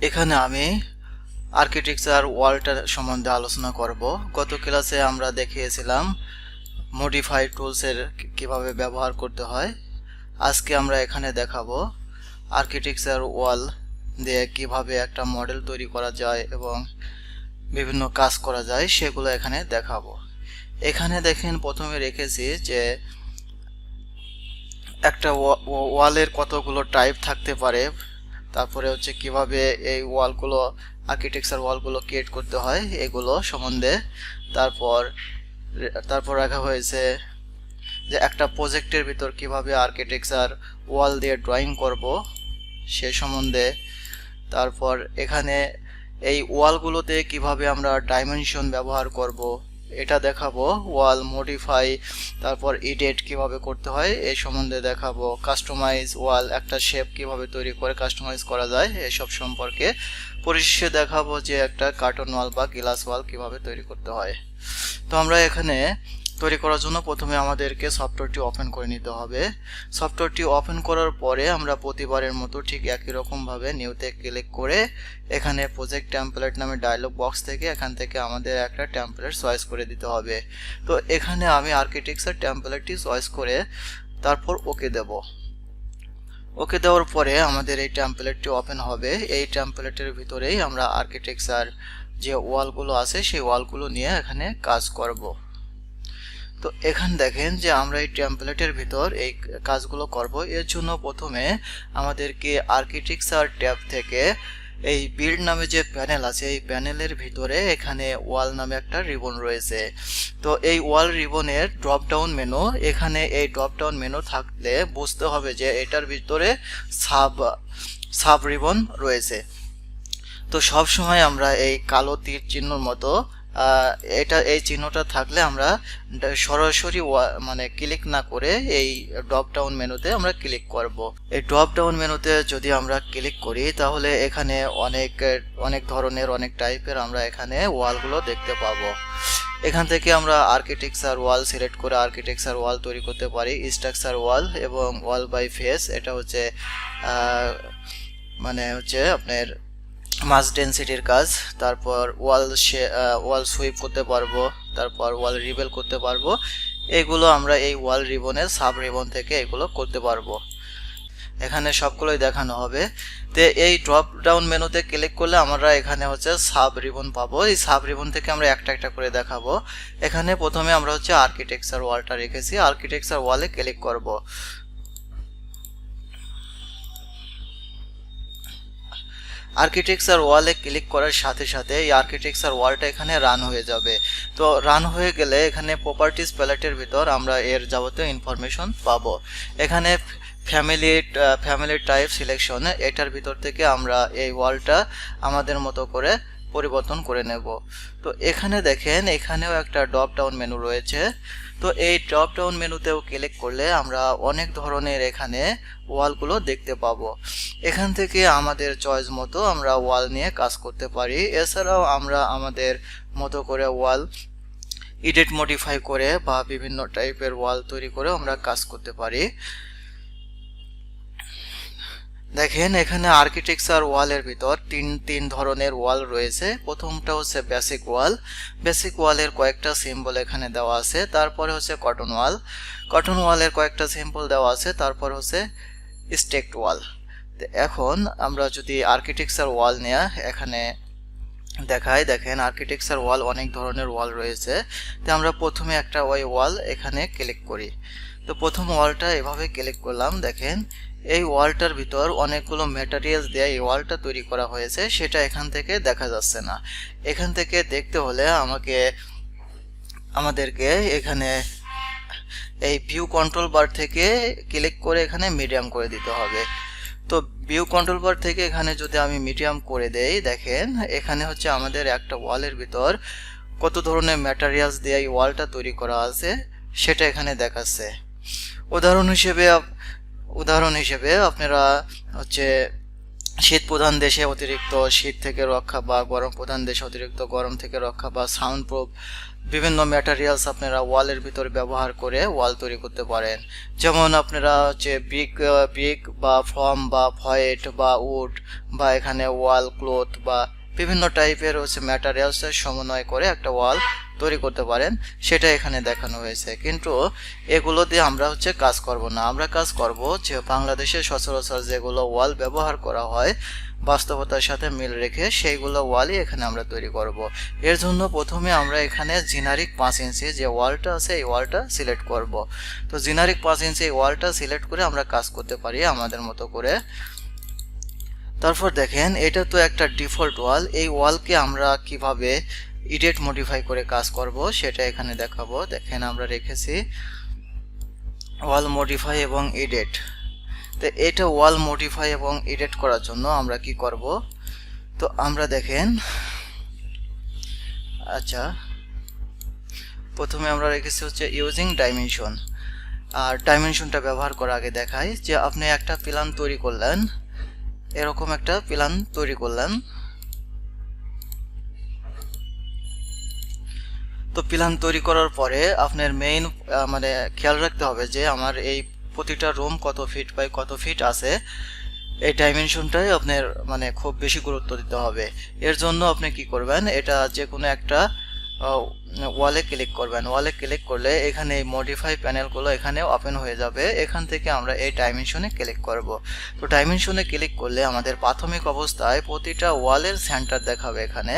এখানে আমি আর্কিটেকচার ওয়ালটার সম্বন্ধে আলোচনা করব। গত ক্লাসে আমরা দেখিয়েছিলাম মডিফাই টুলসের কিভাবে ব্যবহার করতে হয়। আজকে আমরা এখানে দেখাবো আর্কিটেকচার ওয়াল দিয়ে কিভাবে একটা মডেল তৈরি করা যায় এবং বিভিন্ন কাজ করা যায় সেগুলো এখানে দেখাবো। এখানে দেখেন প্রথমে রেখেছি যে একটা ওয়ালের কতগুলো টাইপ থাকতে পারে, তারপরে হচ্ছে কিভাবে এই ওয়ালগুলো আর্কিটেকচার ওয়ালগুলো ক্রিয়েট করতে হয় এগুলো সম্বন্ধে। তারপর তারপর রাখা হয়েছে যে একটা প্রজেক্টের ভিতর কিভাবে আর্কিটেকচার ওয়াল দিয়ে ড্রয়িং করব সে সম্বন্ধে। তারপর এখানে এই ওয়ালগুলোতে কিভাবে আমরা ডাইমেনশন ব্যবহার করব এটা দেখাবো। ওয়াল মডিফাই তারপর এডিট কিভাবে করতে হয় এই সম্বন্ধে দেখাবো। কাস্টমাইজ ওয়াল একটা শেপ কিভাবে তৈরি করে কাস্টমাইজ করা যায় এসব সম্পর্কে। পরিশেষে দেখাবো যে একটা কার্টন ওয়াল বা গ্লাস ওয়াল কিভাবে তৈরি করতে হয়। তো আমরা এখানে তৈরি করার জন্য প্রথমে আমাদেরকে সফটওয়্যারটি ওপেন করে নিতে হবে। সফটওয়্যারটি ওপেন করার পরে আমরা প্রতিবারের মতো ঠিক একই রকমভাবে নিউতে ক্লিক করে এখানে প্রজেক্ট টেমপ্লেট নামে ডায়লগ বক্স থেকে এখান থেকে আমাদের একটা টেমপ্লেট চয়েস করে দিতে হবে। তো এখানে আমি আর্কিটেকচার টেমপ্লেটটি চয়েস করে তারপর ওকে দেব। ওকে দেওয়ার পরে আমাদের এই টেমপ্লেটটি ওপেন হবে। এই টেমপ্লেটের ভিতরেই আমরা আর্কিটেকচার যে ওয়ালগুলো আছে সেই ওয়ালগুলো নিয়ে এখানে কাজ করব। তো এখানে দেখেন যে আমরা এই টেমপ্লেটের ভিতর এই কাজগুলো করব। এর জন্য প্রথমে আমাদেরকে আর্কিটেকচার ট্যাব থেকে এই বিল্ড নামে যে প্যানেল আছে এই প্যানেলের ভিতরে এখানে ওয়াল নামে একটা রিবন রয়েছে। তো এই ওয়াল রিবনের ড্রপ ডাউন মেনু, এখানে এই ড্রপ ডাউন মেনু থাকলে বুঝতে হবে যে এটার ভিতরে সাব রিবন রয়েছে। তো সব সময় আমরা এই কালো তীর চিহ্নর মতো এই চিহ্নটা থাকলে আমরা সরাসরি মানে ক্লিক না করে এই ড্রপ ডাউন মেনুতে আমরা ক্লিক করব। এই ড্রপ ডাউন মেনুতে যদি আমরা ক্লিক করি তাহলে এখানে অনেক ধরনের অনেক টাইপের আমরা এখানে ওয়ালগুলো দেখতে পাবো। এখান থেকে আমরা আর্কিটেকচার ওয়াল সিলেক্ট করে আর্কিটেকচার ওয়াল তৈরি করতে পারি। স্ট্রাকচার ওয়াল এবং ওয়াল বাই ফেস, এটা হচ্ছে আপনার মাস ডেনসিটির কাজ। তারপর ওয়াল সুইপ করতে পারবো, তারপর ওয়াল রিবেল করতে পারবো। এগুলো আমরা এই ওয়াল রিবনের সাব রিবন থেকে এগুলো করতে পারবো। এখানে সবগুলোই দেখানো হবে। তো এই ড্রপ ডাউন মেনুতে ক্লিক করলে আমরা এখানে হচ্ছে সাব রিবন পাবো। এই সাব রিবন থেকে আমরা একটা একটা করে দেখাবো। এখানে প্রথমে আমরা হচ্ছে আর্কিটেকচার ওয়ালটা রেখেছি। আর্কিটেকচার ওয়ালে ক্লিক করব। আর্কিটেকচার ওয়ালে ক্লিক করার সাথে সাথে এই আর্কিটেকচার ওয়ালটা এখানে রান হয়ে যাবে। তো রান হয়ে গেলে এখানে প্রপার্টিজ প্যালেটের ভিতর আমরা এর যাবতীয় ইনফরমেশন পাবো। এখানে ফ্যামিলি টাইপ সিলেকশন, এটার ভিতর থেকে আমরা এই ওয়ালটা আমাদের মতো করে পরিবর্তন করে নেব। তো এখানে দেখেন এখানেও একটা ড্রপ ডাউন মেনু রয়েছে। তো এই ড্রপ ডাউন মেনুতেও ক্লিক করলে আমরা অনেক ধরনের এখানে ওয়ালগুলো দেখতে পাবো। এখান থেকে আমাদের চয়েস মতো আমরা ওয়াল নিয়ে কাজ করতে পারি। এছাড়াও আমরা আমাদের মতো করে ওয়াল এডিট মডিফাই করে বা বিভিন্ন টাইপের ওয়াল তৈরি করে আমরা কাজ করতে পারি। দেখেন এখানে আর্কিটেকচার ওয়ালের ভিতর তিন ধরনের ওয়াল রয়েছে। প্রথমটা হচ্ছে বেসিক ওয়াল। বেসিক ওয়ালের কয়েকটা সিম্বল এখানে দেওয়া আছে। তারপরে হচ্ছে কটন ওয়াল। কটন ওয়ালের কয়েকটা সিম্বল দেওয়া আছে। তারপর হচ্ছে স্টেকড ওয়াল। এখন আমরা যদি আর্কিটেকচার ওয়াল নিয়ে এখানে দেখাই, দেখেন আর্কিটেকচার ওয়াল অনেক ধরনের ওয়াল রয়েছে। তো আমরা প্রথমে একটা ওয়াল এখানে ক্লিক করি। তো প্রথম ওয়ালটা এভাবে ক্লিক করলাম। দেখেন এই ওয়ালটার ভিতর অনেকগুলো ম্যাটেরিয়ালস দিয়ে এই ওয়ালটা তৈরি করা হয়েছে, সেটা এখান থেকে দেখা যাচ্ছে না। এখান থেকে দেখতে হলে আমাদেরকে এখানে এই ভিউ কন্ট্রোল বার থেকে ক্লিক করে এখানে মিডিয়াম করে দিতে হবে। তো ভিউ কন্ট্রোল বার থেকে এখানে যদি আমি মিডিয়াম করে দেই, দেখেন এখানে হচ্ছে আমাদের একটা ওয়ালের ভিতর কত ধরনের ম্যাটেরিয়ালস দিয়ে এই ওয়ালটা তৈরি করা আছে সেটা এখানে দেখাচ্ছে। উদাহরণ হিসেবে আপনারা হচ্ছে শীত প্রধান দেশে অতিরিক্ত শীত থেকে রক্ষা বা গরম প্রধান দেশে অতিরিক্ত গরম থেকে রক্ষা বা সাউন্ড প্রুফ বিভিন্ন ম্যাটেরিয়ালস আপনারা ওয়ালের ভিতরে ব্যবহার করে ওয়াল তৈরি করতে পারেন। যেমন আপনারা হচ্ছে ব্রিক বা ফর্ম বা ভয়েট বা উড বা এখানে ওয়াল ক্লথ বা বিভিন্ন টাইপের হচ্ছে ম্যাটেরিয়ালসের সমন্বয় করে একটা ওয়াল তৈরি করতে পারেন, সেটা এখানে দেখানো হয়েছে। কিন্তু এগুলো দিয়ে আমরা হচ্ছে কাজ করব না, আমরা কাজ করব যে বাংলাদেশে সচরাচর যেগুলো ওয়াল ব্যবহার করা হয় বাস্তবতার সাথে মিল রেখে সেইগুলো ওয়ালই এখানে আমরা তৈরি করব। এর জন্য প্রথমে আমরা এখানে জিনারিক 5 ইঞ্চি যে ওয়ালটা আছে এই ওয়ালটা সিলেক্ট করব। তো জিনারিক 5 ইঞ্চি এই ওয়ালটা সিলেক্ট করে আমরা কাজ করতে পারি আমাদের মতো করে। তারপর দেখেন এটা তো একটা ডিফল্ট ওয়াল, এই ওয়ালকে আমরা কিভাবে এডিট মডিফাই করে কাজ করব সেটা এখানে দেখাবো। দেখেন আমরা রেখেছি ওয়াল মডিফাই এবং এডিট। তো এটা ওয়াল মডিফাই এবং এডিট করার জন্য আমরা কি করব, তো আমরা দেখেন আচ্ছা প্রথমে আমরা রেখেছি হচ্ছে ইউজিং ডাইমেনশন। আর ডাইমেনশনটা ব্যবহার করার আগে দেখাই যে আপনি একটা প্ল্যান তৈরি করলেন, এরকম একটা প্ল্যান তৈরি করলেন। তো প্ল্যান তৈরি করার পরে আপনার মেইন মানে খেয়াল রাখতে হবে যে আমার এই প্রতিটা রুম কত ফিট বাই কত ফিট আছে, এই ডাইমেনশনটাই আপনার মানে খুব বেশি গুরুত্ব দিতে হবে। এর জন্য আপনি কি করবেন, এটা যে কোনো একটা ওয়ালে ক্লিক করবেন। ওয়ালে ক্লিক করলে এখানে এই মডিফাই প্যানেলগুলো এখানে ওপেন হয়ে যাবে। এখান থেকে আমরা এই ডাইমেনশনে ক্লিক করব। তো ডাইমেনশনে ক্লিক করলে আমাদের প্রাথমিক অবস্থায় প্রতিটা ওয়ালের সেন্টার দেখাবে এখানে।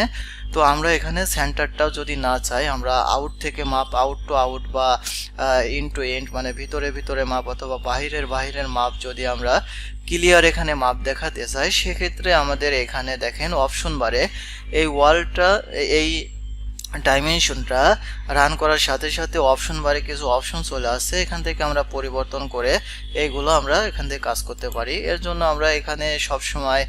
তো আমরা এখানে সেন্টারটাও যদি না চাই, আমরা আউট থেকে মাপ, আউট টু আউট বা ইন টু ইন্ট মানে ভিতরে ভিতরে মাপ অথবা বাহিরের মাপ যদি আমরা ক্লিয়ার এখানে মাপ দেখাতে চাই, সেক্ষেত্রে আমাদের এখানে দেখেন অপশন বারে এই ওয়ালটা এই ডাইমেনশনটা রান করার সাথে সাথে অপশন বারে কিছু অপশন চলে আসছে, এখান থেকে আমরা পরিবর্তন করে এইগুলো আমরা এখান থেকে কাজ করতে পারি। এর জন্য আমরা এখানে সব সময়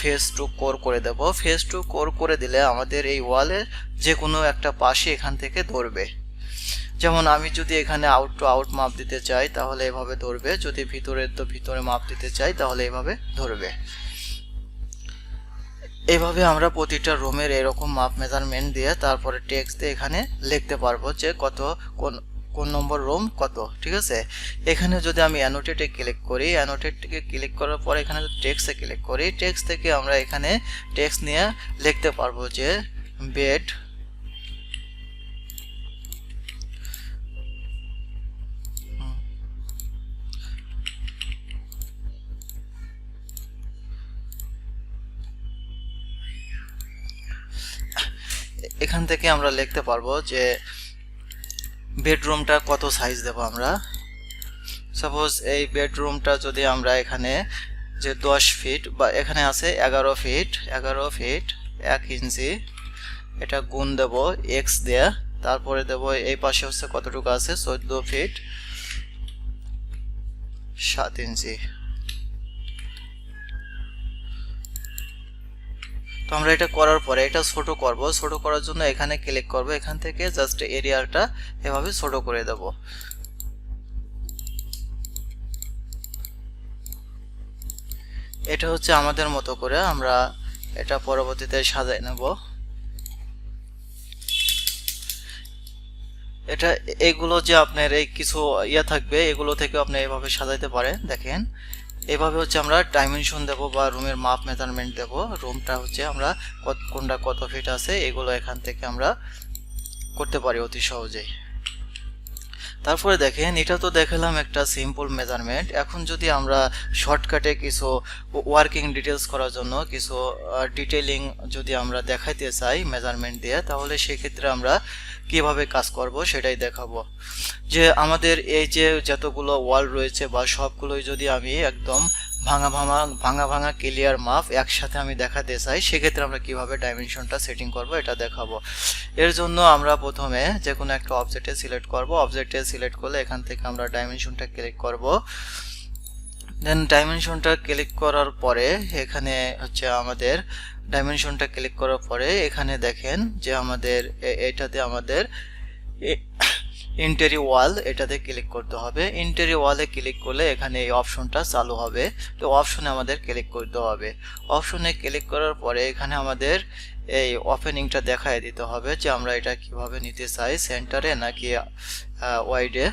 ফেস টু কোর করে দেব। ফেস টু কোর করে দিলে আমাদের এই ওয়ালের যে কোনো একটা পাশে এখান থেকে ধরবে। যেমন আমি যদি এখানে আউট টু আউট মাপ দিতে চাই তাহলে এভাবে ধরবে, যদি ভিতরে মাপ দিতে চাই তাহলে এভাবে ধরবে। এভাবে আমরা প্রতিটা রুমের এরকম মাপ মেজারমেন্ট দিয়ে তারপরে টেক্সট দিয়ে এখানে লিখতে পারবো যে কত কোন নম্বর রুম কত। ঠিক আছে, এখানে যদি আমি অ্যানোটেটে ক্লিক করি, অ্যানোটেটে ক্লিক করার পর এখানে যদি টেক্সটে ক্লিক করি, টেক্সট থেকে আমরা এখানে টেক্সট নিয়ে লিখতে পারবো যে বেড এখান থেকে আমরা লিখতে পারবো যে বেডরুমটা কত সাইজ দেব আমরা। সাপোজ এই বেডরুমটা যদি আমরা এখানে যে 10 ফিট বা এখানে আছে 11 ফিট 1 ইঞ্চি, এটা গুণ দেব এক্স দিয়ে, তারপরে দেব এই পাশে হচ্ছে কতটুকু আছে 14 ফিট 7 ইঞ্চি। তো আমরা এটা করার পরে এটা ছোট করব, ছোট করার জন্য এখানে ক্লিক করব, এখান থেকে জাস্ট এরিয়াটা এভাবে ছোট করে দেব। এটা হচ্ছে আমাদের মতো করে আমরা এটা পরবর্তীতে সাজাই নেব। এটা এগুলো যে আপনার এই কিছু থাকবে, এগুলো থেকে আপনি এভাবে সাজাইতে পারেন। দেখেন এভাবে হচ্ছে আমরা ডাইমেনশন দেব বা রুমের মাপ মেজারমেন্ট দেব। রুমটা হচ্ছে আমরা কোনটা কত ফিট আছে এগুলো এখান থেকে আমরা করতে পারি অতি সহজেই। তারপরে দেখেন এটা তো দেখালাম একটা সিম্পল মেজারমেন্ট। এখন যদি আমরা শর্টকাটে কিছু ওয়ার্কিং ডিটেলস করার জন্য কিছু ডিটেইলিং যদি আমরা দেখাইতে চাই মেজারমেন্ট দিয়ে, তাহলে সেক্ষেত্রে আমরা কিভাবে কাজ করব সেটাই দেখাবো। যে আমাদের এই যে যতগুলো ওয়াল রয়েছে বা সবগুলোই যদি আমি একদম ভাঙা ক্লিয়ার মাপ একসাথে আমি দেখাতে চাই, সেক্ষেত্রে আমরা কিভাবে ডাইমেনশনটা সেটিং করব এটা দেখাবো। এর জন্য আমরা প্রথমে যে কোনো একটা অবজেক্টে সিলেক্ট করব। অবজেক্টে সিলেক্ট করলে এখান থেকে আমরা ডাইমেনশনটা ক্লিক করব। দেন ডাইমেনশনটা ক্লিক করার পরে এখানে হচ্ছে আমাদের ডাইমেনশনটা ক্লিক করার পরে এখানে দেখেন যে আমাদের এটাতে আমাদের ইন্টেরি ওয়াল এটাতে ক্লিক করতে হবে। ইন্টেরি ওয়ালে ক্লিক করলে এখানে এই অপশনটা চালু হবে। তো অপশনে আমাদের ক্লিক করতে হবে। অপশনে ক্লিক করার পরে এখানে আমাদের এই ওপেনিংটা দেখায় দিতে হবে যে আমরা এটা কিভাবে নিতে চাই, সেন্টারে নাকি ওয়াইডে।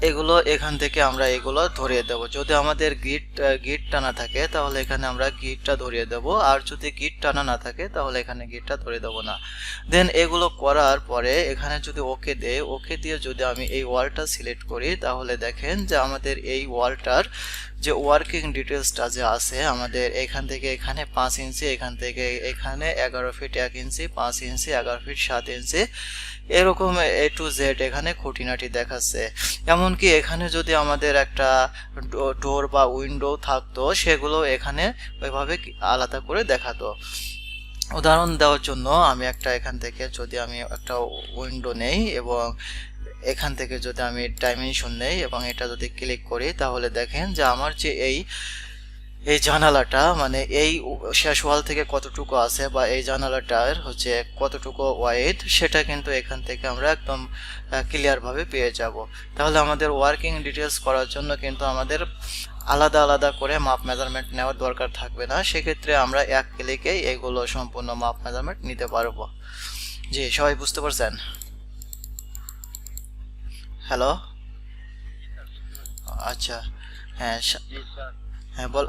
এগুলো এখান থেকে আমরা এগুলো ধরিয়ে দেব। যদি আমাদের গিট টানা থাকে তাহলে এখানে আমরা গিটটা ধরিয়ে দেব, আর যদি গিট টানা না থাকে তাহলে এখানে গিটটা ধরিয়ে দেব না। দেন এগুলো করার পরে এখানে যদি ওকে দেই, ওকে দিয়ে যদি আমি এই ওয়ালটা সিলেক্ট করি তাহলে দেখেন যে আমাদের এই ওয়ালটার যে ওয়ার্কিং ডিটেলসটা যে আছে আমাদের এখান থেকে এখানে 5 ইঞ্চি, এখান থেকে এখানে 11 ফিট 1 ইঞ্চি, 5 ইঞ্চি, 11 ফিট 7 ইঞ্চি, এরকম A to Z এখানে খুঁটিনাটি দেখাচ্ছে। এমনকি এখানে যদি আমাদের একটা ডোর বা উইন্ডো থাকতো সেগুলো এখানে ওইভাবে আলাদা করে দেখাতো। উদাহরণ দেওয়ার জন্য আমি এখান থেকে যদি আমি একটা উইন্ডো নেই এবং এখান থেকে যদি আমি ডাইমেনশন নেই এবং এটা যদি ক্লিক করি তাহলে দেখেন যে আমার যে এই জানালাটা মানে এই শেষ ওয়াল থেকে কতটুকু আছে বা এই জানালাটার হচ্ছে কতটুকু ওয়াইড সেটা কিন্তু এখান থেকে আমরা একদম ক্লিয়ার ভাবে পেয়ে যাব। তাহলে আমাদের ওয়ার্কিং ডিটেলস করার জন্য কিন্তু আমাদের আলাদা আলাদা করে মাপ মেজারমেন্ট নেওয়ার দরকার থাকবে না। সেক্ষেত্রে আমরা এক ক্লিকেই এগুলো সম্পূর্ণ মাপ মেজারমেন্ট নিতে পারবো। জি, সবাই বুঝতে পারছেন? হ্যালো, আচ্ছা, হ্যাঁ হ্যাঁ বল,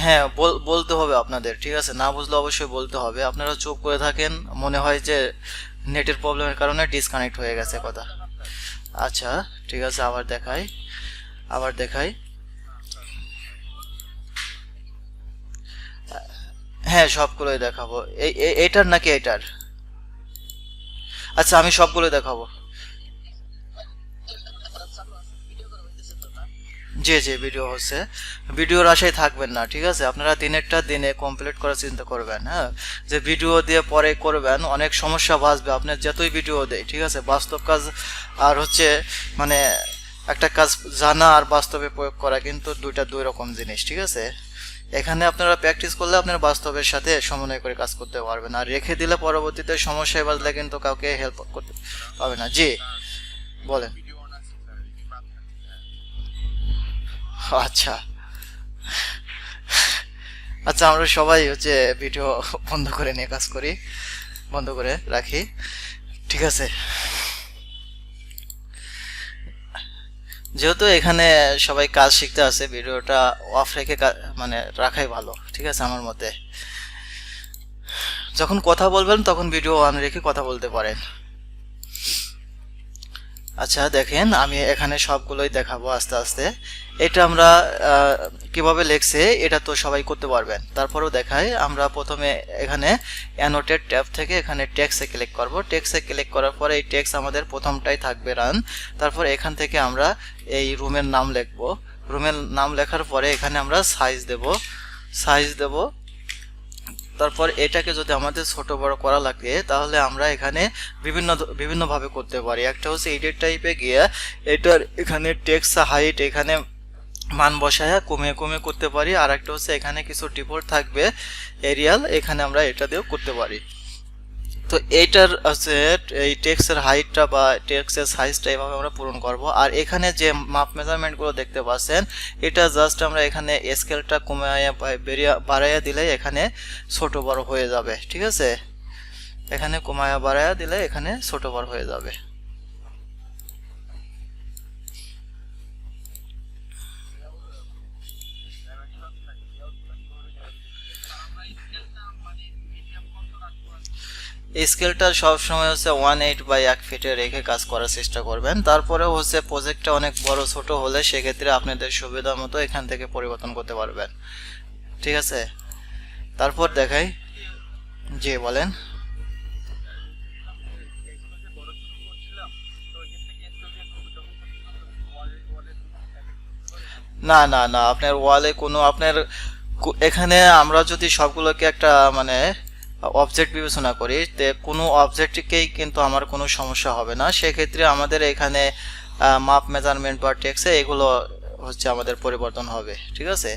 হ্যাঁ বলতে হবে আপনাদের, ঠিক আছে? না বুঝলে অবশ্যই বলতে হবে। আপনারা চুপ করে থাকেন, মনে হয় যে নেটের প্রবলেমের কারণে ডিসকানেক্ট হয়ে গেছে কথা। আচ্ছা ঠিক আছে, আবার দেখাই। হ্যাঁ সবগুলোই দেখাবো। এটার নাকি এটার? আচ্ছা আমি সবগুলো দেখাবো। জি জি, ভিডিও হচ্ছে। ভিডিওর আশায় থাকবেন না, ঠিক আছে? আপনারা দিনেরটা দিনে কমপ্লিট করার চিন্তা করবেন। হ্যাঁ, যে ভিডিও দিয়ে পরে করবেন অনেক সমস্যা বাঁচবে আপনার যতই ভিডিও দেয়, ঠিক আছে? বাস্তব কাজ আর হচ্ছে মানে একটা কাজ জানা আর বাস্তবে প্রয়োগ করা কিন্তু দুইটা দুই রকম জিনিস, ঠিক আছে? এখানে আপনারা প্র্যাকটিস করলে আপনার বাস্তবের সাথে সমন্বয় করে কাজ করতে পারবেন, আর রেখে দিলে পরবর্তীতে সমস্যায় বাজলে কিন্তু কাউকে হেল্প করতে পারবে না। জি বলেন। আচ্ছা আচ্ছা, আমরা সবাই হচ্ছে ভিডিও বন্ধ করে নিয়ে কাজ করি, বন্ধ করে রাখি, ঠিক আছে? যেহেতু এখানে সবাই কাজ শিখতে আছে, ভিডিওটা অফ রেখে মানে রাখাই ভালো, ঠিক আছে? আমার মতে যখন কথা বলবেন তখন ভিডিও অন রেখে কথা বলতে পারেন। আচ্ছা দেখেন, আমি এখানে সবগুলোই দেখাবো আস্তে আস্তে। এটা আমরা কিভাবে লেখছে এটা তো সবাই করতে পারবেন, তারপরেও দেখাই। আমরা প্রথমে এখানে অ্যানোটেট ট্যাব থেকে এখানে টেক্সটে ক্লিক করব। টেক্সটে ক্লিক করার পরে এই টেক্সট আমাদের প্রথমটাই থাকবে রান। তারপর এখান থেকে আমরা এই রুমের নাম লিখব। রুমের নাম লেখার পরে এখানে আমরা সাইজ দেব। তারপর এটাকে যদি আমাদের ছোট বড় করা লাগে তাহলে আমরা এখানে বিভিন্ন ভাবে করতে পারি। একটা হচ্ছে এডিট টাইপে গিয়ে এটার এখানে টেক্সট হাইট এখানে মান বসায়া কমিয়ে করতে পারি। আর একটা হচ্ছে এখানে কিছু ডিফল্ট থাকবে এরিয়াল, এখানে আমরা এটা দিয়েও করতে পারি। তো এইটার হচ্ছে এই টেক্সটের হাইটটা বা টেক্সটের সাইজটা এভাবে আমরা পূরণ করব। আর এখানে যে মাপ মেজারমেন্টগুলো দেখতে পাচ্ছেন এটা জাস্ট আমরা এখানে স্কেলটা বাড়াইয়া দিলে এখানে ছোট বড় হয়ে যাবে, ঠিক আছে? এখানে কমায়া বাড়াইয়া দিলে এখানে ছোট বড় হয়ে যাবে। স্কেলটা সবসময় হচ্ছে 1/8 ফিটে রেখে কাজ করার চেষ্টা করবেন। তারপরেও হচ্ছে প্রজেক্টটা অনেক বড় ছোট হলে সেক্ষেত্রে আপনাদের সুবিধা মতো এখান থেকে পরিবর্তন করতে পারবেন, ঠিক আছে? তারপর দেখাই। জি বলেন। না না না, আপনার ওয়ালে কোনো আপনার এখানে আমরা যদি সবগুলোকে একটা মানে অবজেক্ট বিবেচনা করি, তে কোনো অবজেক্টকেই কিন্তু আমার কোনো সমস্যা হবে না। সেক্ষেত্রে আমাদের এখানে মাপ মেজারমেন্ট বা টেক্সে এগুলো হচ্ছে আমাদের পরিবর্তন হবে। ঠিক আছে,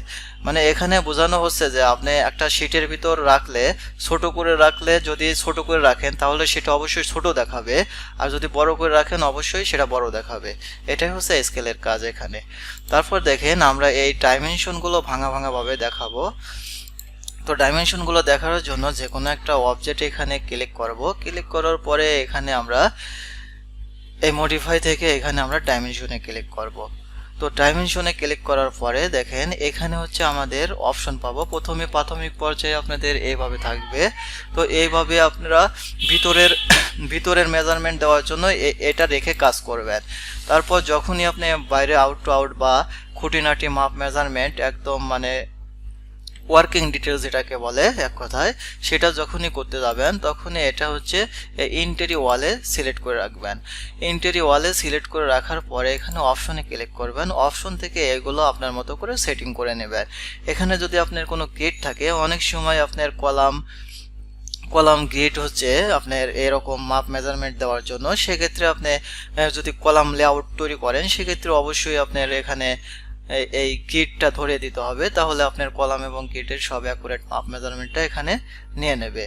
মানে এখানে বোঝানো হচ্ছে যে আপনি একটা শীটের ভিতর রাখলে, ছোট করে রাখলে, যদি ছোট করে রাখেন তাহলে সেটা অবশ্যই ছোট দেখাবে, আর যদি বড় করে রাখেন অবশ্যই সেটা বড় দেখাবে। এটাই হচ্ছে স্কেলের কাজ এখানে। তারপর দেখেন আমরা এই ডাইমেনশনগুলো ভাঙা ভাঙা ভাবে দেখাবো। তো ডাইমেনশনগুলো দেখানোর জন্য যে কোনো একটা অবজেক্ট এখানে ক্লিক করব। ক্লিক করার পরে এখানে আমরা এই মডিফাই থেকে এখানে আমরা ডাইমেনশনে ক্লিক করব। তো ডাইমেনশনে ক্লিক করার পরে দেখেন এখানে হচ্ছে আমাদের অপশন পাবো। প্রথমে প্রাথমিক পর্যায়ে আপনাদের এইভাবে থাকবে। তো এইভাবে আপনারা ভিতরের মেজারমেন্ট দেওয়ার জন্য এটা রেখে কাজ করবেন। তারপর যখনই আপনি বাইরে আউট টু আউট বা খুঁটিনাটি মাপ মেজারমেন্ট একদম মানে ওয়ার্কিং ডিটেলস যেটাকে বলে এক কথায়, সেটা যখনই করতে যাবেন তখনই এটা হচ্ছে ইন্টেরি ওয়ালে সিলেক্ট করে রাখবেন। ইন্টেরি ওয়ালে সিলেক্ট করে রাখার পরে এখানে অপশনে ক্লিক করবেন। অপশন থেকে এগুলো আপনার মতো করে সেটিং করে নেবেন। এখানে যদি আপনার কোনো গেট থাকে, অনেক সময় আপনার কলাম গেট হচ্ছে আপনার এরকম মাপ মেজারমেন্ট দেওয়ার জন্য, সেক্ষেত্রে আপনি যদি কলাম লেআউট তৈরি করেন সেক্ষেত্রে অবশ্যই আপনার এখানে এই গিটটা ধরিয়ে দিতে হবে, তাহলে আপনার কলাম এবং গিটের সব অ্যাকুরেট মাপ মেজারমেন্টটা এখানে নিয়ে নেবে।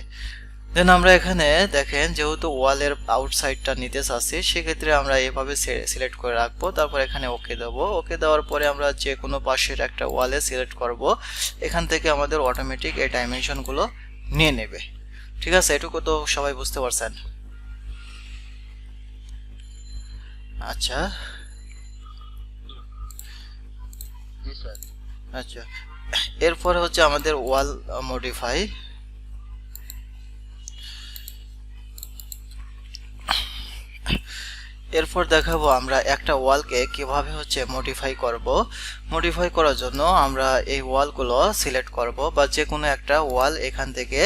দেন আমরা এখানে দেখেন যেহেতু ওয়ালের আউটসাইডটা নিতে চাচ্ছি, সেক্ষেত্রে আমরা এভাবে সিলেক্ট করে রাখবো। তারপর এখানে ওকে দেবো। ওকে দেওয়ার পরে আমরা যে কোনো পাশের একটা ওয়ালে সিলেক্ট করব। এখান থেকে আমাদের অটোমেটিক এই ডাইমেনশনগুলো নিয়ে নেবে। ঠিক আছে, এটুকু তো সবাই বুঝতে পারছেন। আচ্ছা আচ্ছা, এরপরে হচ্ছে আমাদের ওয়াল মডিফাই। এরপর দেখাবো আমরা একটা ওয়ালকে কিভাবে হচ্ছে মডিফাই করব। মডিফাই করার জন্য আমরা এই ওয়ালগুলো সিলেক্ট করব, বা যে কোনো একটা ওয়াল এখান থেকে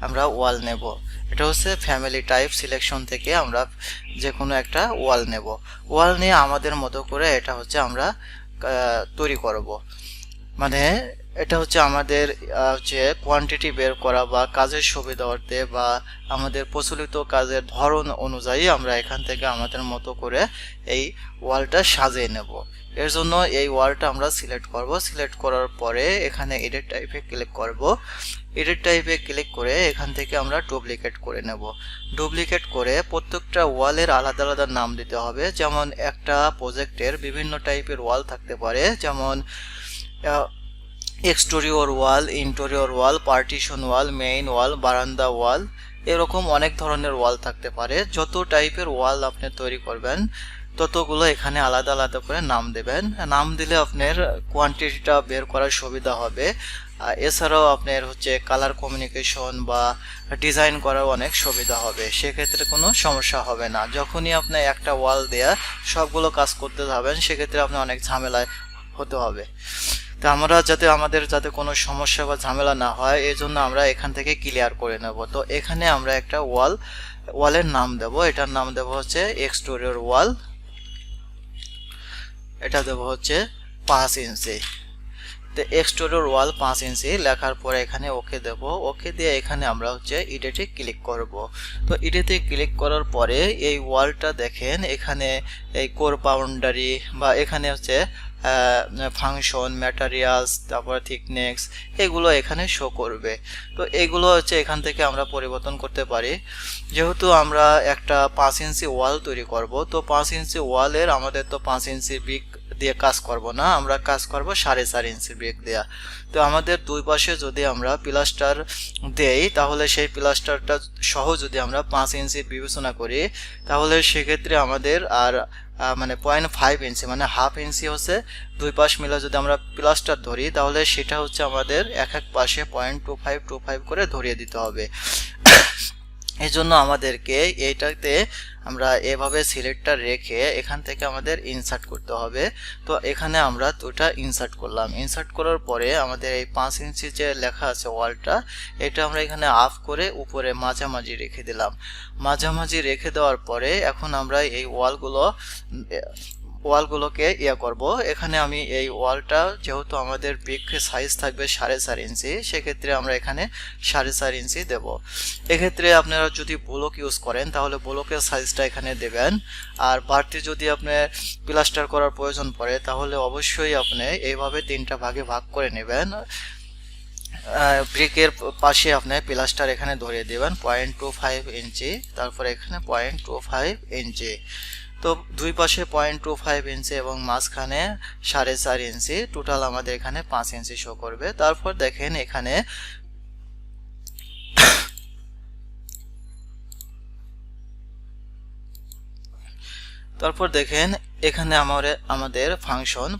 আমরা ওয়াল নেব। এটা হচ্ছে ফ্যামিলি টাইপ সিলেকশন থেকে আমরা যে কোনো একটা ওয়াল নেব। ওয়াল নিয়ে আমাদের মতো করে এটা হচ্ছে আমরা তৈরি করব। মানে এটা হচ্ছে আমাদের হচ্ছে কোয়ান্টিটি বের করা বা কাজের সুবিধার্থে বা আমাদের প্রচলিত কাজের ধরন অনুযায়ী আমরা এখান থেকে আমাদের মতো করে এই ওয়ালটা সাজিয়ে নেব। এর জন্য এই ওয়ালটা আমরা সিলেক্ট করব। সিলেক্ট করার পরে এখানে এডিট টাইপে ক্লিক করব। এডিট টাইপে ক্লিক করে এখান থেকে আমরা ডুপ্লিকেট করে নেব। ডুপ্লিকেট করে প্রত্যেকটা ওয়ালের আলাদা আলাদা নাম দিতে হবে। যেমন একটা প্রজেক্টের বিভিন্ন টাইপের ওয়াল থাকতে পারে, যেমন এক্সটেরিয়র ওয়াল, ইন্টেরিয়র ওয়াল, পার্টিশন ওয়াল, মেইন ওয়াল, বারান্দা ওয়াল, এরকম অনেক ধরনের ওয়াল থাকতে পারে। যত টাইপের ওয়াল আপনি তৈরি করবেন ততগুলো এখানে আলাদা আলাদা করে নাম দেবেন। নাম দিলে আপনার কোয়ান্টিটিটা বের করার সুবিধা হবে। এছাড়াও আপনার হচ্ছে কালার কমিউনিকেশন বা ডিজাইন করার অনেক সুবিধা হবে, সেক্ষেত্রে কোনো সমস্যা হবে না। যখনই আপনি একটা ওয়াল দেয়া সবগুলো কাজ করতে যাবেন সেক্ষেত্রে আপনি অনেক ঝামেলায় হতে হবে। তো আমরা আমাদের যাতে কোনো সমস্যা বা ঝামেলা না হয় এই জন্য আমরা এখান থেকে ক্লিয়ার করে নেব। তো এখানে আমরা একটা ওয়ালের নাম দেব। এটার নাম দেব হচ্ছে এক্সটেরিয়র ওয়াল। এটা দেব হচ্ছে 5 ইঞ্চি। তো এক্সটেরিয়র ওয়াল 5 ইঞ্চি লেখার পরে এখানে ওকে দেব। ওকে দিয়ে এখানে আমরা হচ্ছে এডিটে ক্লিক করব। তো এডিটে ক্লিক করার পরে এই ওয়ালটা দেখেন এখানে এই কোর বাউন্ডারি বা এখানে হচ্ছে ফাংশন, ম্যাটেরিয়ালস, তারপরে থিকনেস, এগুলো এখানে শো করবে। তো এগুলো হচ্ছে এখান থেকে আমরা পরিবর্তন করতে পারি। যেহেতু আমরা একটা 5 ইঞ্চি ওয়াল তৈরি করব, তো 5 ইঞ্চি ওয়ালের আমাদের তো 5 ইঞ্চি ব্রিক দিয়ে কাজ করব না, আমরা কাজ করব 4.5 ইঞ্চি ব্রিক দেয়া। তো আমাদের দুই পাশে যদি আমরা প্লাস্টার দেই তাহলে সেই প্লাস্টারটা সহ যদি আমরা 5 ইঞ্চি বিবেচনা করি তাহলে সেক্ষেত্রে আমাদের আর মানে 0.5 ইঞ্চি মানে হাফ ইঞ্চি হচ্ছে দুই পাশ মিলে যদি আমরা প্লাস্টার ধরি তাহলে সেটা হচ্ছে আমাদের এক এক পাশে 0.25 করে ধরিয়ে দিতে হবে। এই জন্য আমাদেরকে এইটাতে আমরা এভাবে সিলেক্টটা রেখে এখান থেকে আমাদের ইনসার্ট করতে হবে। তো এখানে আমরা দুটা ইনসার্ট করলাম। ইনসার্ট করার পরে আমাদের এই 5 ইঞ্চি যে লেখা আছে ওয়ালটা, এটা আমরা এখানে আপ করে উপরে মাঝামাঝি রেখে দিলাম। মাঝামাঝি রেখে দেওয়ার পরে এখন আমরা এই ওয়ালগুলোকে করব। এখানে আমি এই ওয়ালটা যেহেতু আমাদের ব্রিক সাইজ থাকবে 4.5 ইঞ্চি, সেক্ষেত্রে আমরা এখানে 4.5 ইঞ্চি দেব। এক্ষেত্রে আপনারা যদি ব্লক ইউজ করেন তাহলে ব্লকের সাইজটা এখানে দেবেন। আর বাড়তি যদি আপনি প্লাস্টার করার প্রয়োজন পড়ে তাহলে অবশ্যই আপনি এইভাবে 3টা ভাগে ভাগ করে নেবেন। ব্রিকের পাশে আপনি প্লাস্টার এখানে ধরিয়ে দেবেন 0.25 ইঞ্চি, তারপরে এখানে 0.25 ইঞ্চি। তো দুই পাশে 0.25 ইঞ্চি এবং মাঝখানে 4.5 ইঞ্চি, টোটাল আমাদের এখানে 5 ইঞ্চি শো করবে। তারপর দেখেন এখানে এখানে আমাদের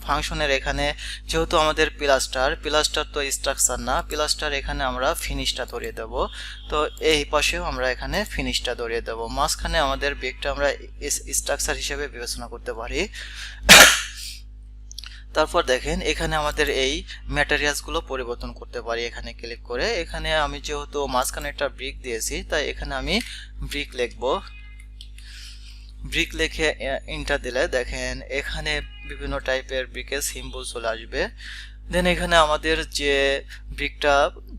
ফাংশনের এখানে যেহেতু আমাদের প্লাস্টার তো স্ট্রাকচার না, প্লাস্টার এখানে আমরা ফিনিশটা ধরিয়ে দেব। তো এই পাশেও আমরা এখানে ফিনিশটা ধরিয়ে দেব। মাঝখানে আমাদের ব্রিকটা আমরা স্ট্রাকচার হিসেবে বিবেচনা করতে পারি। তারপর দেখেন এখানে আমাদের এই ম্যাটেরিয়ালসগুলো পরিবর্তন করতে পারি। এখানে ক্লিক করে এখানে আমি যেহেতু মাঝখানে একটা ব্রিক দিয়েছি তাই এখানে আমি ব্রিক লিখবো। ব্রিক লিখে এন্টার দিলে দেখেন এখানে বিভিন্ন টাইপের ব্রিকের সিম্বল চলে আসবে। দেন এখানে আমাদের যে ব্রিকটা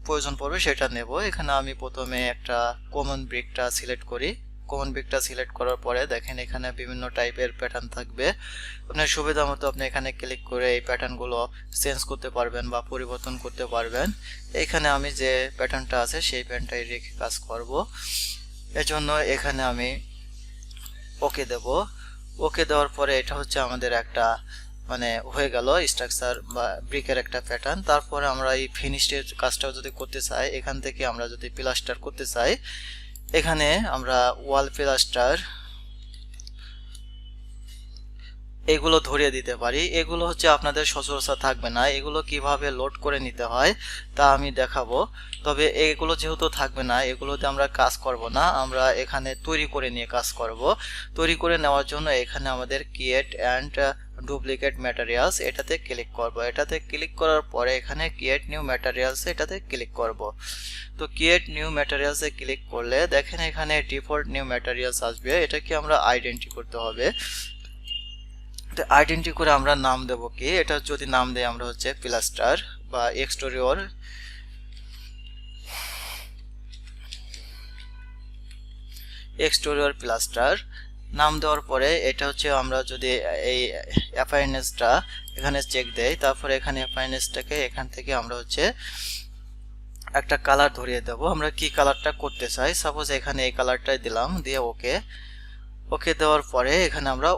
প্রয়োজন পড়বে সেটা নেব। এখানে আমি প্রথমে একটা কমন ব্রিকটা সিলেক্ট করি। কমন ব্রিকটা সিলেক্ট করার পরে দেখেন এখানে বিভিন্ন টাইপের প্যাটার্ন থাকবে। আপনার সুবিধা মতো আপনি এখানে ক্লিক করে এই প্যাটার্নগুলো চেঞ্জ করতে পারবেন বা পরিবর্তন করতে পারবেন। এখানে আমি যে প্যাটার্নটা আছে সেই প্যাটার্নটাই রেখে কাজ করব। এজন্য এখানে আমি ওকে দেব। ওকে দেওয়ার পরে এটা হচ্ছে আমাদের একটা মানে হয়ে গেল স্ট্রাকচার বা ব্রিকের একটা প্যাটার্ন। তারপরে আমরা এই ফিনিশের কাজটাও যদি করতে চাই, এখান থেকে আমরা যদি প্লাস্টার করতে চাই, এখানে আমরা ওয়াল প্লাস্টার এগুলো ধরিয়ে দিতে পারি। এগুলো হচ্ছে আপনাদের সচরাচর থাকবে না, এগুলো কিভাবে লোড করে নিতে হয় তা আমি দেখাবো। তবে এগুলো যেহেতু থাকবে না, এগুলোতে আমরা কাজ করব না, আমরা এখানে তৈরি করে নিয়ে কাজ করব। তৈরি করে নেওয়ার জন্য এখানে আমাদের ক্রিয়েট অ্যান্ড ডুপ্লিকেট ম্যাটেরিয়ালস এটাতে ক্লিক করব। এটাতে ক্লিক করার পরে এখানে ক্রিয়েট নিউ ম্যাটেরিয়ালস এটাতে ক্লিক করব। তো ক্রিয়েট নিউ ম্যাটেরিয়ালসে ক্লিক করলে দেখেন এখানে ডিফল্ট নিউ ম্যাটেরিয়ালস আসবে। এটাকে আমরা আইডেন্টি করতে হবে। আইডেন্টি করে আমরা নাম দেব কি, এটা যদি নাম দেই আমরা হচ্ছে প্লাস্টার বা এক্সটেরিয়র প্লাস্টার নাম দেওয়ার পরে এটা হচ্ছে আমরা যদি এই অ্যাপারেন্সটা এখানে চেক দেই, তারপরে এখানে অ্যাপারেন্সটাকে এখান থেকে আমরা হচ্ছে একটা কালার ধরিয়ে দেব। আমরা কি কালারটা করতে চাই, সাপোজ এখানে এই কালারটাই দিলাম, দিয়ে ওকে। ওকে দেওয়ার পরে এখানে আমরা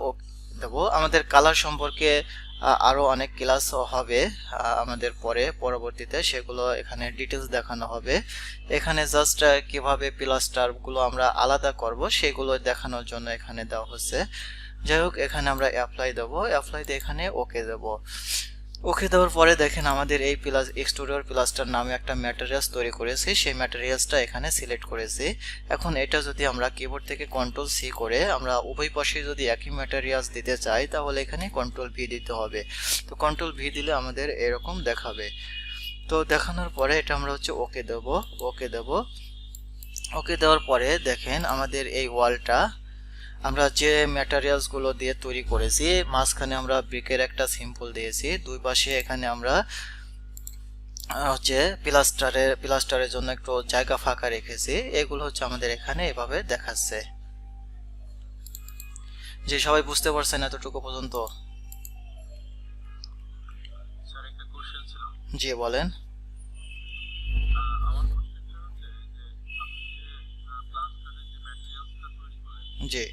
দেব। আমাদের কালার সম্পর্কে আরো অনেক ক্লাস হবে আমাদের পরবর্তীতে, সেগুলো এখানে ডিটেলস দেখানো হবে। এখানে জাস্ট কিভাবে প্লাস্টার গুলো আমরা আলাদা করব সেগুলো দেখানোর জন্য এখানে দেওয়া হচ্ছে। যাই হোক এখানে আমরা অ্যাপ্লাই দেব। অ্যাপ্লাই দিয়ে এখানে ওকে দেব। ওকে দেওয়ার পরে দেখেন আমাদের এই এক্সটেরিয়র প্লাস্টার নামে একটা ম্যাটেরিয়ালস তৈরি করেছি, সেই ম্যাটেরিয়ালসটা এখানে সিলেক্ট করেছি। এখন এটা যদি আমরা কিবোর্ড থেকে কন্ট্রোল সি করে আমরা উভয় পাশে যদি একই ম্যাটেরিয়ালস দিতে চাই তাহলে এখানে কন্ট্রোল ভি দিতে হবে। তো কন্ট্রোল ভি দিলে আমাদের এরকম দেখাবে। তো দেখানোর পরে এটা আমরা হচ্ছে ওকে দেব। ওকে দেব। ওকে দেওয়ার পরে দেখেন আমাদের এই ওয়ালটা আমরা যে ম্যাটেরিয়ালস গুলো দিয়ে তৈরি করেছি, মাঝখানে আমরা ব্রিকের একটা সিম্বল দিয়েছি, দুই পাশে এখানে আমরা হচ্ছে প্লাস্টারের জন্য একটু জায়গা ফাঁকা রেখেছি। এগুলো হচ্ছে আমাদের এখানে এভাবে দেখাচ্ছে। যে সবাই বুঝতে পারছেন এতটুকু পর্যন্ত? জি বলেন। জি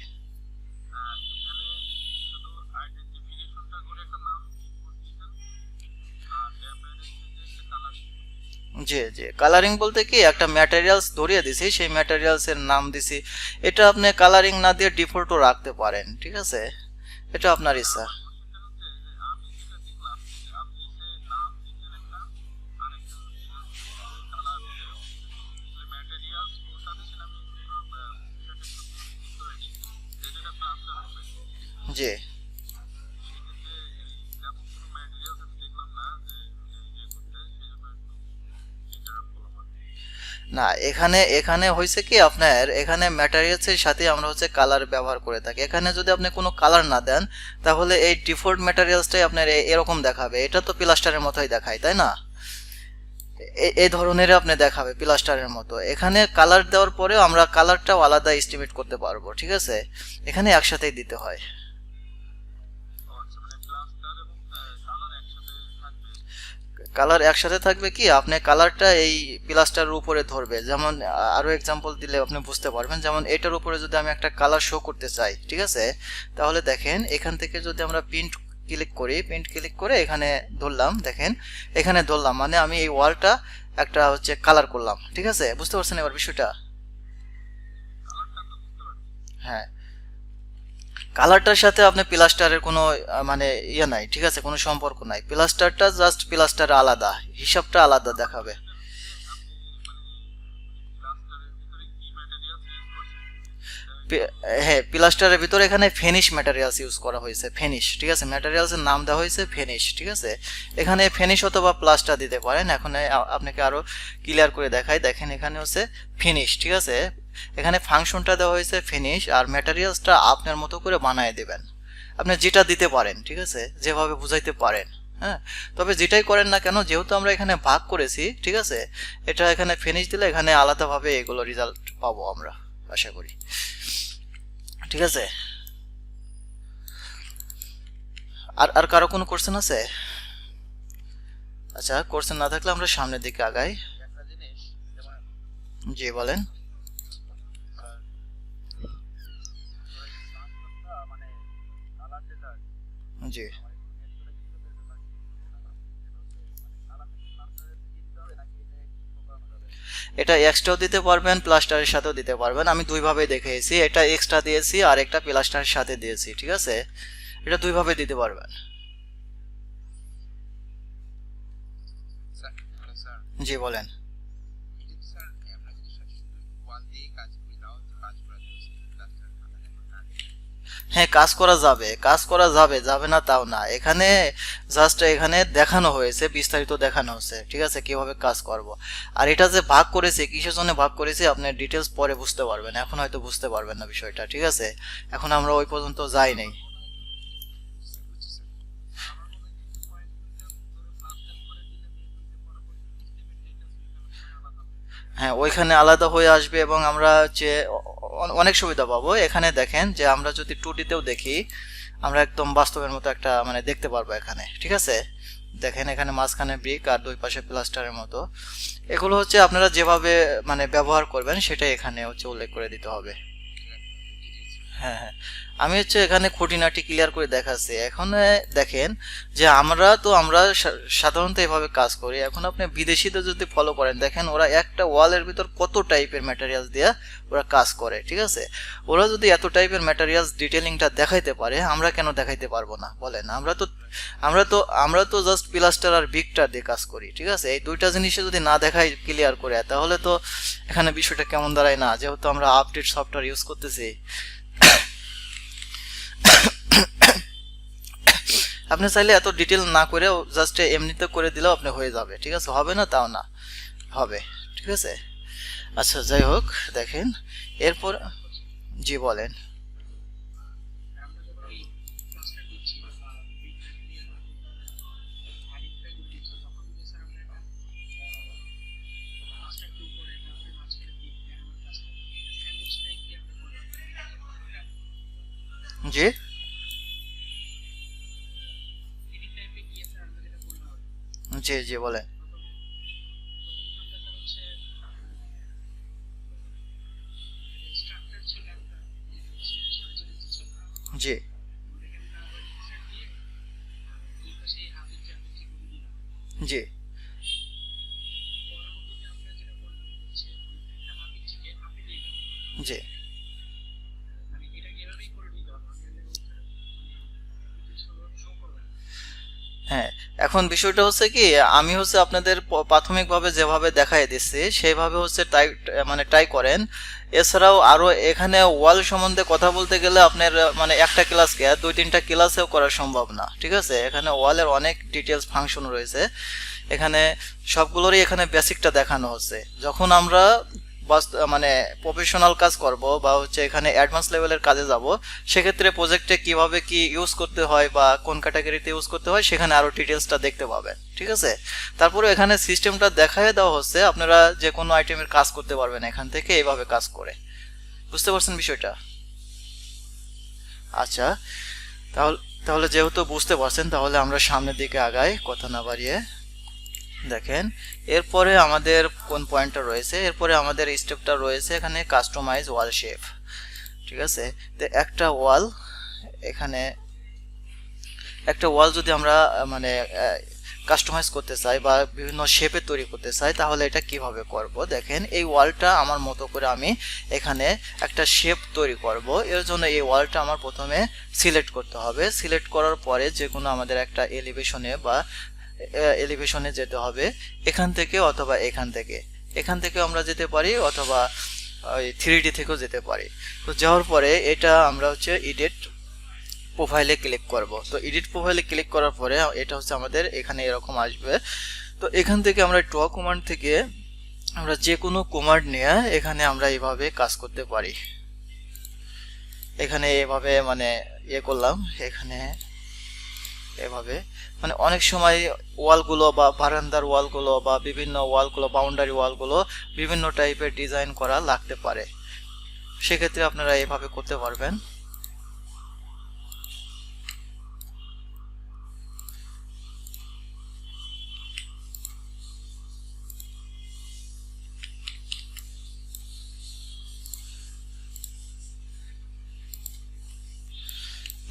জি জি কালারিং বলতে কি একটা ম্যাটেরিয়ালস ধরিয়ে দিছি, সেই ম্যাটেরিয়ালস এর নাম দিছি। এটা আপনি কালারিং না দিয়ে ডিফল্টও রাখতে পারেন, ঠিক আছে, এটা আপনার ইচ্ছা। জি না, এখানে এখানে হয়েছে কি আপনার, এখানে ম্যাটেরিয়ালসের সাথে আমরা হচ্ছে কালার ব্যবহার করে থাকি। এখানে যদি আপনি কোনো কালার না দেন তাহলে এই ডিফল্ট ম্যাটেরিয়ালসটাই আপনার এরকম দেখাবে। এটা তো প্লাস্টারের মতোই দেখায়, তাই না? এই ধরনের আপনি দেখাবে প্লাস্টারের মতো। এখানে কালার দেওয়ার পরেও আমরা কালারটাও আলাদা এস্টিমেট করতে পারবো, ঠিক আছে? এখানে একসাথেই দিতে হয়। কালার একসাথে থাকবে কি, আপনি কালারটা এই প্লাস্টারের উপরে ধরবে। যেমন আরো এক্সাম্পল দিলে আপনি বুঝতে পারবেন। যেমন এটার উপরে যদি আমি একটা কালার শো করতে চাই, ঠিক আছে, তাহলে দেখেন এখান থেকে যদি আমরা প্রিন্ট ক্লিক করি, প্রিন্ট ক্লিক করে এখানে ধরলাম, দেখেন এখানে ধরলাম মানে আমি এই ওয়ালটা একটা হচ্ছে কালার করলাম, ঠিক আছে? বুঝতে পারছেন এবার বিষয়টা? হ্যাঁ, কালারটার সাথে আপনি প্লাস্টারের কোনো মানে ইয়ে নাই, ঠিক আছে, কোনো সম্পর্ক নাই। প্লাস্টারটা জাস্ট প্লাস্টার আলাদা, হিসাবটা আলাদা দেখাবে। হ্যাঁ, প্লাস্টারের ভিতরে এখানে ফিনিশ ম্যাটেরিয়ালস ইউজ করা হয়েছে, ফিনিশ, ঠিক আছে? ম্যাটেরিয়ালসের নাম দেওয়া হয়েছে ফিনিশ, ঠিক আছে? এখানে ফিনিশ অথবা প্লাস্টার দিতে পারেন। এখন আপনাকে আরো ক্লিয়ার করে দেখাই, দেখেন এখানে হচ্ছে ফিনিশ, ঠিক আছে? এখানে ফাংশনটা দেওয়া হয়েছে ফিনিশ, আর ম্যাটেরিয়ালসটা আপনার মতো করে বানায় দেবেন। আপনি যেটা দিতে পারেন, ঠিক আছে, যেভাবে বুঝাইতে পারেন। হ্যাঁ, তবে যেটাই করেন না কেন, যেহেতু আমরা এখানে ভাগ করেছি, ঠিক আছে, এটা এখানে ফিনিশ দিলে এখানে আলাদাভাবে এগুলো রেজাল্ট পাবো আমরা, আশা করি, ঠিক আছে? আর আর কারো কোনো কোশ্চেন আছে? আচ্ছা, কোশ্চেন না থাকলে আমরা সামনের দিকে আগাই। জি বলেন। জি, এটা এক্সট্রাও দিতে পারবেন, প্লাস্টারের সাথেও দিতে পারবেন। আমি দুইভাবে দেখিয়েছি, এটা এক্সট্রা দিয়েছি আর একটা প্লাস্টারের সাথে দিয়েছি, ঠিক আছে? এটা দুইভাবে দিতে পারবেন। জি বলেন। হ্যাঁ, কাজ করা যাবে, কাজ করা যাবে, যাবে না তাও না। এখানে জাস্ট এখানে দেখানো হয়েছে, বিস্তারিত দেখানো হচ্ছে, ঠিক আছে, কিভাবে কাজ করব। আর এটা যে ভাগ করেছে, কিসের জন্য ভাগ করেছে আপনি ডিটেলস পরে বুঝতে পারবেন, এখন হয়তো বুঝতে পারবেন না বিষয়টা, ঠিক আছে? এখন আমরা ওই পর্যন্ত যাই নাই। হ্যাঁ, ওইখানে আলাদা হয়ে আসবে এবং আমরা হচ্ছে অনেক সুবিধা পাবো। এখানে দেখেন যে আমরা যদি 2D-তেও দেখি, আমরা একদম বাস্তবের মতো একটা মানে দেখতে পারবো এখানে, ঠিক আছে? দেখেন এখানে মাঝখানে ব্রিক আর দুই পাশে প্লাস্টারের মতো। এগুলো হচ্ছে আপনারা যেভাবে মানে ব্যবহার করবেন সেটাই এখানে হচ্ছে উল্লেখ করে দিতে হবে। হ্যাঁ, হ্যাঁ, আমি হচ্ছে এখানে খুঁটিনাটি ক্লিয়ার করে দেখাচ্ছি। এখন দেখেন যে আমরা সাধারণত এভাবে কাজ করি। এখন আপনি বিদেশিদের যদি ফলো করেন, দেখেন ওরা একটা ওয়ালের ভিতর কত টাইপের ম্যাটেরিয়ালস দিয়ে ওরা কাজ করে, ঠিক আছে? ওরা যদি এত টাইপের ম্যাটেরিয়ালস ডিটেলিংটা দেখাইতে পারে, আমরা কেন দেখাইতে পারবো না বলেন? আমরা তো জাস্ট প্লাস্টার আর বিগটা দিয়ে কাজ করি, ঠিক আছে? এই দুইটা জিনিসে যদি না দেখাই ক্লিয়ার করে, তাহলে তো এখানে বিষয়টা কেমন দাঁড়ায় না? যেহেতু আমরা আপডেট সফটওয়্যার ইউজ করতেছি, আপনি চাইলে এত ডিটেল না করেও জাস্ট এমনিতে করে দিলেও আপনি হয়ে যাবে, ঠিক আছে? হবে না তাও না, হবে, ঠিক আছে? আচ্ছা, যাই হোক, দেখেন এরপর। জি বলেন। জি, জি, জি বলেন। জি, জি, জি। হ্যাঁ, এখন বিষয়টা হচ্ছে কি, আমি হচ্ছে আপনাদের প্রাথমিকভাবে যেভাবে দেখাই দিচ্ছি সেইভাবে হচ্ছে মানে ট্রাই করেন। এছাড়াও আরো এখানে ওয়াল সম্বন্ধে কথা বলতে গেলে আপনার মানে একটা ক্লাসকে 2-3টা ক্লাসেও করা সম্ভব না, ঠিক আছে? এখানে ওয়ালের অনেক ডিটেলস ফাংশন রয়েছে। এখানে সবগুলোরই এখানে বেসিকটা দেখানো হচ্ছে। যখন আমরা মানে প্রফেশনাল কাজ করব বা হচ্ছে এখানে অ্যাডভান্স লেভেলের কাজে যাব, সেক্ষেত্রে প্রজেক্টে কিভাবে কি ইউজ করতে হয় বা কোন ক্যাটাগরিতে ইউজ করতে হয় সেখানে আরো ডিটেলসটা দেখতে পাবেন। ঠিক আছে, তারপরে এখানে সিস্টেমটা দেখায় দেওয়া হচ্ছে, আপনারা যে কোনো আইটেমের কাজ করতে পারবেন এখান থেকে এইভাবে কাজ করে। বুঝতে পারছেন বিষয়টা? আচ্ছা, তাহলে তাহলে যেহেতু বুঝতে পারছেন, তাহলে আমরা সামনের দিকে আগাই কথা না বাড়িয়ে। দেখেন এরপরে আমাদের কোন পয়েন্টটা রয়েছে, এরপরে আমাদের স্টেপটা রয়েছে এখানে কাস্টমাইজ ওয়াল শেপ। ঠিক আছে, তো একটা ওয়াল, এখানে একটা ওয়াল যদি আমরা মানে কাস্টমাইজ করতে চাই বা বিভিন্ন শেপে তৈরি করতে চাই, তাহলে এটা কিভাবে করব? দেখেন এই ওয়ালটা আমার মতো করে আমি এখানে একটা শেপ তৈরি করব। এর জন্য এই ওয়ালটা আমার প্রথমে সিলেক্ট করতে হবে। সিলেক্ট করার পরে যে কোনো আমাদের একটা এলিভেশনে যেতে হবে, এখান থেকে অথবা এখান থেকে আমরা যেতে পারি, অথবা 3D থেকেও যেতে পারি। তো যাওয়ার পরে এটা আমরা হচ্ছে এডিট প্রোফাইলে ক্লিক করব। তো এডিট প্রোফাইলে ক্লিক করার পরে এটা হচ্ছে আমাদের এখানে এরকম আসবে। তো এখান থেকে আমরা ড্র কমান্ড থেকে আমরা যে কোনো কমান্ড নিয়ে এখানে আমরা এইভাবে কাজ করতে পারি। এখানে এভাবে মানে করলাম, এখানে এভাবে মানে অনেক সময় ওয়ালগুলো বা বারান্দার ওয়ালগুলো বা বিভিন্ন ওয়ালগুলো, বাউন্ডারি ওয়ালগুলো বিভিন্ন টাইপের ডিজাইন করা লাগতে পারে, সেক্ষেত্রে আপনারা এভাবে করতে পারবেন।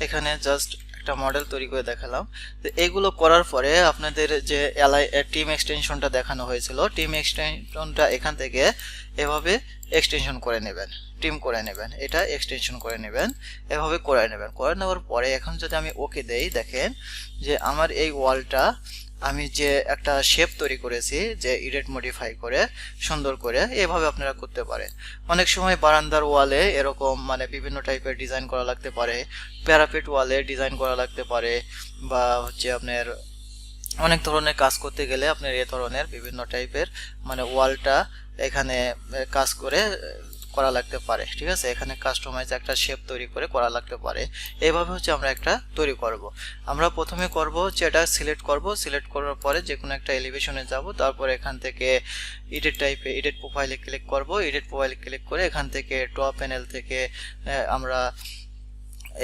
এখানে জাস্ট একটা মডেল তৈরি করে দেখালাম। তো এগুলো করার পরে আপনাদের যে টিম এক্সটেনশনটা দেখানো হয়েছিল, টিম এক্সটেনশনটা এখান থেকে এভাবে এক্সটেনশন করে নেবেন, টিম করে নেবেন, এটা এক্সটেনশন করে নেবেন, এভাবে করে নেবেন। করে নেওয়ার পরে এখন যদি আমি ওকে দেই, দেখেন যে আমার এই ওয়ালটা আমি যে একটা শেপ তৈরি করেছি, যে এডিট মডিফাই করে সুন্দর করে, এভাবে আপনারা করতে পারেন। অনেক সময় বারান্দার ওয়ালে এরকম মানে বিভিন্ন টাইপের ডিজাইন করা লাগতে পারে, প্যারাপেট ওয়ালে ডিজাইন করা লাগতে পারে, বা হচ্ছে আপনার অনেক ধরনের কাজ করতে গেলে আপনার এ ধরনের বিভিন্ন টাইপের মানে ওয়ালটা এখানে কাজ করে করা লাগতে পারে। ঠিক আছে, এখানে কাস্টমাইজ একটা শেপ তৈরি করে করা লাগতে পারে। এইভাবে হচ্ছে আমরা একটা তৈরি করব। আমরা প্রথমে করব হচ্ছে এটা সিলেক্ট করব, সিলেক্ট করার পরে যে কোনো একটা এলিভেশনে যাব, তারপর এখান থেকে এডিট প্রোফাইলে ক্লিক করব। এডিট প্রোফাইলে ক্লিক করে এখান থেকে ড্র প্যানেল থেকে আমরা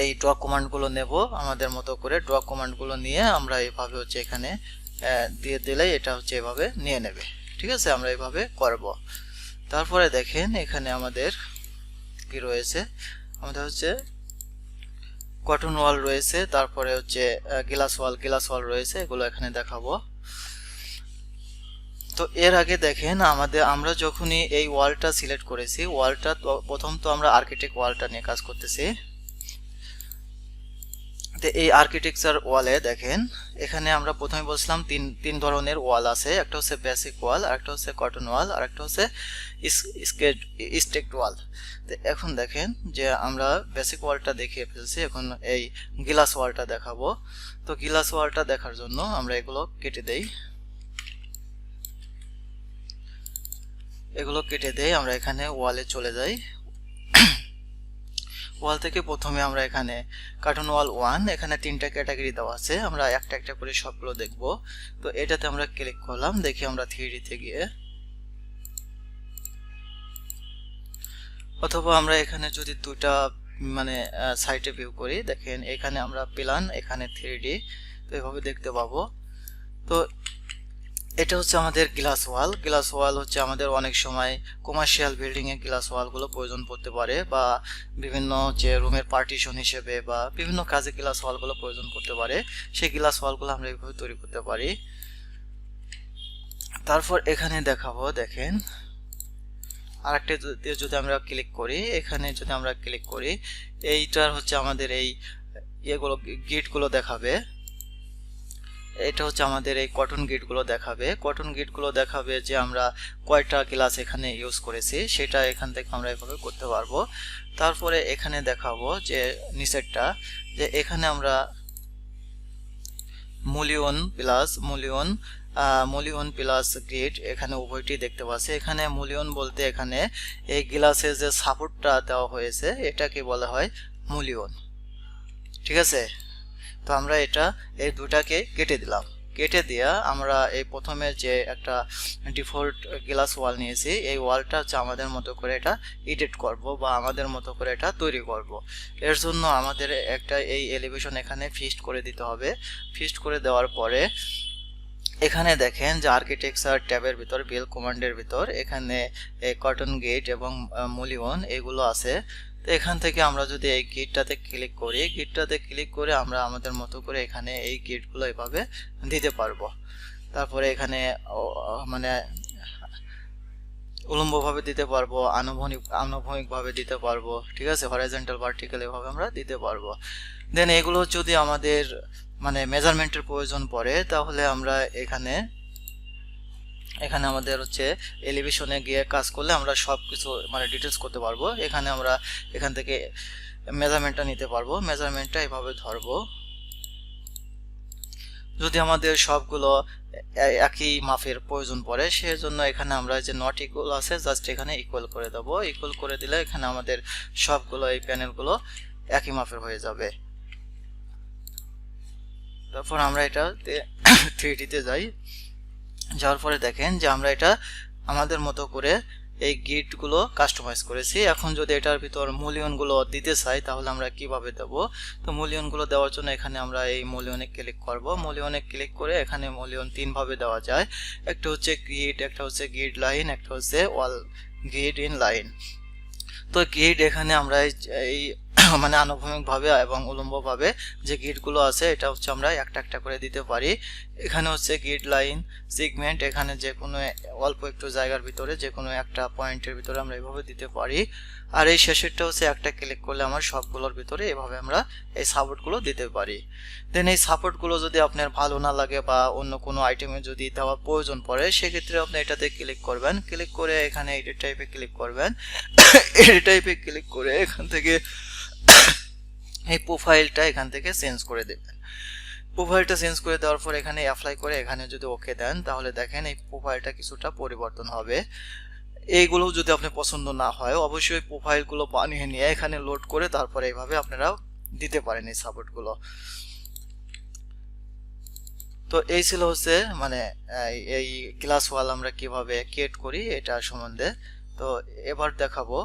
এই ড্র কমান্ডগুলো নেব, আমাদের মতো করে ড্র কমান্ডগুলো নিয়ে আমরা এইভাবে হচ্ছে এখানে দিয়ে দিলেই এটা হচ্ছে এভাবে নিয়ে নেবে। ঠিক আছে, আমরা এইভাবে করব। তারপরে দেখেন এখানে আমাদের কি রয়েছে, আমাদের হচ্ছে কটন ওয়াল রয়েছে, তারপরে হচ্ছে গ্লাস ওয়াল রয়েছে, এগুলো এখানে দেখাবো। তো এর আগে দেখেন আমরা যখনই এই ওয়ালটা সিলেক্ট করেছি, ওয়ালটা প্রথম তো আমরা আর্কিটেক্ট ওয়ালটা নিয়ে কাজ করতেছি। তো এই আর্কিটেকচার ওয়ালে দেখেন এখানে আমরা প্রথমে বলছিলাম তিন ধরনের ওয়াল আছে, একটা হচ্ছে বেসিক ওয়াল, আরেকটা হচ্ছে কটন ওয়াল, আরেকটা হচ্ছে স্টেকড ওয়াল। তো এখন দেখেন যে আমরা বেসিক ওয়ালটা দেখিয়ে ফেলছি, এখন এই গ্লাস ওয়ালটা দেখাবো। তো গ্লাস ওয়ালটা দেখার জন্য আমরা এগুলো কেটে দেই, আমরা এখানে ওয়ালে চলে যাই। ওয়াল থেকে প্রথমে আমরা এখানে কার্টুন ওয়াল 1, এখানে 3টা ক্যাটাগরি দেওয়া আছে, আমরা একটা একটা করে সবগুলো দেখব। তো এটাতে আমরা ক্লিক করলাম, দেখি আমরা 3D তে গিয়ে, অথবা আমরা এখানে যদি দুটা মানে সাইটে ভিউ করি, দেখেন এখানে আমরা প্ল্যান, এখানে 3D, তো এভাবে দেখতে পাবো। তো এটা হচ্ছে আমাদের গ্লাস ওয়াল হচ্ছে আমাদের অনেক সময় কমার্শিয়াল বিল্ডিং এ গ্লাস ওয়ালগুলো প্রয়োজন পড়তে পারে, বা বিভিন্ন যে রুমের পার্টিশন হিসেবে বা বিভিন্ন কাজে গ্লাস ওয়ালগুলো প্রয়োজন পড়তে পারে, সেই গ্লাস ওয়ালগুলো আমরা এইভাবে তৈরি করতে পারি। তারপর এখানে দেখাবো, দেখেন আরেকটা যদি আমরা ক্লিক করি, এখানে যদি আমরা ক্লিক করি, এইটার হচ্ছে আমাদের এই গেটগুলো দেখাবে। এটা হচ্ছে আমাদের এই কটন গেটগুলো দেখাবে যে আমরা কয়টা গ্লাস এখানে ইউজ করেছি, সেটা এখান থেকে আমরা এভাবে করতে পারবো। তারপরে এখানে দেখাবো যে নিচেরটা, যে এখানে আমরা মূল্যায়ন মূলিয়ন প্লাস গ্রিড এখানে উভয়টি দেখতে পাচ্ছি। এখানে মূলিয়ন বলতে এখানে এই গ্লাসে যে সাপোর্টটা দেওয়া হয়েছে এটাকে বলা হয় মূলিয়ন, ঠিক আছে। তো আমরা এই দুটাকে কেটে দিলাম। কেটে দিয়া আমরা এই প্রথমে যে একটা ডিফল্ট গ্লাস ওয়াল নিয়েছি, এই ওয়ালটা হচ্ছে আমাদের মতো করে এটা এডিট করব বা আমাদের মতো করে এটা তৈরি করব। এর জন্য আমাদের একটা এই এলিভেশন এখানে ফিক্সড করে দিতে হবে। ফিক্সড করে দেওয়ার পরে এখানে দেখেন যে আর্কিটেকচার ট্যাবের ভিতর বিল কমান্ডের ভিতর এখানে কটন গেট এবং মূলিয়ন এগুলো আছে। তো এখান থেকে আমরা যদি এই গেটটাতে ক্লিক করি, গেটটাতে ক্লিক করে আমরা আমাদের মতো করে এখানে এই গেটগুলো এভাবে দিতে পারবো। তারপরে এখানে মানে উলম্বভাবে দিতে পারবো, আনুভূমিকভাবে দিতে পারবো, ঠিক আছে, হরাইজন্টাল ভার্টিক্যাল এভাবে আমরা দিতে পারবো। দেন এগুলো যদি আমাদের মানে মেজারমেন্টের প্রয়োজন পড়ে তাহলে আমরা এখানে আমাদের হচ্ছে এলিভেশনে গিয়ে কাজ করলে আমরা সব কিছু মানে ডিটেলস করতে পারবো। এখানে আমরা এখান থেকে মেজারমেন্টটা নিতে পারবো। মেজারমেন্টটা এভাবে ধরবো। যদি আমাদের সবগুলো একই মাপের প্রয়োজন পড়ে সেজন্য এখানে আমরা যে নট ইকুয়াল আছে জাস্ট এখানে ইকুয়াল করে দেব। ইকুয়াল করে দিলে এখানে আমাদের সবগুলো এই প্যানেলগুলো একই মাপের হয়ে যাবে। তারপর আমরা এটাতে 3D তে যাই। যাওয়ার পরে দেখেন যে আমরা এটা আমাদের মতো করে এই গিটগুলো কাস্টমাইজ করেছি। এখন যদি এটার ভিতর মূলিয়নগুলো দিতে চাই তাহলে আমরা কিভাবে দেব? তো মূলিয়নগুলো দেওয়ার জন্য এখানে আমরা এই মূলিয়নে ক্লিক করব। মূলিয়নে ক্লিক করে এখানে মূলিয়ন 3 ভাবে দেওয়া যায়। একটা হচ্ছে গ্রিড, একটা হচ্ছে গ্রিড লাইন, একটা হচ্ছে ওয়াল গ্রিড ইন লাইন। তো গ্রিড এখানে আমরা এই মানে আনুভূমিকভাবে এবং উলম্বভাবে যে গ্রিডগুলো আছে এটা হচ্ছে আমরা একটা একটা করে দিতে পারি। এখানে হচ্ছে গ্রিড লাইন সেগমেন্ট, এখানে যে কোনো অল্প একটু জায়গার ভিতরে যে কোনো একটা পয়েন্টের ভিতরে আমরা এভাবে দিতে পারি। আর এই শেষেরটা হচ্ছে একটা ক্লিক করলে আমার সবগুলোর ভিতরে এভাবে আমরা এই সাপোর্টগুলো দিতে পারি। দেন এই সাপোর্টগুলো যদি আপনার ভালো না লাগে বা অন্য কোনো আইটেমে যদি দেওয়ার প্রয়োজন পড়ে সেক্ষেত্রে আপনি এটাতে ক্লিক করবেন। ক্লিক করে এখানে এডিট টাইপে ক্লিক করবেন। এডিট টাইপে ক্লিক করে এখান থেকে এই প্রোফাইলটা এখান থেকে চেঞ্জ করে দেবেন। প্রোফাইলটা চেঞ্জ করে দেওয়ার পর এখানে অ্যাপ্লাই করে এখানে যদি ওকে দেন তাহলে দেখেন এই প্রোফাইলটা কিছুটা পরিবর্তন হবে। এইগুলো যদি আপনার পছন্দ না হয় অবশ্যই প্রোফাইলগুলো বানিয়ে নিয়ে এখানে লোড করে তারপরে এইভাবে আপনারা দিতে পারেন এই সাপোর্টগুলো। তো এই ছিল হচ্ছে মানে এই গ্লাস ওয়াল আমরা কিভাবে ক্রিয়েট করি এটা সম্বন্ধে। তো এবার দেখাবো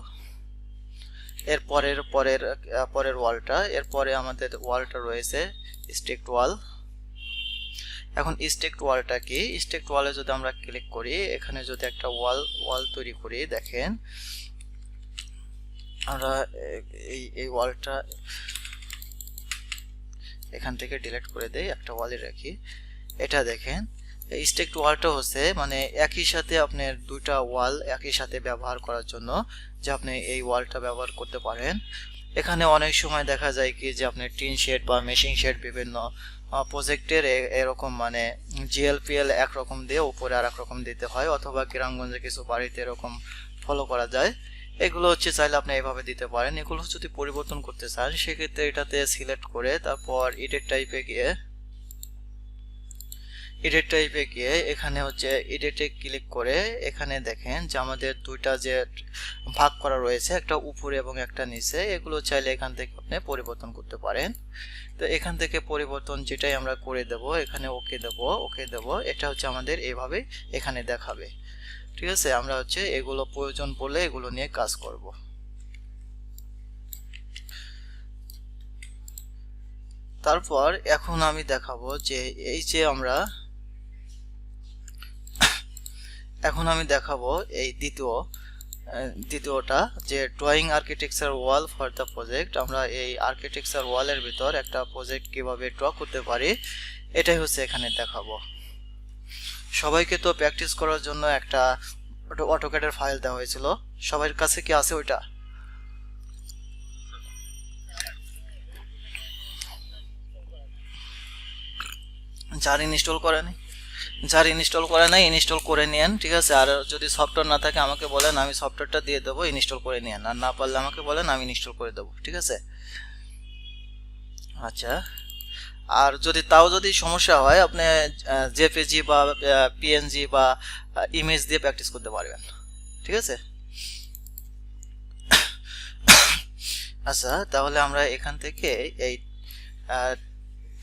এর পরের ওয়ালটা। এরপরে আমাদের ওয়ালটা রয়েছে স্টেকড ওয়াল। এখন স্টেকড ওয়ালটা কি? স্টেকড ওয়ালে যদি আমরা ক্লিক করি এখানে যদি একটা ওয়াল তৈরি করি, দেখেন আমরা এই ওয়ালটা এখান থেকে ডিলিট করে দেই, একটা ওয়ালে রাখি। এটা দেখেন এই স্টেকড ওয়ালটা হচ্ছে মানে একই সাথে আপনার দুইটা ওয়াল একই সাথে ব্যবহার করার জন্য যে আপনি এই ওয়ালটা ব্যবহার করতে পারেন। এখানে অনেক সময় দেখা যায় কি যে আপনার টিন শেড বা মেশিং শেড বিভিন্ন প্রজেক্টের এরকম মানে জিএলপিএল একরকম দিয়ে উপরে আর এক রকম দিতে হয়, অথবা গ্রামগঞ্জে কিছু বাড়িতে এরকম ফলো করা যায়। এগুলো হচ্ছে চাইলে আপনি এইভাবে দিতে পারেন। এগুলো যদি পরিবর্তন করতে চান সেক্ষেত্রে এটাতে সিলেক্ট করে তারপর এডিট টাইপে গিয়ে এখানে হচ্ছে এডিটে ক্লিক করে এখানে দেখেন যে আমাদের দুইটা যে ভাগ করা রয়েছে একটা উপরে এবং একটা নিচে, এগুলো চাইলে এখান থেকে আপনি পরিবর্তন করতে পারেন। তো এখান থেকে পরিবর্তন যেটাই আমরা করে দেব এখানে ওকে দেব। এটা হচ্ছে আমাদের এইভাবে এখানে দেখাবে, ঠিক আছে। আমরা হচ্ছে এগুলো প্রয়োজন পড়লে এগুলো নিয়ে কাজ করব। তারপর এখন আমি দেখাবো যে এই যে এই দ্বিতীয়টা যে drawing architecture wall for the project. আমরা এই আর্কিটেকচার ওয়ালের ভিতর একটা প্রজেক্ট কিভাবে ড্র করতে পারি এটাই হচ্ছে এখানে দেখাবো। সবাইকে তো প্র্যাকটিস করার জন্য একটা অটোক্যাডের ফাইল দেওয়া হয়েছিল, সবার কাছে কি আছে ওইটা? যার ইনস্টল করে নাই ইনস্টল করে নিয়েন, ঠিক আছে। আর যদি সফটওয়্যার না থাকে আমাকে বলেন, আমি সফটওয়্যারটা দিয়ে দেবো, ইনস্টল করে নিয়েন। আর না পারলে আমাকে বলেন, আমি ইনস্টল করে দেবো, ঠিক আছে। আচ্ছা, আর যদি সমস্যা হয় আপনি জেপিজি বা পিএনজি বা ইমেজ দিয়ে প্র্যাকটিস করতে পারবেন। ঠিক আছে, আচ্ছা তাহলে আমরা এখান থেকে এই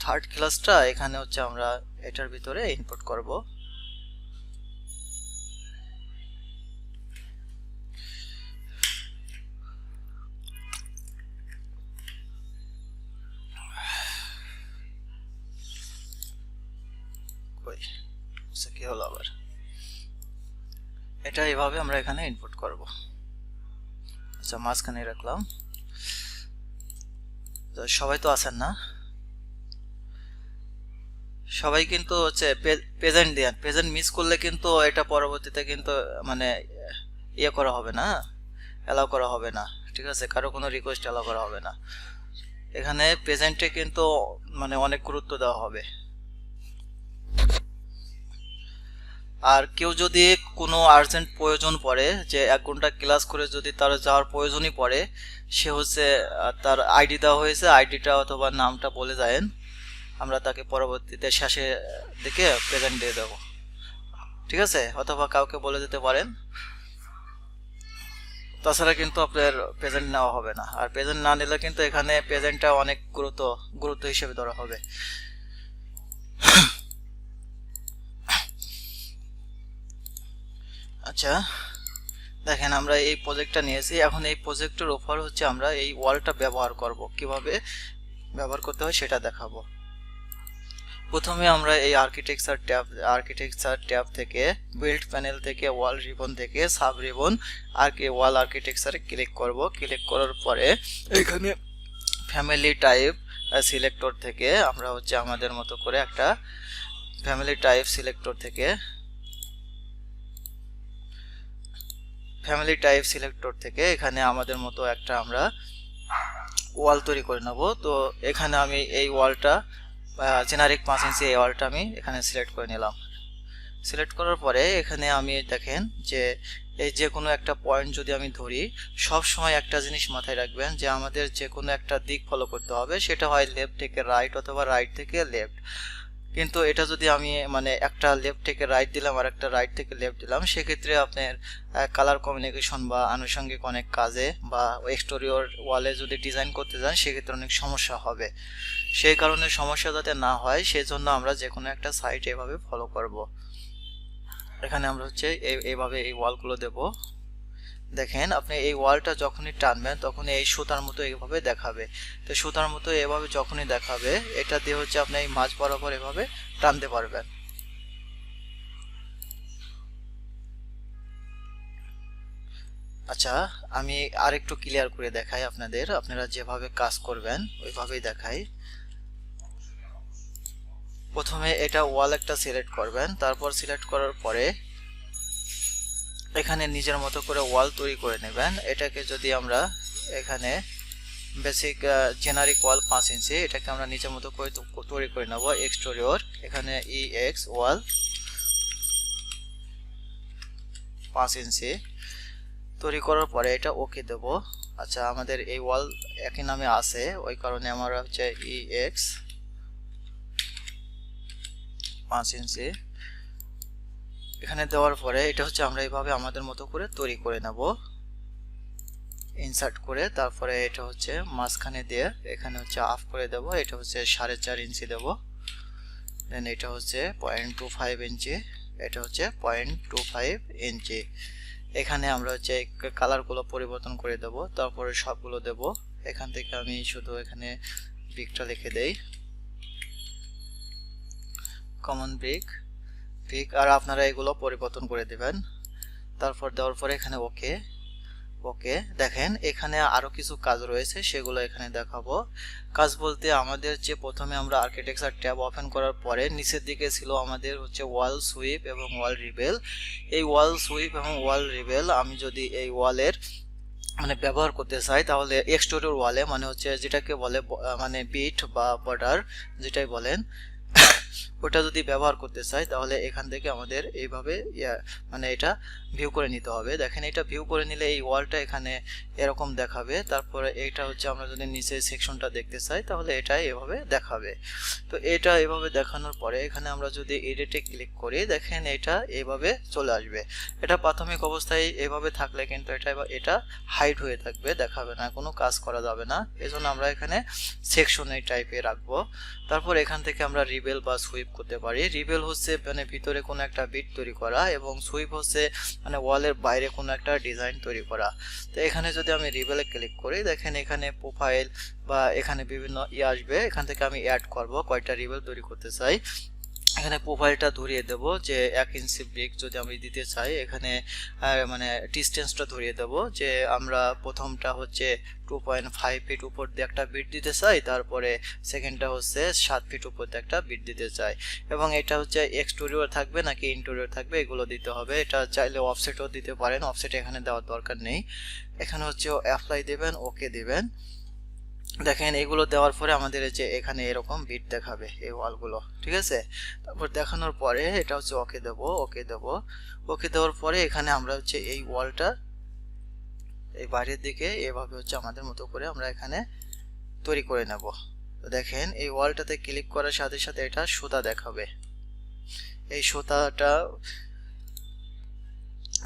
থার্ড ক্লাসটা এখানে হচ্ছে আমরা এটার ভিতরে ইনপুট করব। কি হলো আবার, এটা এইভাবে আমরা এখানে ইনপুট করব। আচ্ছা মাঝখানে রাখলাম। তো সবাই তো আছেন না, সবাই কিন্তু হচ্ছে প্রেজেন্ট দেন। প্রেজেন্ট মিস করলে কিন্তু এটা পরবর্তীতে কিন্তু মানে ইয়ে করা হবে না, অ্যালাউ করা হবে না। ঠিক আছে, কারো কোনো রিকোয়েস্ট অ্যালাউ করা হবে না। এখানে প্রেজেন্টে কিন্তু মানে অনেক গুরুত্ব দেওয়া হবে। আর কেউ যদি কোনো আর্জেন্ট প্রয়োজন পড়ে যে 1 ঘন্টা ক্লাস করে যদি তার যাওয়ার প্রয়োজনই পড়ে, সে হচ্ছে তার আইডি দেওয়া হয়েছে, আইডিটা অথবা নামটা বলে যায়েন, আমরা তাকে পরবর্তীতে শেষে দিকে প্রেজেন্ট দিয়ে দেবো। ঠিক আছে, অথবা কাউকে বলে দিতে পারেন। তাছাড়া কিন্তু আপনার প্রেজেন্ট নেওয়া হবে না। আর প্রেজেন্ট না নিলে কিন্তু এখানে প্রেজেন্টটা অনেক গুরুত্ব হিসেবে ধরা হবে। আচ্ছা দেখেন, আমরা এই প্রজেক্টটা নিয়েছি। এখন এই প্রজেক্টের উপর হচ্ছে আমরা এই ওয়ালটা ব্যবহার করব, কিভাবে ব্যবহার করতে হয় সেটা দেখাবো। প্রথমে আমরা এই আর্কিটেকচার ট্যাব থেকে বিল্ড প্যানেল থেকে ওয়াল রিবন থেকে সাব রিবন আর ওয়াল আর্কিটেকচারে ক্লিক করব। ক্লিক করার পরে এখানে ফ্যামিলি টাইপ সিলেক্টর থেকে আমরা হচ্ছে আমাদের মতো করে একটা ফ্যামিলি টাইপ সিলেক্টর থেকে এখানে আমাদের মতো একটা আমরা ওয়াল তৈরি করে নেব। তো এখানে আমি এই ওয়ালটা জেনারিক 5 ইঞ্চি এই ওয়ালটা আমি এখানে সিলেক্ট করে নিলাম। সিলেক্ট করার পরে এখানে আমি দেখেন যে এই যে কোনো একটা পয়েন্ট যদি আমি ধরি, সব সময় একটা জিনিস মাথায় রাখবেন যে আমাদের যে কোনো একটা দিক ফলো করতে হবে, সেটা হয় লেফট থেকে রাইট অথবা রাইট থেকে লেফট। কিন্তু এটা যদি আমি মানে একটা লেফট থেকে রাইট দিলাম আর একটা রাইট থেকে লেফট দিলাম, সেক্ষেত্রে আপনার কালার কমিউনিকেশন বা আনুষঙ্গিক অনেক কাজে বা এক্সটেরিয়র ওয়ালে যদি ডিজাইন করতে যান সেক্ষেত্রে অনেক সমস্যা হবে। সেই কারণে সমস্যা যাতে না হয় সেজন্য আমরা যে কোনো একটা সাইড এভাবে ফলো করব। এখানে আমরা হচ্ছে এইভাবে এই ওয়ালগুলো দেব। দেখেন আপনি এই ওয়ালটা যখনই টানবেন তখন এই সুতার মতো এইভাবে দেখাবে। তো সুতার মতো এভাবে যখনই দেখাবে, এটা দিয়ে হচ্ছে আপনি এই মাঝ বরাবর এভাবে টানতে পারবেন। আচ্ছা আমি আরেকটু ক্লিয়ার করে দেখাই আপনাদের, আপনারা যেভাবে কাজ করবেন ওইভাবেই দেখাই। প্রথমে এটা ওয়াল একটা সিলেক্ট করবেন, তারপর সিলেক্ট করার পরে এখানে নিজের মতো করে ওয়াল তৈরি করে নেবেন। এটাকে যদি আমরা এখানে বেসিক জেনারিক ওয়াল 5 ইঞ্চি, এটাকে আমরা নিজের মতো করে তৈরি করে নেব। এক্সটেরিয়র এখানে EX ওয়াল 5 ইঞ্চি তৈরি করার পরে এটা ওকে দেব। আচ্ছা আমাদের এই ওয়াল একই নামে আছে, ওই কারণে আমরা হচ্ছে EX 5 ইঞ্চি এখানে দেওয়ার পরে এটা হচ্ছে আমরা এইভাবে আমাদের মতো করে তৈরি করে নেব, ইনসার্ট করে। তারপরে এটা হচ্ছে মাঝখানে দিয়ে এখানে হচ্ছে অফ করে দেব। এটা হচ্ছে 4.5 ইঞ্চি দেব। দেন এটা হচ্ছে 0.25 ইঞ্চি, এটা হচ্ছে 0.25 ইঞ্চি। এখানে আমরা হচ্ছে কালারগুলো পরিবর্তন করে দেব, তারপরে সবগুলো দেব। এখান থেকে আমি শুধু এখানে ব্রিকটা লিখে দেই, কমন ব্রিক। আর আপনারা এগুলো পরিবর্তন করে দিবেন। তারপর দেওয়ার পরে এখানে ওকে দেখেন এখানে আরো কিছু কাজ রয়েছে, সেগুলো এখানে দেখাবো। কাজ বলতে আমাদের যে প্রথমে আমরা আর্কিটেকচার ট্যাব ওপেন করার পরে নিচের দিকে ছিল আমাদের হচ্ছে ওয়াল সুইপ এবং ওয়াল রিবেল। এই ওয়াল সুইপ এবং ওয়াল রিবেল আমি যদি এই ওয়ালের মানে ব্যবহার করতে চাই, তাহলে এক্সটেরিয়র ওয়ালে মানে হচ্ছে যেটাকে বলে মানে বিট বা বর্ডার যেটাই বলেন, ওটা যদি ব্যবহার করতে চাই তাহলে এখান থেকে আমাদের এইভাবে মানে এটা ভিউ করে নিতে হবে। দেখেন এটা ভিউ করে নিলে এই ওয়ালটা এখানে এরকম দেখাবে। তারপরে এটা হচ্ছে আমরা যদি নিচে সেকশনটা দেখতে চাই তাহলে এটা এভাবে দেখাবে। তো এটা এভাবে দেখানোর পরে এখানে আমরা যদি এডিটে ক্লিক করি দেখেন এটা এভাবে চলে আসবে। এটা প্রাথমিক অবস্থায় এভাবে থাকলে কিন্তু এটা হাইড হয়ে থাকবে, দেখাবে না, কোনো কাজ করা যাবে না। এজন্য আমরা এখানে সেকশন এই টাইপে রাখবো। তারপর এখান থেকে আমরা রিবেল বা সুইপ করতে পারি। রিবেল হচ্ছে মানে ভিতরে কোনো একটা বিট তৈরি করা, এবং সুইপ হচ্ছে মানে ওয়ালের বাইরে কোনো একটা ডিজাইন তৈরি করা। তো এখানে যদি আমি রিবেলে ক্লিক করি দেখেন এখানে প্রোফাইল বা এখানে বিভিন্ন আসবে। এখান থেকে আমি অ্যাড করব কয়টা রিবেল তৈরি করতে চাই। এখানে প্রোফাইলটা ধরিয়ে দেব যে 1 ইঞ্চি ব্রিক যদি আমি দিতে চাই, এখানে মানে ডিস্টেন্সটা ধরিয়ে দেব যে আমরা প্রথমটা হচ্ছে 2.5 ফিট উপর দিয়ে একটা বিট দিতে চাই, তারপরে সেকেন্ডটা হচ্ছে 7 ফিট উপর দিয়ে একটা বিট দিতে চাই, এবং এটা হচ্ছে এক্সটেরিয়র থাকবে নাকি ইন্টেরিয়র থাকবে এগুলো দিতে হবে। এটা চাইলে অফসেটও দিতে পারেন, অফসেট এখানে দেওয়ার দরকার নেই। এখানে হচ্ছে অ্যাপ্লাই দেবেন, ওকে দিবেন। দেখেন এগুলো দেওয়ার পরে আমাদের যে এখানে এরকম বিট দেখাবে এই ওয়ালগুলো, ঠিক আছে। তারপর দেখানোর পরে এটা হচ্ছে ওকে দেব, ওকে দেব। ওকে দেওয়ার পরে এখানে আমরা হচ্ছে এই ওয়ালটা এই বাইরের দিকে এভাবে হচ্ছে আমাদের মতো করে আমরা এখানে তৈরি করে নেব। তো দেখেন এই ওয়ালটাতে ক্লিক করার সাথে সাথে এটা সুতা দেখাবে। এই সুতাটা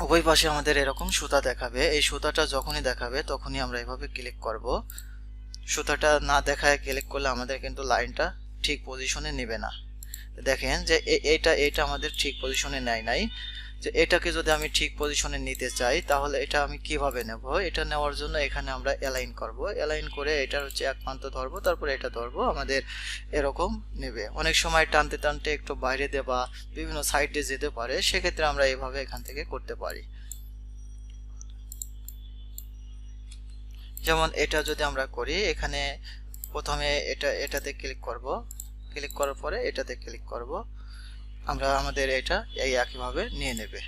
উভয় পাশে আমাদের এরকম সুতা দেখাবে। এই সুতাটা যখনই দেখাবে তখনই আমরা এভাবে ক্লিক করব। সুতাটা না দেখায় ক্লিক করলে আমাদের কিন্তু লাইনটা ঠিক পজিশনে নেবে না। দেখেন যে এটা আমাদের ঠিক পজিশনে নেয় নাই। যে এটাকে যদি আমি ঠিক পজিশনে নিতে চাই তাহলে এটা আমি কিভাবে নেব? এটা নেওয়ার জন্য এখানে আমরা অ্যালাইন করব। অ্যালাইন করে এটার হচ্ছে এক প্রান্ত ধরবো, তারপরে এটা ধরবো, আমাদের এরকম নেবে। অনেক সময় টানতে টানতে একটু বাইরে দেবা বিভিন্ন সাইডে যেতে পারে, সেক্ষেত্রে আমরা এইভাবে এখান থেকে করতে পারি। যেমন এটা যদি আমরা করি এখানে প্রথমে এটাতে ক্লিক করব, ক্লিক করার পরে এটাতে ক্লিক করব, আমরা আমাদের এটা এই একইভাবে নিয়ে নেবে।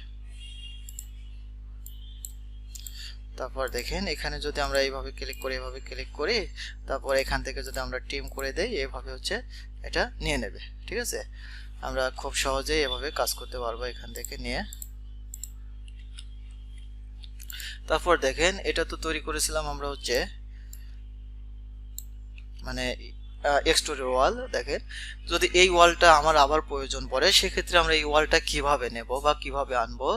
তারপর দেখেন এখানে যদি আমরা এইভাবে ক্লিক করি, এভাবে ক্লিক করি, তারপর এখান থেকে যদি আমরা টিম করে দেই এইভাবে হচ্ছে এটা নিয়ে নেবে, ঠিক আছে। আমরা খুব সহজেই এভাবে কাজ করতে পারবো এখান থেকে নিয়ে। তারপর দেখেন এটা তো তৈরি করেছিলাম আমরা হচ্ছে মানে এক্সটেরিয়র ওয়াল। দেখেন যদি এই ওয়ালটা আমার আবার প্রয়োজন পড়ে সেক্ষেত্রে আমরা এই ওয়ালটা কিভাবে নেব বা কিভাবে আনবো,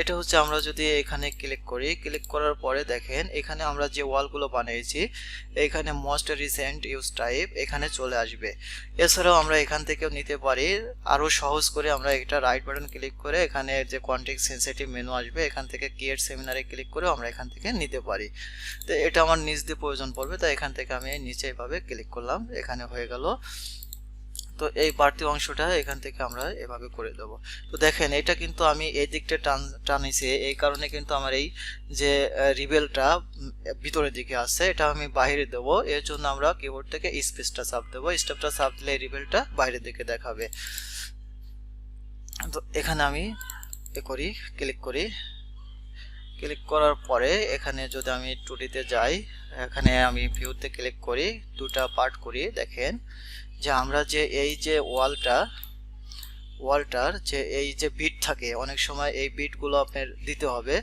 এটা হচ্ছে আমরা যদি এখানে ক্লিক করি, ক্লিক করার পরে দেখেন এখানে আমরা যে ওয়ালগুলো বানিয়েছি এখানে মোস্ট রিসেন্ট ইউজ টাইপ এখানে চলে আসবে। এছাড়াও আমরা এখান থেকেও নিতে পারি আরো সহজ করে। আমরা এটা রাইট বাটন ক্লিক করে এখানে যে কনটেক্সট সেনসিটিভ মেনু আসবে এখান থেকে ক্রিয়েট সেমিনারে ক্লিক করে আমরা এখান থেকে নিতে পারি। তো এটা আমার নিচ দিয়ে প্রয়োজন পড়বে, তাই এখান থেকে আমি নিচে এভাবে ক্লিক করলাম, এখানে হয়ে গেল। তো এই বাড়তি অংশটা এখান থেকে আমরা এভাবে করে দেব। তো দেখেন এটা কিন্তু আমি এই দিকটা টানিছি, এই কারণে কিন্তু আমার এই যে রিবেলটা ভিতরের দিকে আছে এটা আমি বাইরে দেব। এর জন্য আমরা কিবোর্ড থেকে স্পেসটা চাপ দেব। স্পেসটা চাপ দিলে রিবেলটা বাইরের দিকে দেখাবে। তো এখানে আমি করি, ক্লিক করি, ক্লিক করার পরে এখানে যদি আমি 2D-তে যাই, এখানে আমি ভিউতে ক্লিক করি, দুটা পার্ট করি। দেখেন যে আমরা যে এই যে ওয়ালটার যে এই যে বিট থাকে, অনেক সময় এই বিটগুলো আপনার দিতে হবে,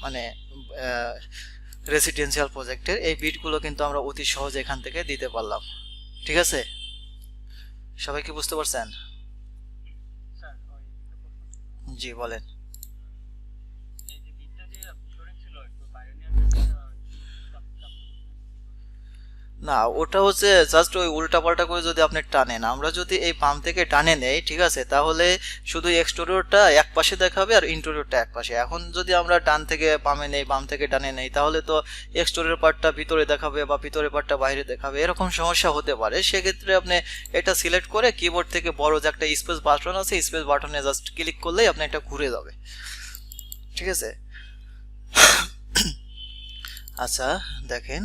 মানে রেসিডেন্সিয়াল প্রজেক্টের এই বিটগুলো কিন্তু আমরা অতি সহজে এখান থেকে দিতে পারলাম, ঠিক আছে। সবাই কি বুঝতে পারছেন? জি বলেন। না, ওটা হচ্ছে জাস্ট ওই উল্টা পাল্টা করে যদি আপনি টানেন, আমরা যদি এই বাম থেকে টানে নেই, ঠিক আছে, তাহলে শুধু এক্সটেরিয়রটা এক পাশে দেখাবে আর ইন্টেরিয়রটা এক পাশে। এখন যদি আমরা ডান থেকে বামে নেই, বাম থেকে ডানে নেই, তাহলে তো এক্সটেরিয়র পার্টটা ভিতরে দেখাবে বা ভিতরের পার্টটা বাইরে দেখাবে, এরকম সমস্যা হতে পারে। সেক্ষেত্রে আপনি এটা সিলেক্ট করে কিবোর্ড থেকে বড় যে একটা স্পেস বাটন আছে, স্পেস বাটনে জাস্ট ক্লিক করলেই আপনি এটা ঘুরে যাবে, ঠিক আছে। আচ্ছা দেখেন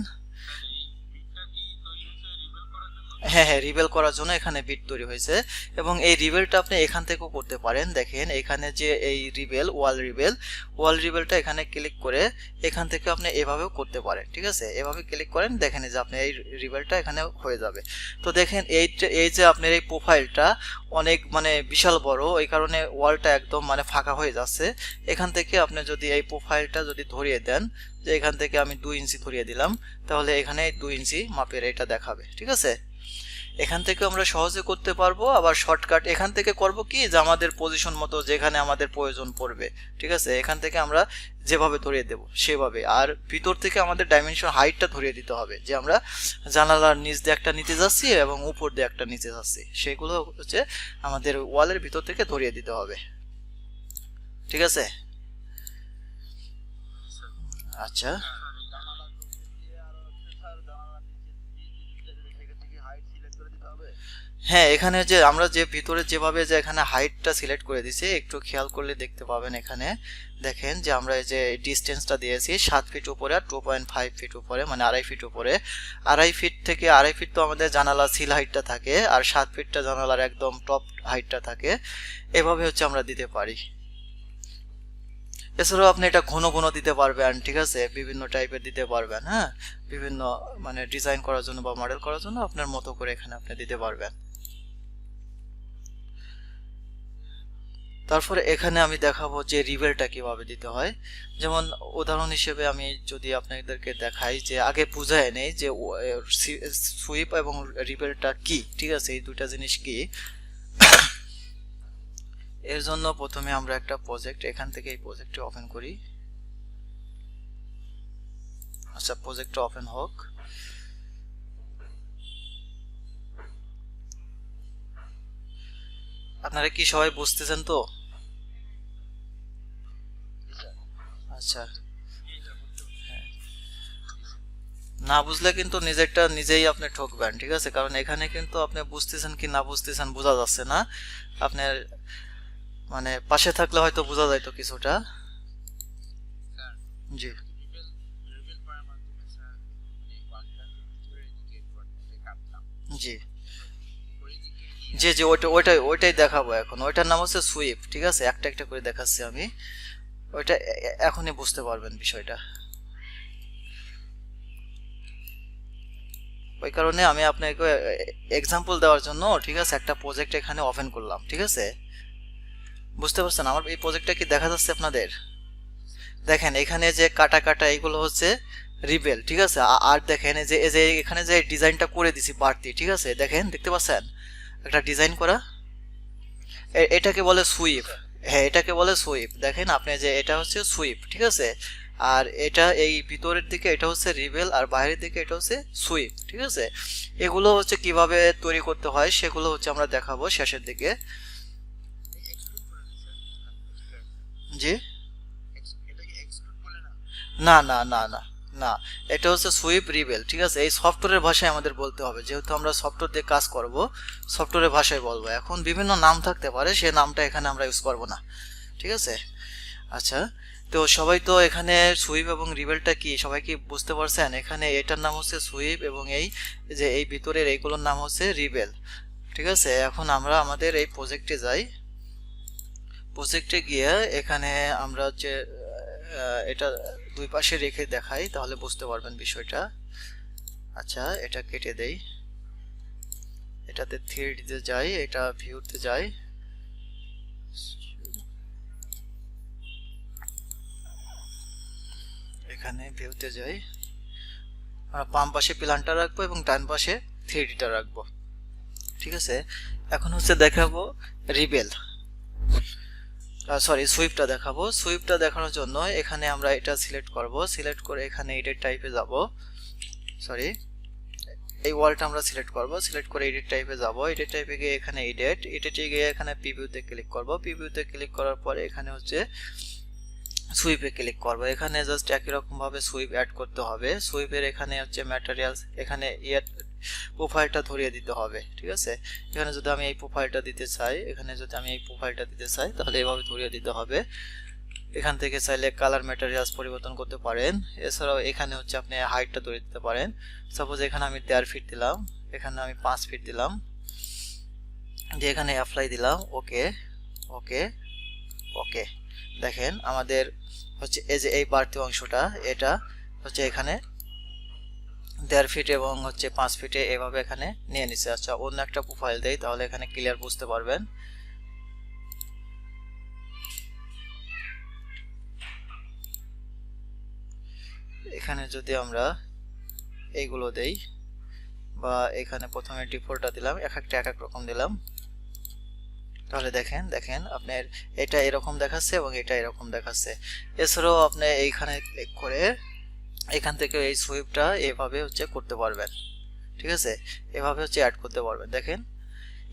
হ্যাঁ হ্যাঁ, রিবেল করার জন্য এখানে বিট তৈরি হয়েছে, এবং এই রিবেলটা আপনি এখান থেকেও করতে পারেন। দেখেন এখানে যে এই রিবেল, ওয়াল রিবেলটা এখানে ক্লিক করে এখান থেকে আপনি এভাবেও করতে পারেন। ঠিক আছে, এভাবে ক্লিক করেন, দেখেন যে আপনি এই রিবেলটা এখানে হয়ে যাবে। তো দেখেন এই যে আপনার এই প্রোফাইলটা অনেক মানে বিশাল বড়, এই কারণে ওয়ালটা একদম মানে ফাঁকা হয়ে যাচ্ছে। এখান থেকে আপনি যদি এই প্রোফাইলটা যদি ধরিয়ে দেন, যে এখান থেকে আমি 2 ইঞ্চি ধরিয়ে দিলাম, তাহলে এখানে 2 ইঞ্চি মাপের এটা দেখাবে। ঠিক আছে, এখান থেকে আমরা সহজে করতে পারবো। আবার শর্টকাট এখান থেকে করব কি, যে আমাদের পজিশন মতো যেখানে আমাদের প্রয়োজন পড়বে, ঠিক আছে, এখান থেকে আমরা যেভাবে ধরিয়ে দেব সেভাবে। আর ভিতর থেকে আমাদের ডাইমেনশন হাইটটা ধরিয়ে দিতে হবে, যে আমরা জানালার নিচ দিয়ে একটা নিতে যাচ্ছি এবং উপর দিয়ে একটা নিচে যাচ্ছি, সেগুলো হচ্ছে আমাদের ওয়ালের ভিতর থেকে ধরিয়ে দিতে হবে। ঠিক আছে, আচ্ছা। হ্যাঁ, এখানে যে আমরা যে ভিতরে যেভাবে যে এখানে হাইটটা সিলেক্ট করে দিয়েছি, একটু খেয়াল করলে দেখতে পাবেন। এখানে দেখেন যে আমরা এই যে ডিস্টেন্সটা দিয়েছি 7 ফিট উপরে আর 2.5 ফিট উপরে, মানে 2.5 ফিট উপরে। 2.5 ফিট থেকে 2.5 ফিট তো আমাদের জানালা সিল হাইটটা থাকে, আর 7 ফিটটা জানালার একদম টপ হাইটটা থাকে। এভাবে হচ্ছে আমরা দিতে পারি। এছাড়াও আপনি এটা ঘন ঘন দিতে পারবেন। ঠিক আছে, বিভিন্ন টাইপের দিতে পারবেন। হ্যাঁ, বিভিন্ন মানে ডিজাইন করার জন্য বা মডেল করার জন্য আপনার মতো করে এখানে আপনি দিতে পারবেন। তারপরে এখানে আমি দেখাবো যে রিবেলটা কিভাবে দিতে হয়। যেমন উদাহরণ হিসেবে আমি যদি আপনাদেরকে দেখাই, যে আগে বুঝায় নেই যে সুইপ এবং রিবেলটা কি। ঠিক আছে, এই দুইটা জিনিস কি। এর জন্য প্রথমে আমরা একটা প্রজেক্ট, এখান থেকে এই প্রজেক্টটি ওপেন করি। আচ্ছা, প্রজেক্টটা ওপেন হোক। আপনারা কি সবাই বুঝতেছেন তো? আচ্ছা, না বুঝলে কিন্তু নিজেরটা নিজেই আপনি ঠকবেন। ঠিক আছে, কারণ এখানে কিন্তু আপনি বুঝতেছেন কি না বুঝতেছেন বোঝা যাচ্ছে না। আপনার মানে পাশে থাকলে হয়তো বোঝা যাইতো কিছুটা। জি জি জি জি, ওইটাই দেখাবো এখন। ওইটার নাম হচ্ছে সুইপ। ঠিক আছে, একটা একটা করে দেখাচ্ছি আমি। ওইটা এখনই বুঝতে পারবেন বিষয়টা। ওই কারণে আমি আপনাকে এক্সাম্পল দেওয়ার জন্য, ঠিক আছে, একটা প্রজেক্ট এখানে ওপেন করলাম। ঠিক আছে, বুঝতে পারছেন আমার এই প্রজেক্টটা কি দেখা যাচ্ছে আপনাদের? দেখেন এখানে যে কাটা কাটা এইগুলো হচ্ছে রিবেল। ঠিক আছে, আর দেখেন এই যে এখানে যে ডিজাইনটা করে দিছি বাড়তি। ঠিক আছে, দেখেন দেখতে পাচ্ছেন একটা ডিজাইন করা, এটাকে বলে সুইপ। হ্যাঁ, এটাকে বলে সুইপ। দেখেন আপনি যে এটা হচ্ছে সুইপ। ঠিক আছে, আর এটা এই ভিতরের দিকে এটা হচ্ছে রিবেল, আর বাইরের দিকে এটা হচ্ছে সুইপ। ঠিক আছে, এগুলো হচ্ছে কিভাবে তৈরি করতে হয় সেগুলো হচ্ছে আমরা দেখাবো শেষের দিকে। জি, না না না না না, এটা হচ্ছে সুইপ রিবেল। ঠিক আছে, এই সফটওয়্যারের ভাষায় আমাদের বলতে হবে, যেহেতু আমরা সফটওয়্যার দিয়ে কাজ করব, সফটওয়্যারের ভাষায় বলবো। এখন বিভিন্ন নাম থাকতে পারে, সে নামটা এখানে আমরা ইউজ করব না। ঠিক আছে, আচ্ছা। তো সবাই তো এখানে সুইপ এবং রিবেলটা কি সবাই কি বুঝতে পারছেন? এখানে এটার নাম হচ্ছে সুইপ, এবং এই যে এই ভিতরের এইগুলোর নাম হচ্ছে রিবেল। ঠিক আছে, এখন আমরা আমাদের এই প্রজেক্টে যাই। প্রজেক্টে গিয়ে এখানে আমরা হচ্ছে এটা দুই পাশে রেখে দেখাই, তাহলে বুঝতে পারবেন বিষয়টা। আচ্ছা, এটা কেটে দেই, এটাতে 3D যাই, এটা ভিউতে যাই। এখানে ভিউতে যাই, আমরা বাম পাশে প্ল্যানটা রাখবো এবং ডান পাশে 3Dটা রাখবো। ঠিক আছে, এখন হচ্ছে দেখাবো রিবেল, সরি সুইপটা দেখাবো। সুইপটা দেখানোর জন্য এখানে আমরা এটা সিলেক্ট করব, সিলেক্ট করে এখানে এডিট টাইপে যাব। সরি, এই ওয়ালটা আমরা সিলেক্ট করব, সিলেক্ট করে এডিট টাইপে যাব। এডিট টাইপে গিয়ে এখানে এডিটে গিয়ে এখানে প্রিভিউতে ক্লিক করব। প্রিভিউতে ক্লিক করার পরে এখানে হচ্ছে সুইপে ক্লিক করব। এখানে জাস্ট একই রকম ভাবে সুইপ অ্যাড করতে হবে। সুইপের এখানে হচ্ছে ম্যাটেরিয়ালস, এখানে প্রোফাইলটা ধরিয়ে দিতে হবে। ঠিক আছে, এখানে যদি আমি এই প্রোফাইলটা দিতে চাই, তাহলে এভাবে ধরিয়ে দিতে হবে। এখান থেকে চাইলে কালার ম্যাটেরিয়ালস পরিবর্তন করতে পারেন। এছাড়াও এখানে হচ্ছে আপনি হাইটটা ধরে দিতে পারেন। সাপোজ এখানে আমি 13 ফিট দিলাম, এখানে আমি 5 ফিট দিলাম, দিয়ে এখানে অ্যাপ্লাই দিলাম, ওকে ওকে ওকে। দেখেন আমাদের হচ্ছে এই যে এই বাড়তি অংশটা এটা হচ্ছে এখানে 1.5 ফিট এবং হচ্ছে 5 ফিটে এভাবে এখানে নিয়ে নিছে। আচ্ছা অন্য একটা প্রোফাইল দেই, তাহলে এখানে ক্লিয়ার বুঝতে পারবেন। এখানে যদি আমরা এইগুলো দেই বা এখানে প্রথমে ডিফল্টটা দিলাম, এক একটা এক এক রকম দিলাম, তাহলে দেখেন দেখেন আপনার এটা এরকম দেখাচ্ছে এবং এটা এরকম দেখাচ্ছে। এছাড়াও আপনি এইখানে ক্লিক করে এখান থেকে এই সুইপটা এভাবে হচ্ছে করতে পারবেন, ঠিক আছে, এভাবে হচ্ছে অ্যাড করতে পারবেন। দেখেন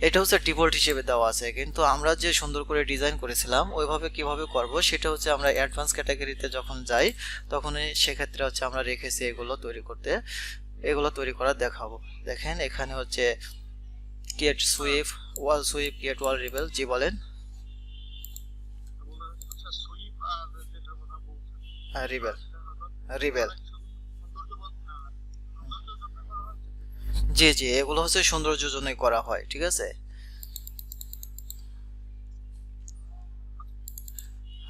এটা হচ্ছে ডিফল্ট হিসেবে দেওয়া আছে, কিন্তু আমরা যে সুন্দর করে ডিজাইন করেছিলাম ওইভাবে কিভাবে করব সেটা হচ্ছে আমরা অ্যাডভান্স ক্যাটাগরিতে যখন যাই তখন সেক্ষেত্রে হচ্ছে আমরা রেখেছি এগুলো তৈরি করতে, এগুলো তৈরি করা দেখাবো। দেখেন এখানে হচ্ছে ক্রিয়েট সুইপ, ওয়াল সুইপ, ক্রিয়েট ওয়াল রিবেল, জি বলেন। হ্যাঁ রিবেল, রিবেল, জি জি এগুলো হচ্ছে সৌন্দর্যের জন্যই করা হয়, ঠিক আছে।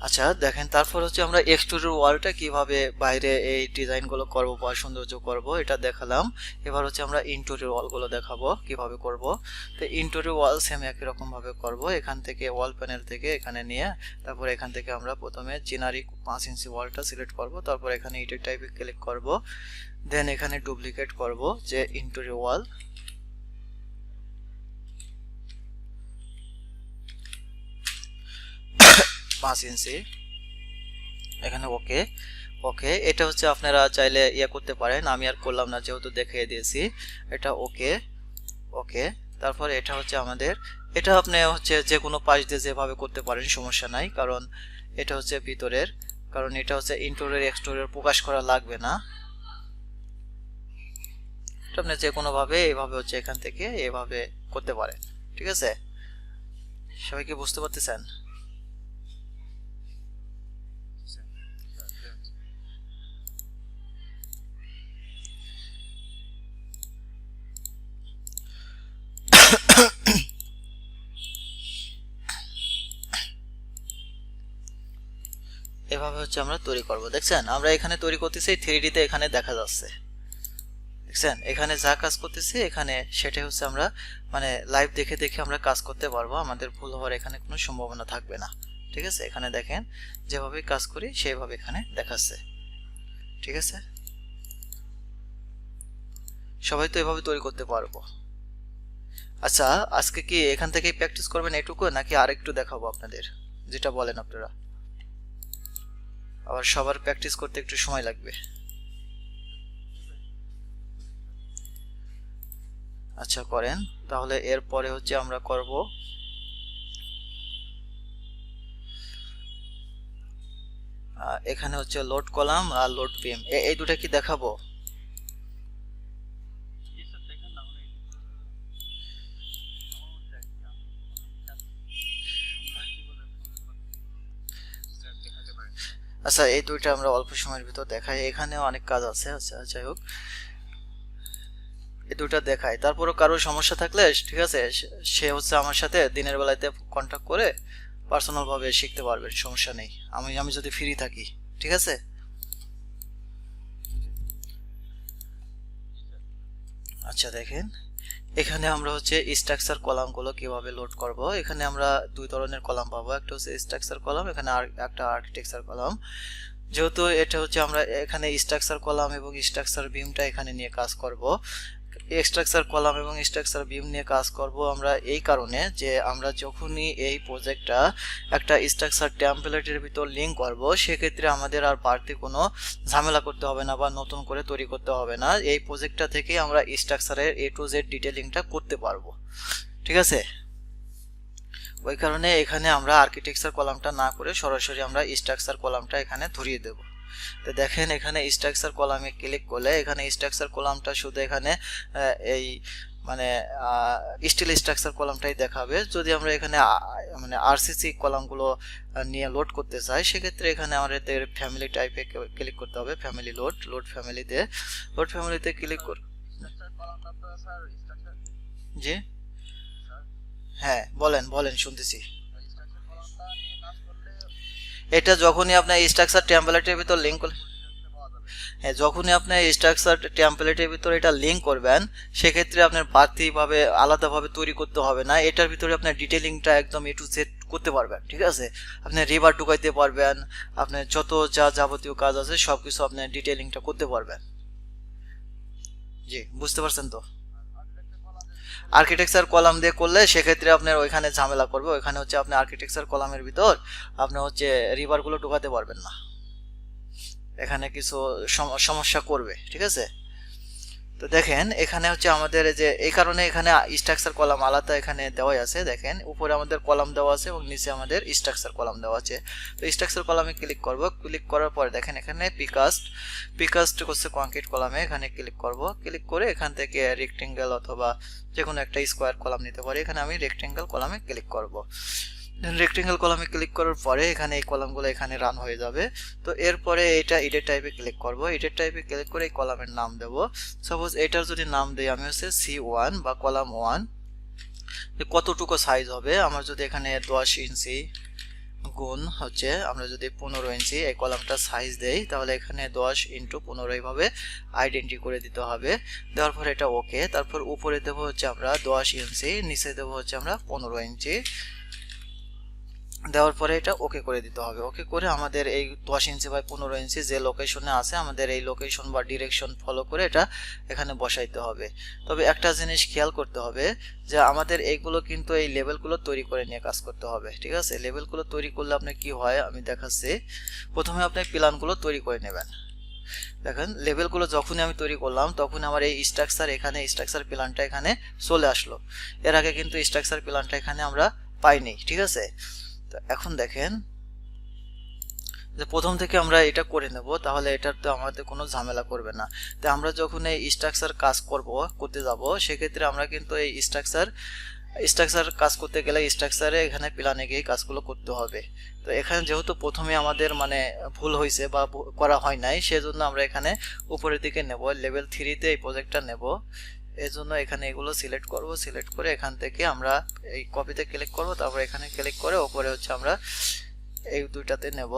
আচ্ছা দেখেন তারপর হচ্ছে আমরা এক্সট্রুডের ওয়ালটা কিভাবে বাইরে এই ডিজাইনগুলো করব বা সৌন্দর্য করব এটা দেখালাম। এবার হচ্ছে আমরা ইন্টেরিয়র ওয়ালগুলো দেখাবো কিভাবে করব। তো ইন্টেরিয়র ওয়াল সেম একই রকম ভাবে করব। এখান থেকে ওয়াল প্যানেল থেকে এখানে নিয়ে তারপর এখান থেকে আমরা প্রথমে জেনারিক 5 ইঞ্চি ওয়ালটা সিলেক্ট করব, তারপর এখানে এডিট টাইপে ক্লিক করব, দেন এখানে ডুপ্লিকেট করব যে ইন্টেরিয়র ওয়াল, 5 ইঞ্চি, এখানে ওকে ওকে। এটা হচ্ছে আপনারা চাইলে ইয়ে করতে পারেন, আমি আর করলাম না যেহেতু দেখিয়ে দিয়েছি। এটা ওকে ওকে। তারপর এটা হচ্ছে আমাদের, এটা আপনি হচ্ছে যে কোনো পাশ দিয়ে যেভাবে করতে পারেন সমস্যা নাই, কারণ এটা হচ্ছে ভিতরের, কারণ এটা হচ্ছে ইন্টেরিয়র এক্সটেরিয়র প্রকাশ করা লাগবে না। আপনি যে কোনো ভাবে এইভাবে হচ্ছে এখান থেকে এভাবে করতে পারেন, ঠিক আছে। সবাই কি বুঝতে পারতেছেন? এভাবে হচ্ছে আমরা তৈরি করব। দেখছেন আমরা এখানে তৈরি করতেছি 3D তে, এখানে দেখা যাচ্ছে, দেখছেন এখানে যা কাজ করতেছি এখানে সেটাই হচ্ছে আমরা মানে লাইভ দেখে দেখে আমরা কাজ করতে পারবো, আমাদের ভুল হওয়ার এখানে কোনো সম্ভাবনা থাকবে না, ঠিক আছে। এখানে দেখেন যেভাবে কাজ করি সেইভাবে এখানে দেখাচ্ছে, ঠিক আছে। সবাই তো এভাবে তৈরি করতে পারবো। আচ্ছা আজকে কি এখান থেকেই প্র্যাকটিস করবেন এটুকু, নাকি আরেকটু দেখাবো আপনাদের, যেটা বলেন আপনারা? আবার সবার প্র্যাকটিস করতে একটু সময় লাগবে। আচ্ছা করেন তাহলে। এরপরে হচ্ছে আমরা করব এখানে হচ্ছে লোড কলাম আর লোড বিম, এই দুটো কি দেখাবো? আচ্ছা এই দুইটা আমরা অল্প সময়ের ভিতর দেখাই, এখানেও অনেক কাজ আছে। আচ্ছা যাই হোক এই দুইটা দেখাই, তারপরও কারো সমস্যা থাকলে ঠিক আছে সে হচ্ছে আমার সাথে দিনের বেলাতে কন্ট্যাক্ট করে পার্সোনাল ভাবে শিখতে পারবেন, সমস্যা নেই, আমি যদি ফ্রি থাকি, ঠিক আছে। আচ্ছা দেখেন এখানে আমরা হচ্ছে স্ট্রাকচার কলামগুলো কিভাবে লোড করব। এখানে আমরা দুই ধরনের কলাম পাবো, একটা হচ্ছে স্ট্রাকচার কলাম, এখানে আর একটা আর্কিটেকচার কলাম। যেহেতু এটা হচ্ছে আমরা এখানে স্ট্রাকচার কলাম এবং স্ট্রাকচার বিমটা এখানে নিয়ে কাজ করব, স্ট্রাকচার কলাম এবং স্ট্রাকচার বিম নিয়ে কাজ করব আমরা এই কারণে যে আমরা যখনই এই প্রজেক্টটা একটা স্ট্রাকচার টেমপ্লেটের ভিতর লিঙ্ক করব সেক্ষেত্রে আমাদের আর বাড়তি কোনো ঝামেলা করতে হবে না বা নতুন করে তৈরি করতে হবে না, এই প্রজেক্টটা থেকে আমরা স্ট্রাকচারের A to Z ডিটেইলিংটা করতে পারবো, ঠিক আছে। ওই কারণে এখানে আমরা আর্কিটেকচার কলামটা না করে সরাসরি আমরা স্ট্রাকচার কলামটা এখানে ধরিয়ে দেব। তো দেখেন এখানে স্ট্রাকচার কলামে ক্লিক করলে এখানে স্ট্রাকচার কলামটা শুধু এখানে এই মানে স্টিল স্ট্রাকচার কলামটাই দেখাবে। যদি আমরা এখানে মানে আরসিসি কলামগুলো নিয়ে লোড করতে চাই সেক্ষেত্রে এখানে আমাদের ফ্যামিলি টাইপে ক্লিক করতে হবে, ফ্যামিলি লোড, লোড ফ্যামিলিতে ক্লিক করে জি, হ্যাঁ বলেন বলেন, শুনতেছি। এটা যখনই আপনার স্ট্রাকচার টেমপ্লেটের ভিতর লিঙ্ক করলে, হ্যাঁ যখনই আপনি স্ট্রাকচার টেমপ্লেটের ভিতর এটা লিঙ্ক করবেন, সেক্ষেত্রে আপনার বাড়তিভাবে আলাদাভাবে তৈরি করতে হবে না। এটার ভিতরে আপনার ডিটেলিংটা একদম এ টু জেড করতে পারবেন, ঠিক আছে। আপনি রিভার ঢুকাইতে পারবেন, আপনার যত যা যাবতীয় কাজ আছে সব কিছু আপনি ডিটেলিংটা করতে পারবেন। জি, বুঝতে পারছেন তো। আর্কিটেকচার কলাম দিয়ে করলে সেক্ষেত্রে আপনার ওইখানে ঝামেলা করবে, ওইখানে হচ্ছে আপনি আর্কিটেকচার কলামের ভিতর আপনি হচ্ছে রিভারগুলো ঢুকাতে পারবেন না, এখানে কিছু সমস্যা করবে, ঠিক আছে। তো দেখেন এখানে হচ্ছে আমাদের এই যে এই কারণে এখানে স্ট্রাকচার কলাম আলাদা এখানে দেওয়াই আছে। দেখেন উপরে আমাদের কলাম দেওয়া আছে এবং নিচে আমাদের স্ট্রাকচার কলাম দেওয়া আছে। তো স্ট্রাকচার কলামে ক্লিক করব, ক্লিক করার পরে দেখেন এখানে পিকাস্ট করছে কংক্রিট কলামে, এখানে ক্লিক করব। ক্লিক করে এখান থেকে রেক্টেঙ্গেল অথবা যে কোনো একটা স্কোয়ার কলাম নিতে পারি। এখানে আমি রেক্টেঙ্গেল কলামে ক্লিক করব। রেক্টেঙ্গেল কলামে ক্লিক করার পরে এখানে এই কলামগুলো এখানে রান হয়ে যাবে। তো এরপরে এটা এডিট টাইপে ক্লিক করব। এডিট টাইপে ক্লিক করে এই কলামের নাম দেব। সাপোজ এটার যদি নাম দেই আমি হচ্ছে C1 বা কলাম 1, কতটুকু সাইজ হবে আমার যদি এখানে 10 ইঞ্চি গুণ হচ্ছে আমরা যদি 15 ইঞ্চি এই কলামটা সাইজ দেই, তাহলে এখানে 10 ইন্টু 15 এইভাবে আইডেন্টি করে দিতে হবে। দেওয়ার পর এটা ওকে। তারপর উপরে দেব হচ্ছে আমরা 10 ইঞ্চি, নিচে দেব হচ্ছে আমরা 15 ইঞ্চি। দেওয়ার পরে এটা ওকে করে দিতে হবে। ওকে করে আমাদের এই 10 ইঞ্চি বাই 15 ইঞ্চি যে লোকেশনে আছে আমাদের এই লোকেশন বা ডিরেকশন ফলো করে এটা এখানে বসাইতে হবে। তবে একটা জিনিস খেয়াল করতে হবে যে আমাদের এইগুলো কিন্তু এই লেভেলগুলো তৈরি করে নিয়ে কাজ করতে হবে, ঠিক আছে। লেভেলগুলো তৈরি করলে আপনার কি হয় আমি দেখাচ্ছি। প্রথমে আপনি প্ল্যানগুলো তৈরি করে নেবেন। দেখেন লেভেলগুলো যখনই আমি তৈরি করলাম তখন আমার এই স্ট্রাকচার এখানে স্ট্রাকচার প্ল্যানটা এখানে চলে আসলো। এর আগে কিন্তু স্ট্রাকচার প্ল্যানটা এখানে আমরা পাইনি, ঠিক আছে। তো এখন দেখেন যে প্রথম থেকে আমরা এটা করে নেব, তাহলে এটার তো আমাদের কোনো ঝামেলা করবে না। তো আমরা যখন এই স্ট্রাকচার কাজ করতে যাব সেক্ষেত্রে আমরা কিন্তু এই স্ট্রাকচার কাজ করতে গেলে স্ট্রাকচারে এখানে প্ল্যানে গিয়ে কাজগুলো করতে হবে। তো এখানে যেহেতু প্রথমে আমাদের মানে ভুল হয়েছে বা করা হয় নাই, সেজন্য আমরা এখানে উপরের দিকে নেব, লেভেল 3-তে এই প্রজেক্টটা নেব। এর জন্য এখানে এগুলো সিলেক্ট করব, সিলেক্ট করে এখান থেকে আমরা এই কপিতে ক্লিক করব, তারপর এখানে ক্লিক করে উপরে হচ্ছে আমরা এই দুইটাতে নেব।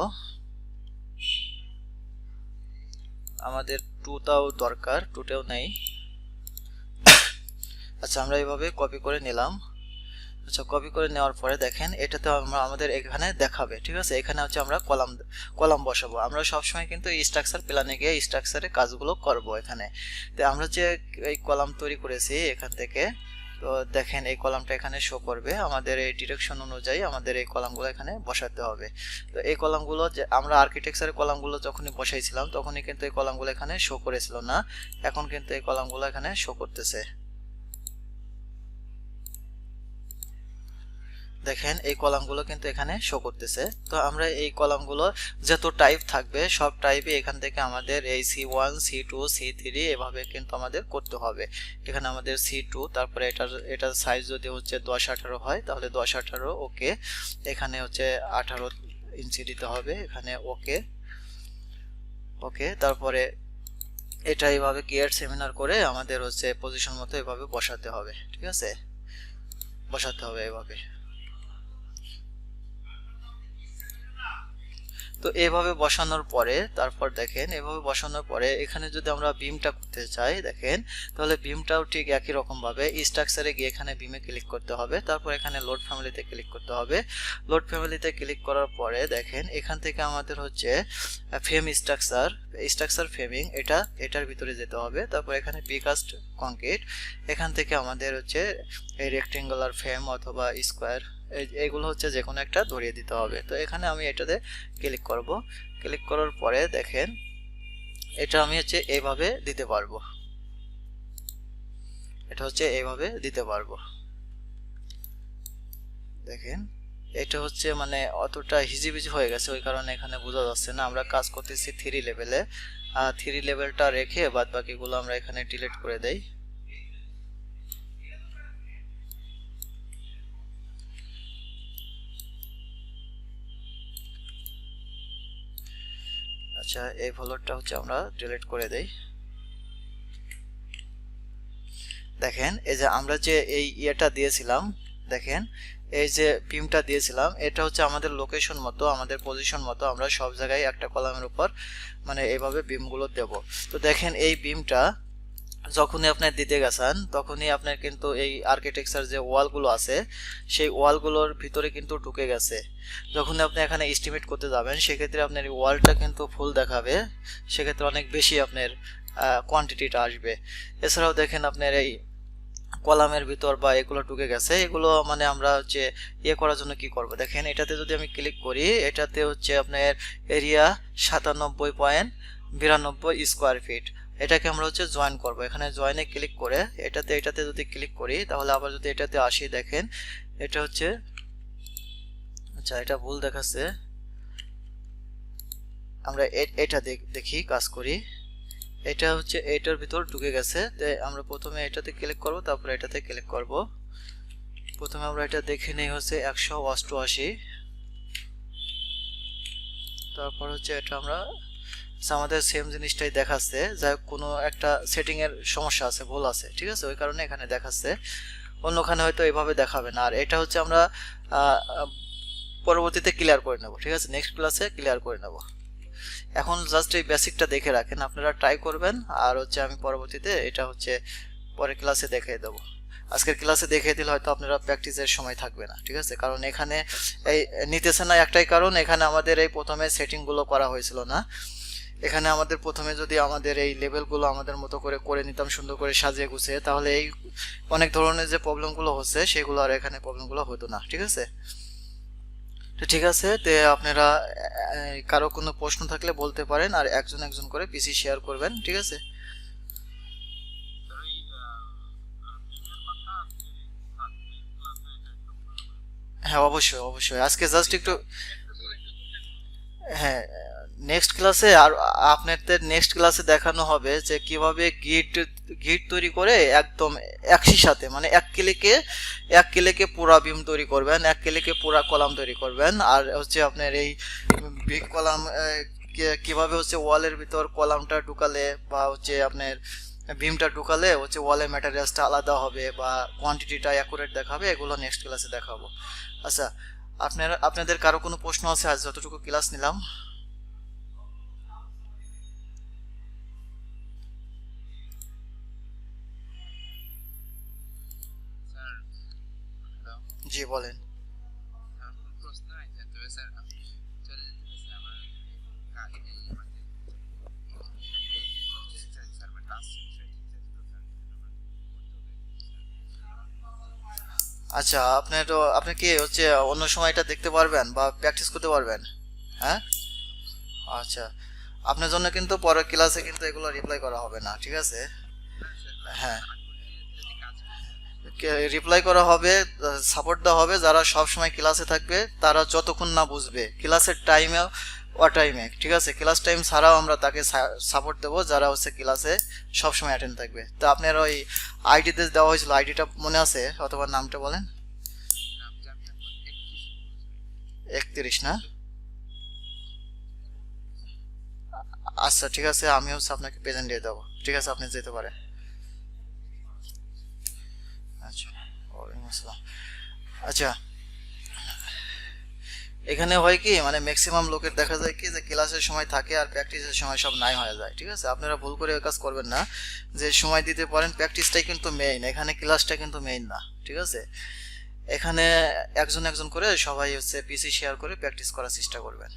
আমাদের 2টাও দরকার, 2টেও নেই। আচ্ছা আমরা এইভাবে কপি করে নিলাম। আচ্ছা কপি করে নেওয়ার পরে দেখেন এটাতে আমাদের এখানে দেখাবে, ঠিক আছে। এখানে হচ্ছে আমরা কলাম বসাবো। আমরা সবসময় কিন্তু এই স্ট্রাকচার প্ল্যানে গিয়ে স্ট্রাকচারে কাজগুলো করব এখানে। তো আমরা যে এই কলাম তৈরি করেছি এখান থেকে, তো দেখেন এই কলামটা এখানে শো করবে। আমাদের এই ডিরেকশন অনুযায়ী আমাদের এই কলামগুলো এখানে বসাতে হবে। তো এই কলামগুলো যে আমরা আর্কিটেকচারের কলামগুলো যখনই বসাইছিলাম তখনই কিন্তু এই কলামগুলো এখানে শো করেছিল না, এখন কিন্তু এই কলামগুলো এখানে শো করতেছে। দেখেন এই কলামগুলো কিন্তু এখানে শো করতেছে। তো আমরা এই কলামগুলো যত টাইপ থাকবে সব টাইপে এখান থেকে আমাদের এই C1 C2 C3 এভাবে কিন্তু আমাদের করতে হবে। এখানে আমাদের C2, তারপরে এটার সাইজ যদি হচ্ছে 10-18 হয় তাহলে 10-18 ওকে। এখানে হচ্ছে 18 ইঞ্চি দিতে হবে, এখানে ওকে ওকে। তারপরে এটা এইভাবে ক্রিয়েট সেমিনার করে আমাদের হচ্ছে পজিশন মতো এভাবে বসাতে হবে, ঠিক আছে, বসাতে হবে এভাবে। তো এভাবে বসানোর পরে তারপর দেখেন এভাবে বসানোর পরে এখানে যদি আমরা বিমটা করতে চাই দেখেন, তাহলে বিমটাও ঠিক একই রকম ভাবে স্ট্রাকচারে গিয়ে এখানে বিমে ক্লিক করতে হবে। তারপর এখানে লোড ফ্যামিলিতে ক্লিক করতে হবে। লোড ফ্যামিলিতে ক্লিক করার পরে দেখেন এখান থেকে আমাদের হচ্ছে ফ্রেম স্ট্রাকচার ফ্রেমিং, এটার ভিতরে যেতে হবে। তারপর এখানে প্রিকাস্ট কংক্রিট, এখান থেকে আমাদের হচ্ছে এই রেক্টেঙ্গুলার ফ্রেম অথবা স্কোয়ার এইগুলো হচ্ছে যে কোনো একটা ধরিয়ে দিতে হবে। তো এখানে আমি এটাতে ক্লিক করব। ক্লিক করার পরে দেখেন এটা আমি হচ্ছে এইভাবে দিতে পারবো, এটা হচ্ছে এইভাবে দিতে পারবো। দেখেন এটা হচ্ছে মানে অতটা হিজিবিজি হয়ে গেছে, ওই কারণে এখানে বোঝা যাচ্ছে না। আমরা কাজ করতেছি 3 লেভেলে, 3 লেভেলটা রেখে বাদ বাকিগুলো আমরা এখানে ডিলিট করে দেই। আচ্ছা এই ফ্লোরটা হচ্ছে আমরা ডিলিট করে দেই। দেখেন এই যে আমরা যে এই ইয়েটা দিয়েছিলাম, দেখেন এই যে বিমটা দিয়েছিলাম, এটা হচ্ছে আমাদের লোকেশন মতো, আমাদের পজিশন মতো আমরা সব জায়গায় একটা কলামের উপর মানে এইভাবে বিমগুলো দেব। তো দেখেন এই বিমটা যখনই আপনি দিতে গেছেন তখনই আপনার কিন্তু এই আর্কিটেকচার যে ওয়ালগুলো আছে সেই ওয়ালগুলোর ভিতরে কিন্তু ঢুকে গেছে। যখন আপনি এখানে এস্টিমেট করতে যাবেন সেক্ষেত্রে আপনার এই ওয়ালটা কিন্তু ফুল দেখাবে, সেক্ষেত্রে অনেক বেশি আপনার কোয়ান্টিটিটা আসবে। এছাড়াও দেখেন আপনার এই কলামের ভিতর বা এগুলো ঢুকে গেছে, এগুলো মানে আমরা হচ্ছে ইয়ে করার জন্য কি করব, দেখেন এটাতে যদি আমি ক্লিক করি, এটাতে হচ্ছে আপনার এরিয়া 97.92 স্কোয়ার ফিট, এটাকে আমরা হচ্ছে জয়েন করব। এখানে জয়েনে ক্লিক করে এটাতে যদি ক্লিক করি তাহলে আবার যদি এটাতে আসি, দেখেন এটা হচ্ছে, আচ্ছা এটা ভুল দেখাচ্ছে, আমরা এটা দেখি কাজ করি, এটা হচ্ছে এটার ভিতর ঢুকে গেছে। তো আমরা প্রথমে এটাতে ক্লিক করব, তারপরে এটাতে ক্লিক করব। প্রথমে আমরা এটা দেখে নেই হচ্ছে 188, তারপর হচ্ছে এটা আমরা আমাদের সেম জিনিসটাই দেখাচ্ছে, যাই কোনো একটা সেটিং এর সমস্যা আছে, ভুল আছে, ঠিক আছে, ওই কারণে এখানে দেখাচ্ছে, অন্যখানে হয়তো এইভাবে দেখাবে না। আর এটা হচ্ছে আমরা পরবর্তীতে ক্লিয়ার করে নেব, ঠিক আছে, নেক্সট ক্লাসে ক্লিয়ার করে নেব। এখন জাস্ট এই বেসিকটা দেখে রাখেন, আপনারা ট্রাই করবেন, আর হচ্ছে আমি পরবর্তীতে এটা হচ্ছে পরের ক্লাসে দেখিয়ে দেবো। আজকের ক্লাসে দেখিয়ে দিলে হয়তো আপনারা প্র্যাকটিসের সময় থাকবে না, ঠিক আছে, কারণ এখানে এই নিতেছে না একটাই কারণ, এখানে আমাদের এই প্রথমে সেটিংগুলো করা হয়েছিল না। এখানে আমাদের প্রথমে যদি আমাদের এই লেভেলগুলো আমাদের মতো করে নিতাম সুন্দর করে সাজিয়ে গুছিয়ে, তাহলে এই অনেক ধরনের যে প্রবলেমগুলো হচ্ছে সেগুলো আর এখানে প্রবলেমগুলো হতো না, ঠিক আছে। তো ঠিক আছে, তো আপনারা কারো কোনো প্রশ্ন থাকলে বলতে পারেন, আর একজন একজন করে পিসি শেয়ার করবেন, ঠিক আছে। হ্যাঁ অবশ্যই অবশ্যই, আজকে জাস্ট একটু, হ্যাঁ নেক্সট ক্লাসে আর আপনাদের নেক্সট ক্লাসে দেখানো হবে যে কিভাবে গিট তৈরি করে একদম একই সাথে মানে এক ক্লিকে পুরা বিম তৈরি করবেন, এক ক্লিকে পুরা কলাম তৈরি করবেন। আর হচ্ছে আপনার এই বিগ কলাম কিভাবে হচ্ছে ওয়ালের ভিতর কলামটা ঢুকালে বা হচ্ছে আপনার বিমটা ঢুকালে হচ্ছে ওয়ালের ম্যাটেরিয়ালসটা আলাদা হবে বা কোয়ান্টিটিটা অ্যাকুরেট দেখাবে, এগুলো নেক্সট ক্লাসে দেখাবো। আচ্ছা, আপনাদের কারো কোনো প্রশ্ন আছে? আজ যতটুকু ক্লাস নিলাম। জি বলেন। আচ্ছা, আপনি কি হচ্ছে অন্য সময় এটা দেখতে পারবেন বা প্র্যাকটিস করতে পারবেন? হ্যাঁ আচ্ছা, আপনার জন্য কিন্তু পরের ক্লাসে কিন্তু এগুলো রিপ্লাই করা হবে না, ঠিক আছে। হ্যাঁ রিপ্লাই করা হবে, সাপোর্ট দেওয়া হবে, যারা সব সময় ক্লাসে থাকবে তারা যতক্ষণ না বুঝবে ক্লাসের টাইমে ও টাইমে, ঠিক আছে, ক্লাস টাইম ছাড়াও আমরা তাকে সাপোর্ট দেবো যারা হচ্ছে ক্লাসে সব সময় অ্যাটেন্ড থাকবে। তো আপনার ওই আইডিতে দেওয়া হয়েছিল, আইডিটা মনে আছে অথবা নামটা বলেন? 31 না? আচ্ছা ঠিক আছে, আমি হচ্ছে আপনাকে প্রেজেন্ট দিয়ে দেবো, ঠিক আছে, আপনি যেতে পারেন। আচ্ছা, ওয়ালাইকুম আসসালাম। আচ্ছা, এখানে হয় কি মানে ম্যাক্সিমাম লোকের দেখা যায় কি যে ক্লাসের সময় থাকে আর প্র্যাকটিসের সময় সব নাই হয়ে যায়, ঠিক আছে, আপনারা ভুল করে ওই কাজ করবেন না, যে সময় দিতে পারেন প্র্যাকটিসটাই কিন্তু মেইন, এখানে ক্লাসটা কিন্তু মেইন না, ঠিক আছে। এখানে একজন একজন করে সবাই হচ্ছে পিসি শেয়ার করে প্র্যাকটিস করার চেষ্টা করবেন।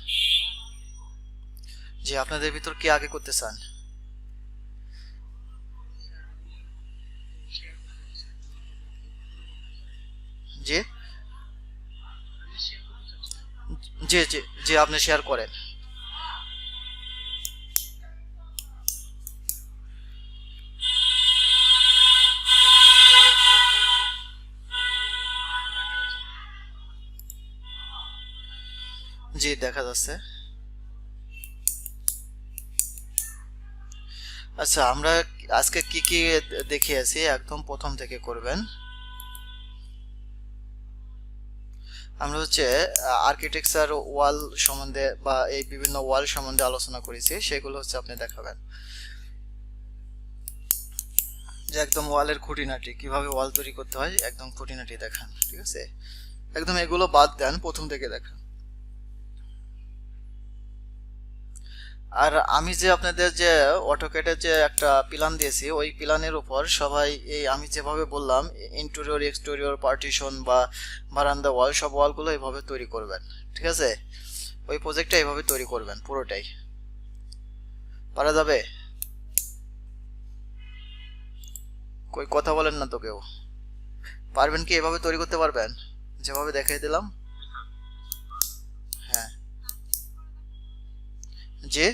যে আপনাদের ভিতর কি আগে করতে চান? জি জি জি জি, আপনি শেয়ার করেন। জি দেখা যাচ্ছে। আচ্ছা, আমরা আজকে কি কি দেখিয়েছি একদম প্রথম থেকে করবেন। আমরা হচ্ছে আর্কিটেকচার ওয়াল সম্বন্ধে বা এই বিভিন্ন ওয়াল সম্বন্ধে আলোচনা করেছি, সেগুলো হচ্ছে আপনি দেখাবেন। যে একদম ওয়ালের খুঁটিনাটি কিভাবে ওয়াল তৈরি করতে হয় একদম খুঁটিনাটি দেখান, ঠিক আছে? একদম এগুলো বাদ দেন, প্রথম থেকে দেখান। আর আমি যে আপনাদের যে অটোক্যাডের যে একটা প্ল্যান দিয়েছি ওই প্ল্যানের উপর সবাই এই আমি যেভাবে বললাম ইন্টেরিয়র এক্সটেরিয়র পার্টিশন বা বারান্দা ওয়াল সব ওয়ালগুলো এইভাবে তৈরি করবেন, ঠিক আছে? ওই প্রজেক্টটা এইভাবে তৈরি করবেন পুরোটাই। পারা যাবে? কই কথা বলেন না তো কেউ। পারবেন কি এভাবে তৈরি করতে পারবেন যেভাবে দেখিয়ে দিলাম? হ্যাঁ জি,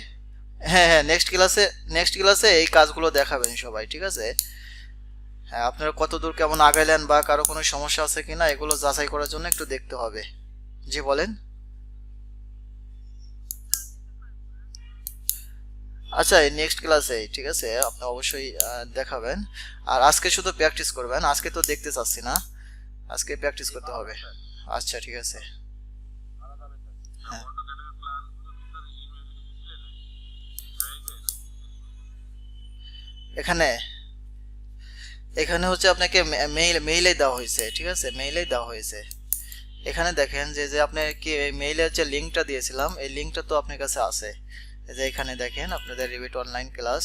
হ্যাঁ হ্যাঁ, নেক্সট ক্লাসে এই কাজগুলো দেখাবেন সবাই, ঠিক আছে? হ্যাঁ, আপনারা কতদূর কেমন আগাইলেন বা কারো কোনো সমস্যা আছে কিনা এগুলো যাচাই করার জন্য একটু দেখতে হবে। জি বলেন। আচ্ছা, এই নেক্সট ক্লাসে ঠিক আছে আপনি অবশ্যই দেখাবেন। আর আজকে শুধু প্র্যাকটিস করবেন, আজকে তো দেখতে চাচ্ছি না, আজকে প্র্যাকটিস করতে হবে। আচ্ছা ঠিক আছে। হ্যাঁ, এখানে এখানে হচ্ছে আপনাকে মেইলে দেওয়া হয়েছে, ঠিক আছে? মেইলেই দেওয়া হয়েছে। এখানে দেখেন যে যে আপনি কি মেইলের যে লিঙ্কটা দিয়েছিলাম এই লিঙ্কটা তো আপনার কাছে আছে। এই যে এখানে দেখেন আপনাদের রিভিট অনলাইন ক্লাস,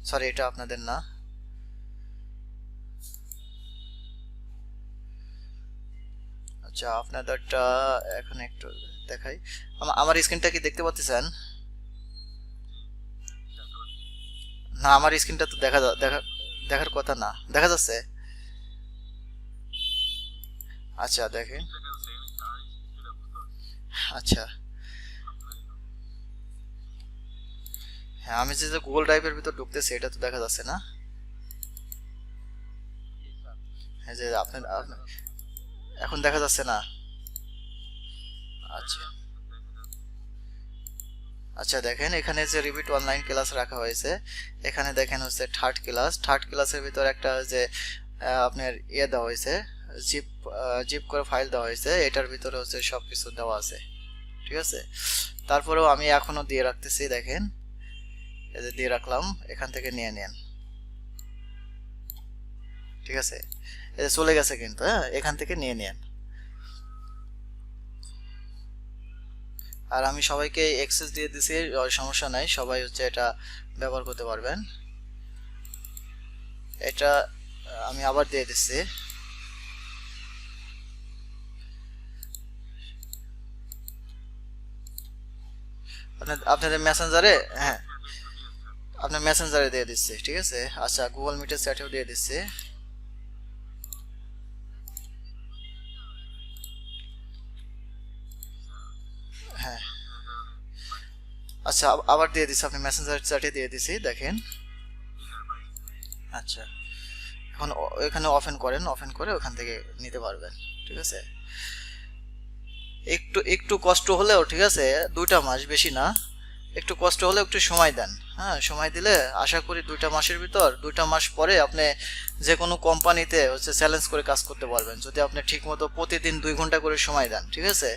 সরি এটা আপনাদের না। আচ্ছা আপনাদেরটা এখন একটু দেখাই। আমার স্ক্রিনটা কি দেখতে পাচ্ছেন? না আমার স্ক্রিনটা তো দেখার কথা না, দেখা যাচ্ছে? আচ্ছা দেখেন। আচ্ছা হ্যাঁ, আমি যে গুগল ড্রাইভের ভিতর ঢুকতেছি এটা তো দেখা যাচ্ছে না? হ্যাঁ যে এখন দেখা যাচ্ছে না? আচ্ছা আচ্ছা দেখেন এখানে যে রিভিট অনলাইন ক্লাস রাখা হয়েছে, এখানে দেখেন হচ্ছে থার্ড ক্লাসের ভিতর একটা যে আপনার ইয়ে দেওয়া হয়েছে, জিপ জিপ করে ফাইল দেওয়া হয়েছে, এটার ভিতরে হচ্ছে সব কিছু দেওয়া আছে, ঠিক আছে? তারপরেও আমি এখনো দিয়ে রাখতেছি, দেখেন এই যে দিয়ে রাখলাম, এখান থেকে নিয়ে নেন, ঠিক আছে? এই যে চলে গেছে কিন্তু, হ্যাঁ এখান থেকে নিয়ে নেন। আর আমি সবাইকে অ্যাক্সেস দিয়ে দিছি, সমস্যা নাই, সবাই হচ্ছে এটা ব্যবহার করতে পারবেন। এটা আমি আবার দিয়ে দিচ্ছি। আপনাদের মেসেঞ্জারে, হ্যাঁ আপনার মেসেঞ্জারে দিয়ে দিচ্ছি, ঠিক আছে? আচ্ছা গুগল মিটের চ্যাটেও দিয়ে দিচ্ছি। হ্যাঁ আচ্ছা আবার দিয়ে দিচ্ছি, আপনি মেসেঞ্জার চ্যাটে দিয়ে দিছি দেখেন। আচ্ছা এখন এখানে ওপেন করে ওখান থেকে নিতে পারবেন, ঠিক আছে? একটু একটু কষ্ট হলেও, ঠিক আছে, 2টা মাস বেশি না, একটু কষ্ট হলেও একটু সময় দেন। হ্যাঁ সময় দিলে আশা করি 2টা মাসের ভিতর, 2টা মাস পরে আপনি যে কোনো কোম্পানিতে হচ্ছে চ্যালেঞ্জ করে কাজ করতে পারবেন যদি আপনি ঠিকমতো প্রতিদিন 2 ঘন্টা করে সময় দেন, ঠিক আছে?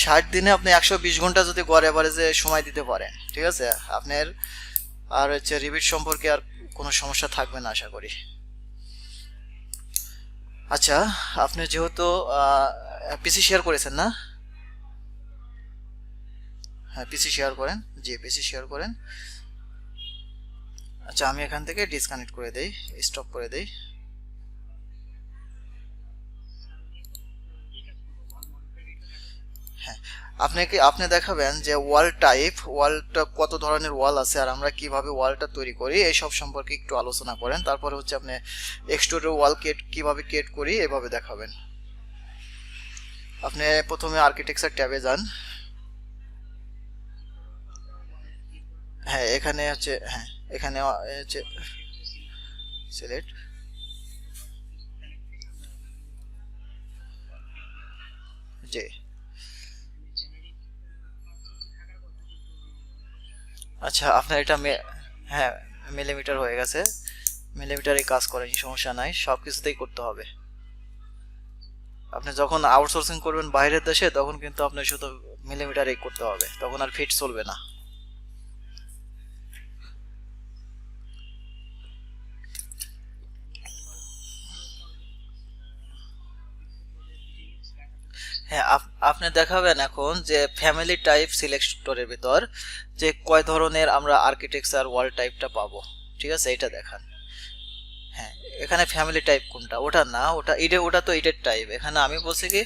60 দিনে আপনি 120 ঘন্টা যদি গড় এভারেজে সময় দিতে পারেন, ঠিক আছে, আপনার আর হচ্ছে রিভিট সম্পর্কে আর কোনো সমস্যা থাকবে না আশা করি। আচ্ছা আপনি যেহেতু পিসি শেয়ার করেছেন না? হ্যাঁ পিসি শেয়ার করেন, জি পিসি শেয়ার করেন। আচ্ছা আমি এখান থেকে ডিসকানেক্ট করে দেই, স্টপ করে দেই। হ্যাঁ আপনি দেখাবেন যে ওয়ালটা কত ধরনের ওয়াল আছে আর আমরা কিভাবে ওয়ালটা তৈরি করি এই সব সম্পর্কে একটু আলোচনা করেন, তারপরে হচ্ছে আপনি এক্সট্রুডের ওয়াল কিভাবে কেট করি এভাবে দেখাবেন। আপনি প্রথমে আর্কিটেকচার ট্যাবে যান। হ্যাঁ এখানে হচ্ছে, হ্যাঁ এখানে হচ্ছে সিলেক্ট। জি আচ্ছা আপনার এটা হ্যাঁ মিলিমিটার হয়ে গেছে, মিলিমিটারে কাজ করেন সমস্যা নাই, সব কিছুতেই করতে হবে। আপনি যখন আউটসোর্সিং করবেন বাইরের দেশে তখন কিন্তু আপনার শুধু মিলিমিটারেই করতে হবে, তখন আর ফিট চলবে না। হ্যাঁ, আপনি দেখাবেন এখন যে ফ্যামিলি টাইপ সিলেক্টরের ভিতর যে কয় ধরনের আমরা আর্কিটেকচার ওয়াল টাইপটা পাবো। ঠিক আছে, এটা দেখান। হ্যাঁ, এখানে ফ্যামিলি টাইপ কোনটা? ওটা না, ওটা তো ইটের টাইপ। এখানে আমি বলছি কি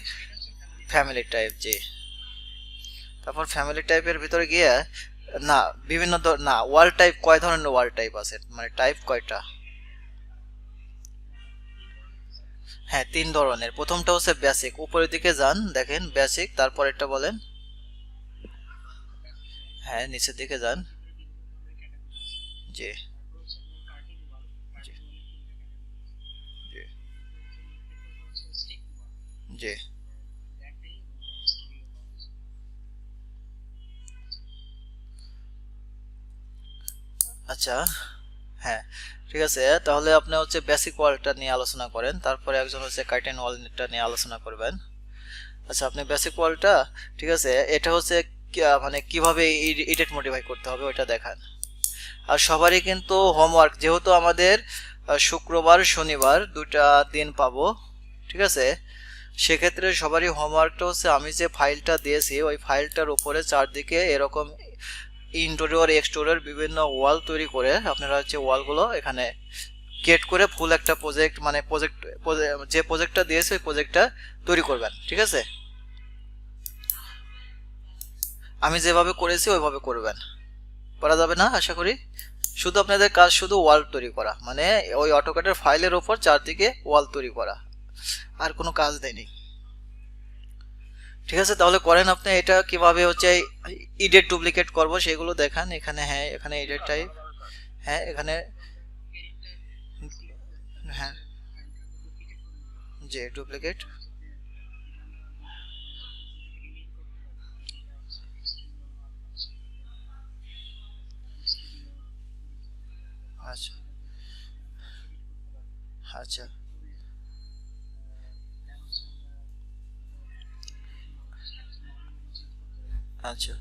ফ্যামিলি টাইপ। জি, তারপর ফ্যামিলি টাইপের ভিতরে গিয়ে না না, ওয়াল টাইপ কয় ধরনের ওয়াল টাইপ আছে, মানে টাইপ কয়টা? হ্যাঁ, 3 ধরনের। প্রথমটা হচ্ছে বেসিক, উপরের দিকে যান দেখেন বেসিক, তারপর এটা বলেন। হ্যাঁ, নিচের দিকে যান। জি জি জি জি। আচ্ছা, হ্যাঁ, ঠিক আছে। তাহলে আপনি হচ্ছে বেসিক ওয়ালটা নিয়ে আলোচনা করেন, তারপরে একজন হচ্ছে কার্টেন ওয়ালটা নিয়ে আলোচনা করবেন। আচ্ছা, আপনি বেসিক ওয়ালটা, ঠিক আছে, এটা হচ্ছে মানে কিভাবে এডিট মডিফাই করতে হবে ওইটা দেখান। আর সবারই কিন্তু হোমওয়ার্ক, যেহেতু আমাদের শুক্রবার শনিবার 2টা দিন পাবো, ঠিক আছে, সেক্ষেত্রে সবারই হোমওয়ার্কটা হচ্ছে আমি যে ফাইলটা দিয়েছি ওই ফাইলটার উপরে চারদিকে এরকম ইন্টেরিয়র এক্সটেরিয়র বিভিন্ন ওয়াল তৈরি করে আপনারা হচ্ছে ওয়ালগুলো এখানে ক্রিয়েট করে ফুল একটা প্রজেক্ট, মানে যে প্রজেক্টটা দিয়েছে ওই প্রজেক্টটা তৈরি করবেন। ঠিক আছে, আমি যেভাবে করেছি ওইভাবে করবেন। করা যাবে না আশা করি। শুধু আপনাদের কাজ শুধু ওয়াল তৈরি করা, মানে ওই অটোক্যাডের ফাইলের ওপর চারদিকে ওয়াল তৈরি করা, আর কোনো কাজ দেয়নি। ঠিক আছে, তাহলে করেন আপনি। এটা কিভাবে হচ্ছে ইডেট ডুপ্লিকেট করব সেগুলো দেখান এখানে। হ্যাঁ, এখানে ইডেট টাইপ। হ্যাঁ, এখানে। হ্যাঁ, যে ডুপ্লিকেট। আচ্ছা আচ্ছা আচ্ছা।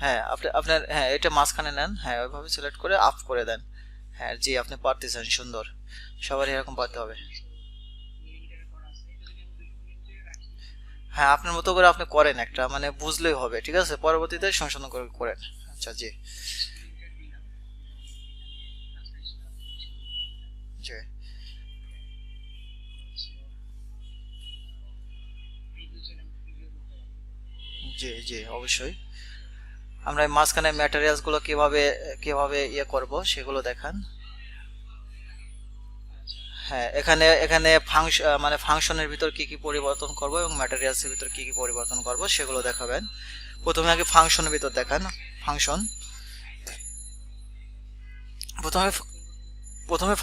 হ্যাঁ, আপনার, হ্যাঁ, এটা মাঝখানে নেন। হ্যাঁ, ওইভাবে সিলেক্ট করে আপ করে দেন। হ্যাঁ জি, আপনি পারতেছেন, সুন্দর। সবারই এরকম পারতে হবে। হ্যাঁ, আপনার মতো করে আপনি করেন একটা, মানে বুঝলেই হবে। ঠিক আছে, পরবর্তীতে সংশোধন করে করেন। আচ্ছা জি জি জি জি, অবশ্যই। আমরা এই মাঝখানে ম্যাটেরিয়ালস গুলো কিভাবে কিভাবে ইয়ে করব সেগুলো দেখান। হ্যাঁ, এখানে এখানে ফাংশন, মানে ফাংশনের ভিতর কি কি পরিবর্তন করব এবং ম্যাটেরিয়ালসের ভিতর কি কি পরিবর্তন করব সেগুলো দেখাবেন। প্রথমে আগে ফাংশনের ভিতর দেখান। ফাংশন, প্রথমে প্রথমে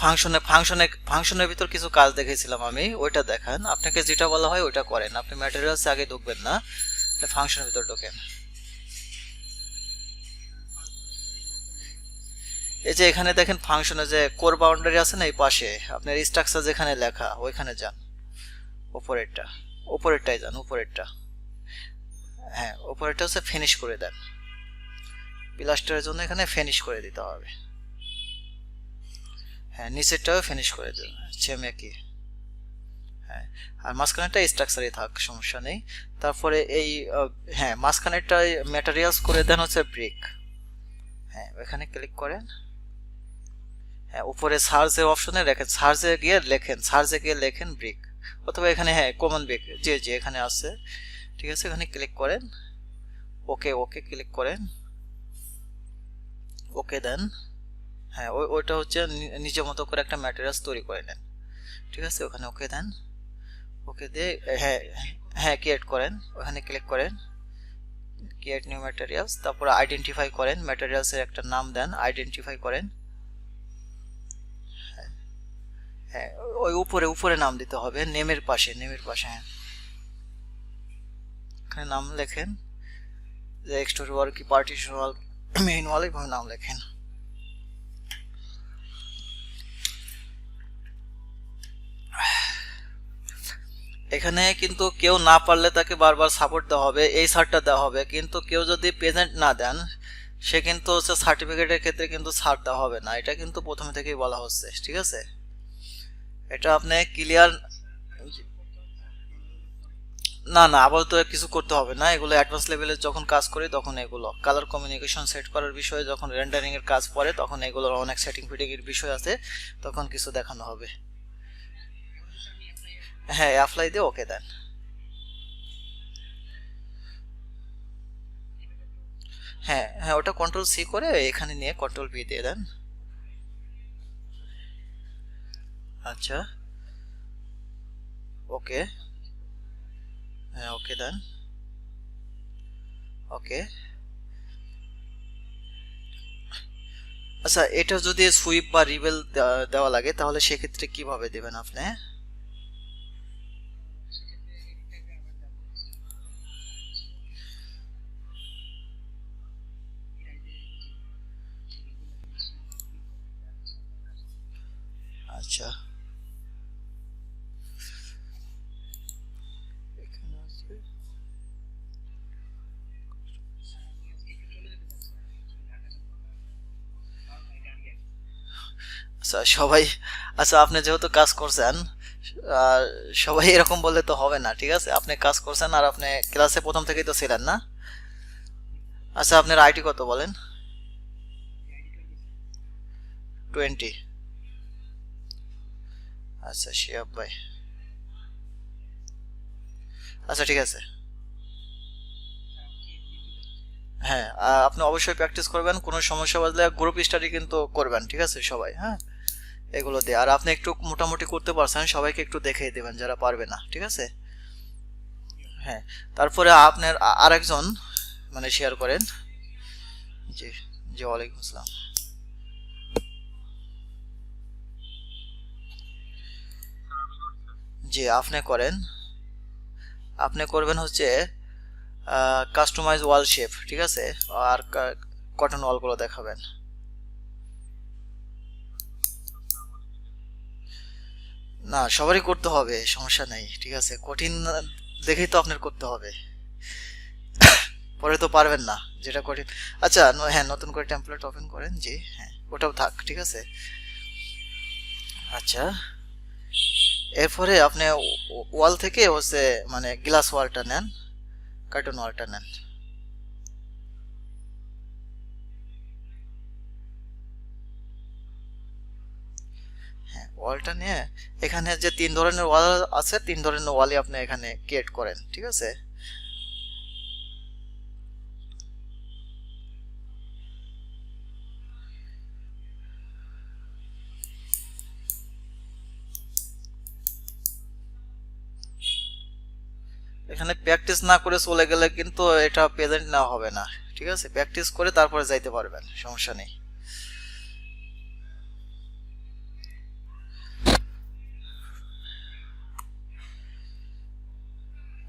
ফাংশনের ভিতর কিছু কাজ দেখেছিলাম আমি, ওইটা দেখান। আপনাকে যেটা বলা হয় ওইটা করেন। আপনি ম্যাটেরিয়ালস আগে ঢুকবেন না, ফাংশনের ভিতর ঢোকেন। এই যে এখানে দেখেন ফাংশনে যে কোর বাউন্ডারি আছে না, এই পাশে আপনার স্ট্রাকচার যেখানে লেখা ওইখানে যান। উপরেরটা, উপরেরটাই যান, উপরেরটা। হ্যাঁ, উপরেরটা হচ্ছে ফিনিশ করে দেন। পিলাস্টারের জন্য এখানে ফিনিশ করে দিতে হবে। হ্যাঁ, নিচেরটাও ফিনিশ করে দেন, সেম একই। হ্যাঁ, আর মাঝখানেরটা স্ট্রাকচারই থাক, সমস্যা নেই। তারপরে এই হ্যাঁ, মাঝখানেরটা ম্যাটেরিয়ালস করে দেন হচ্ছে ব্রিক। হ্যাঁ, এখানে ক্লিক করেন। হ্যাঁ, উপরে সার্চের অপশনে লেখেন, সার্চে গিয়ে লেখেন ব্রিক, অথবা এখানে হ্যাঁ কমন ব্রিক, যে যে এখানে আছে। ঠিক আছে, এখানে ক্লিক করেন। ওকে, ওকে ক্লিক করেন। ওকে দেন। হ্যাঁ, ওইটা হচ্ছে নিজের মতো করে একটা ম্যাটেরিয়ালস তৈরি করে নেন। ঠিক আছে, ওখানে ওকে দেন। ওকে দিয়ে হ্যাঁ, হ্যাঁ ক্রিয়েট করেন, ওখানে ক্লিক করেন, ক্রিয়েট নিউ ম্যাটেরিয়ালস। তারপরে আইডেন্টিফাই করেন, ম্যাটেরিয়ালসের একটা নাম দেন, আইডেন্টিফাই করেন। হ্যাঁ, ওই উপরে উপরে নাম দিতে হবে, নেমের পাশে, নেমের পাশে। হ্যাঁ, এখানে নাম লেখেন, যে এক্সটোরি ওয়াল কি পার্টিশন ওয়াল, মেইন ওয়াল, এইভাবে নাম লেখেন। এখানে কিন্তু কেউ না পারলে তাকে বারবার সাপোর্ট দেওয়া হবে, এই সারটা দেওয়া হবে। কিন্তু কেউ যদি প্রেজেন্ট না দেন সে কিন্তু হচ্ছে সার্টিফিকেটের ক্ষেত্রে কিন্তু ছাড় দেওয়া হবে না, এটা কিন্তু প্রথমে থেকেই বলা হচ্ছে, ঠিক আছে? এটা আপনি ক্লিয়ার। না না, আপাতত কিছু করতে হবে না, এগুলো অ্যাডভান্স লেভেলে যখন কাজ করি তখন এগুলো কালার কমিউনিকেশন সেট করার বিষয়ে, যখন রেন্ডারিং এর কাজ পড়ে তখন এগুলোর অনেক সেটিং ফিটিং এর বিষয় আছে, তখন কিছু দেখানো হবে। হ্যাঁ, অ্যাপ্লাই দিয়ে ওকে দেন। হ্যাঁ হ্যাঁ, ওটা কন্ট্রোল সি করে এখানে নিয়ে কন্ট্রোল ভি দিয়ে দেন। আচ্ছা, ওকে। হ্যাঁ, ওকে দেন। ওকে। আচ্ছা, এটা যদি সুইপ বা রিবেল দেওয়া লাগে তাহলে সেক্ষেত্রে কিভাবে দেবেন আপনি? আচ্ছা, এখানে আছে। আচ্ছা সবাই, আচ্ছা আপনি যেহেতু কাজ করছেন, আর সবাই এরকম বললে তো হবে না, ঠিক আছে? আপনি কাজ করছেন আর আপনি ক্লাসে প্রথম থেকেই তো ছিলেন না? আচ্ছা, আপনার আইটি কত বলেন? 20। আচ্ছা শিয়াব ভাই, আচ্ছা ঠিক আছে। হ্যাঁ, আপনি অবশ্যই প্র্যাকটিস করবেন, কোনো সমস্যা বাজলে গ্রুপ স্টাডি কিন্তু করবেন, ঠিক আছে সবাই? হ্যাঁ, এগুলো দিয়ে আর আপনি একটু মোটামুটি করতে পারছেন, সবাইকে একটু দেখিয়ে দেবেন যারা পারবে না, ঠিক আছে? হ্যাঁ, তারপরে আপনার আরেকজন মানে শেয়ার করেন। জি। জি, ওয়ালাইকুম আসসালাম। জি, আপনি করেন। আপনি করবেন হচ্ছে কাস্টমাইজ ওয়াল শেপ, ঠিক আছে? আর কটন ওয়ালগুলো দেখাবেন। না, সবারই করতে হবে, সমস্যা নেই, ঠিক আছে? কঠিন দেখেই তো আপনার করতে হবে, পরে তো পারবেন না যেটা কঠিন। আচ্ছা, হ্যাঁ, নতুন করে টেমপ্লেট ওপেন করেন। জি, হ্যাঁ, ওটাও থাক, ঠিক আছে? আচ্ছা, এরপরে আপনি ওয়াল থেকে হচ্ছে মানে গ্লাস ওয়ালটা নেন, কার্টুন ওয়ালটা নেন। হ্যাঁ, ওয়ালটা নিয়ে এখানে যে 3 ধরনের ওয়াল আছে, 3 ধরনের ওয়ালই আপনি এখানে ক্রিয়েট করেন, ঠিক আছে? এখানে প্র্যাকটিস না করে চলে গেলে কিন্তু এটা প্রেজেন্ট নেওয়া হবে না, ঠিক আছে? প্র্যাকটিস করে তারপরে যাইতে পারবেন, সমস্যা নেই।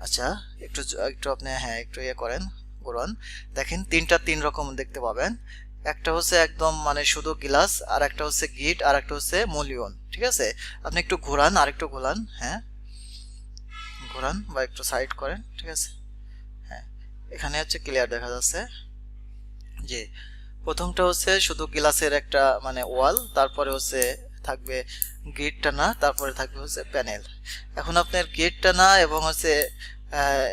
আচ্ছা, একটু একটু আপনি, হ্যাঁ, একটু ইয়ে করেন, ঘুরান। দেখেন 3 রকম দেখতে পাবেন। একটা হচ্ছে একদম মানে শুধু গ্লাস, আর একটা হচ্ছে গিট, আর একটা হচ্ছে মলিয়ন, ঠিক আছে? আপনি একটু ঘোরান, আর একটু ঘোরান, হ্যাঁ, ঘোরান বা একটু সাইড করেন, ঠিক আছে? হ্যাঁ, এখানে হচ্ছে ক্লিয়ার দেখা যাচ্ছে। জি, প্রথমটা হচ্ছে শুধু গ্লাসের একটা মানে ওয়াল, তারপরে হচ্ছে থাকবে গেট টানা, তারপরে থাকবে হচ্ছে প্যানেল। এখন আপনার গেট টানা এবং হচ্ছে আহ,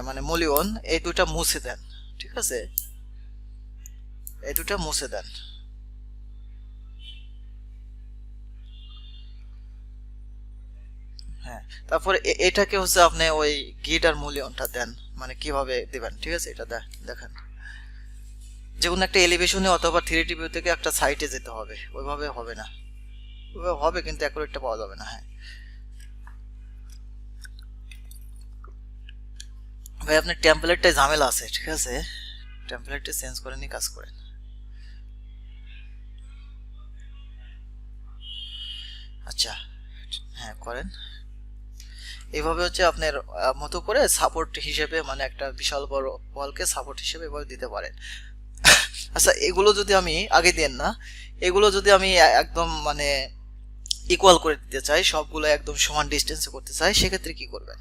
মানে মলিয়ন, এই দুটা মুছে দেন, ঠিক আছে? এই দুটা মুছে দেন। হ্যাঁ, তারপরে এটাকে হচ্ছে আপনি ওই গিট আর মূল্যায়নটা দেন, মানে কিভাবে দিবেন, ঠিক আছে? এটা দেখেন, যে কোনো একটা এলিভেশনে অথবা 3D ভিউ থেকে একটা সাইটে যেতে হবে, ওইভাবে হবে না। ওইভাবে হবে কিন্তু অ্যাকুরেটটা পাওয়া যাবে না। হ্যাঁ ভাই, আপনার টেমপ্লেটটাই ঝামেলা আছে, ঠিক আছে? টেমপ্লেটটা চেঞ্জ করে নিয়ে কাজ করেন। আচ্ছা, হ্যাঁ করেন। এইভাবে হচ্ছে আপনার মতো করে সাপোর্ট হিসেবে, মানে একটা বিশাল বড় ওয়ালকে সাপোর্ট হিসেবে এভাবে দিতে পারেন। আচ্ছা, এগুলো যদি আমি আগে দেন না, এগুলো যদি আমি একদম মানে ইকুয়াল করে দিতে চাই, সবগুলো একদম সমান ডিস্টেন্সে করতে চাই, সেক্ষেত্রে কি করবেন?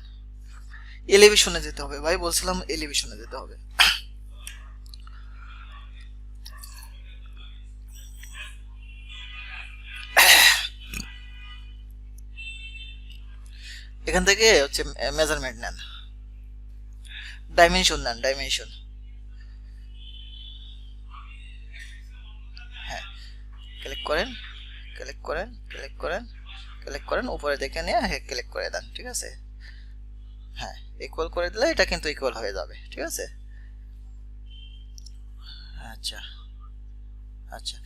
এলিভেশনে যেতে হবে ভাই, বলছিলাম এলিভেশনে যেতে হবে। এখান থেকে হচ্ছে মেজারমেন্ট নেন, ডাইমেনশন নেন, ডাইমেনশন। হ্যাঁ, ক্লিক করেন, ক্লিক করেন, ক্লিক করেন, ক্লিক করেন, উপরে দেখে নিয়ে ক্লিক করে দেন, ঠিক আছে। হ্যাঁ, ইকুয়াল করে দিলে এটা কিন্তু ইকুয়াল হয়ে যাবে, ঠিক আছে। আচ্ছা আচ্ছা,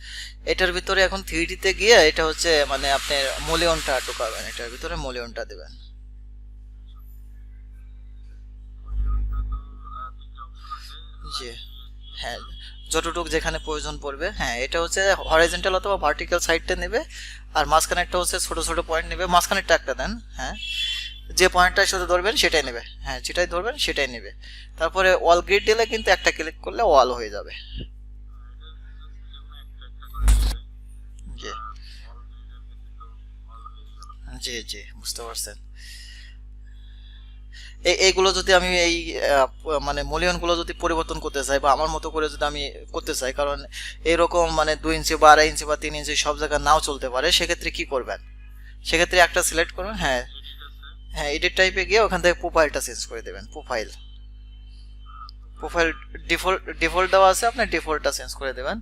এটার ভিতরে এখন 3D তে গিয়ে এটা হচ্ছে মানে আপনি মূল্যায়নটা ঢোকাবেন, এটার ভিতরে মূল্যায়নটা দিবেন। জি, হ্যাঁ, যতটুকু যেখানে প্রয়োজন পড়বে। হ্যাঁ, এটা হচ্ছে হরাইজন্টাল অথবা ভার্টিক্যাল সাইডটা নেবে, আর মাঝখানেরটা হচ্ছে ছোট ছোট পয়েন্ট নেবে, মাঝখানেরটা একটা দেন। হ্যাঁ, যে পয়েন্টটা শুধু ধরবেন সেটাই নেবে, হ্যাঁ যেটাই ধরবেন সেটাই নেবে। তারপরে ওয়াল গ্রিড দিলে কিন্তু একটা ক্লিক করলে ওয়াল হয়ে যাবে। জি জি জি, বুঝতে পারছেন। এইগুলো যদি আমি এই মানে মূল্যায়নগুলো যদি পরিবর্তন করতে চাই বা আমার মতো করে যদি আমি করতে চাই, কারণ এরকম মানে 2 ইঞ্চি বা 2.5 ইঞ্চি বা 3 ইঞ্চি সব জায়গায় নাও চলতে পারে, সেক্ষেত্রে কি করবেন? সেক্ষেত্রে একটা সিলেক্ট করুন। হ্যাঁ হ্যাঁ, এডিট টাইপে গিয়ে ওখান থেকে প্রোফাইলটা চেঞ্জ করে দেবেন। প্রোফাইল, প্রোফাইল ডিফল্ট ডিফল্ট দেওয়া আছে, আপনি ডিফল্টটা চেঞ্জ করে দেবেন।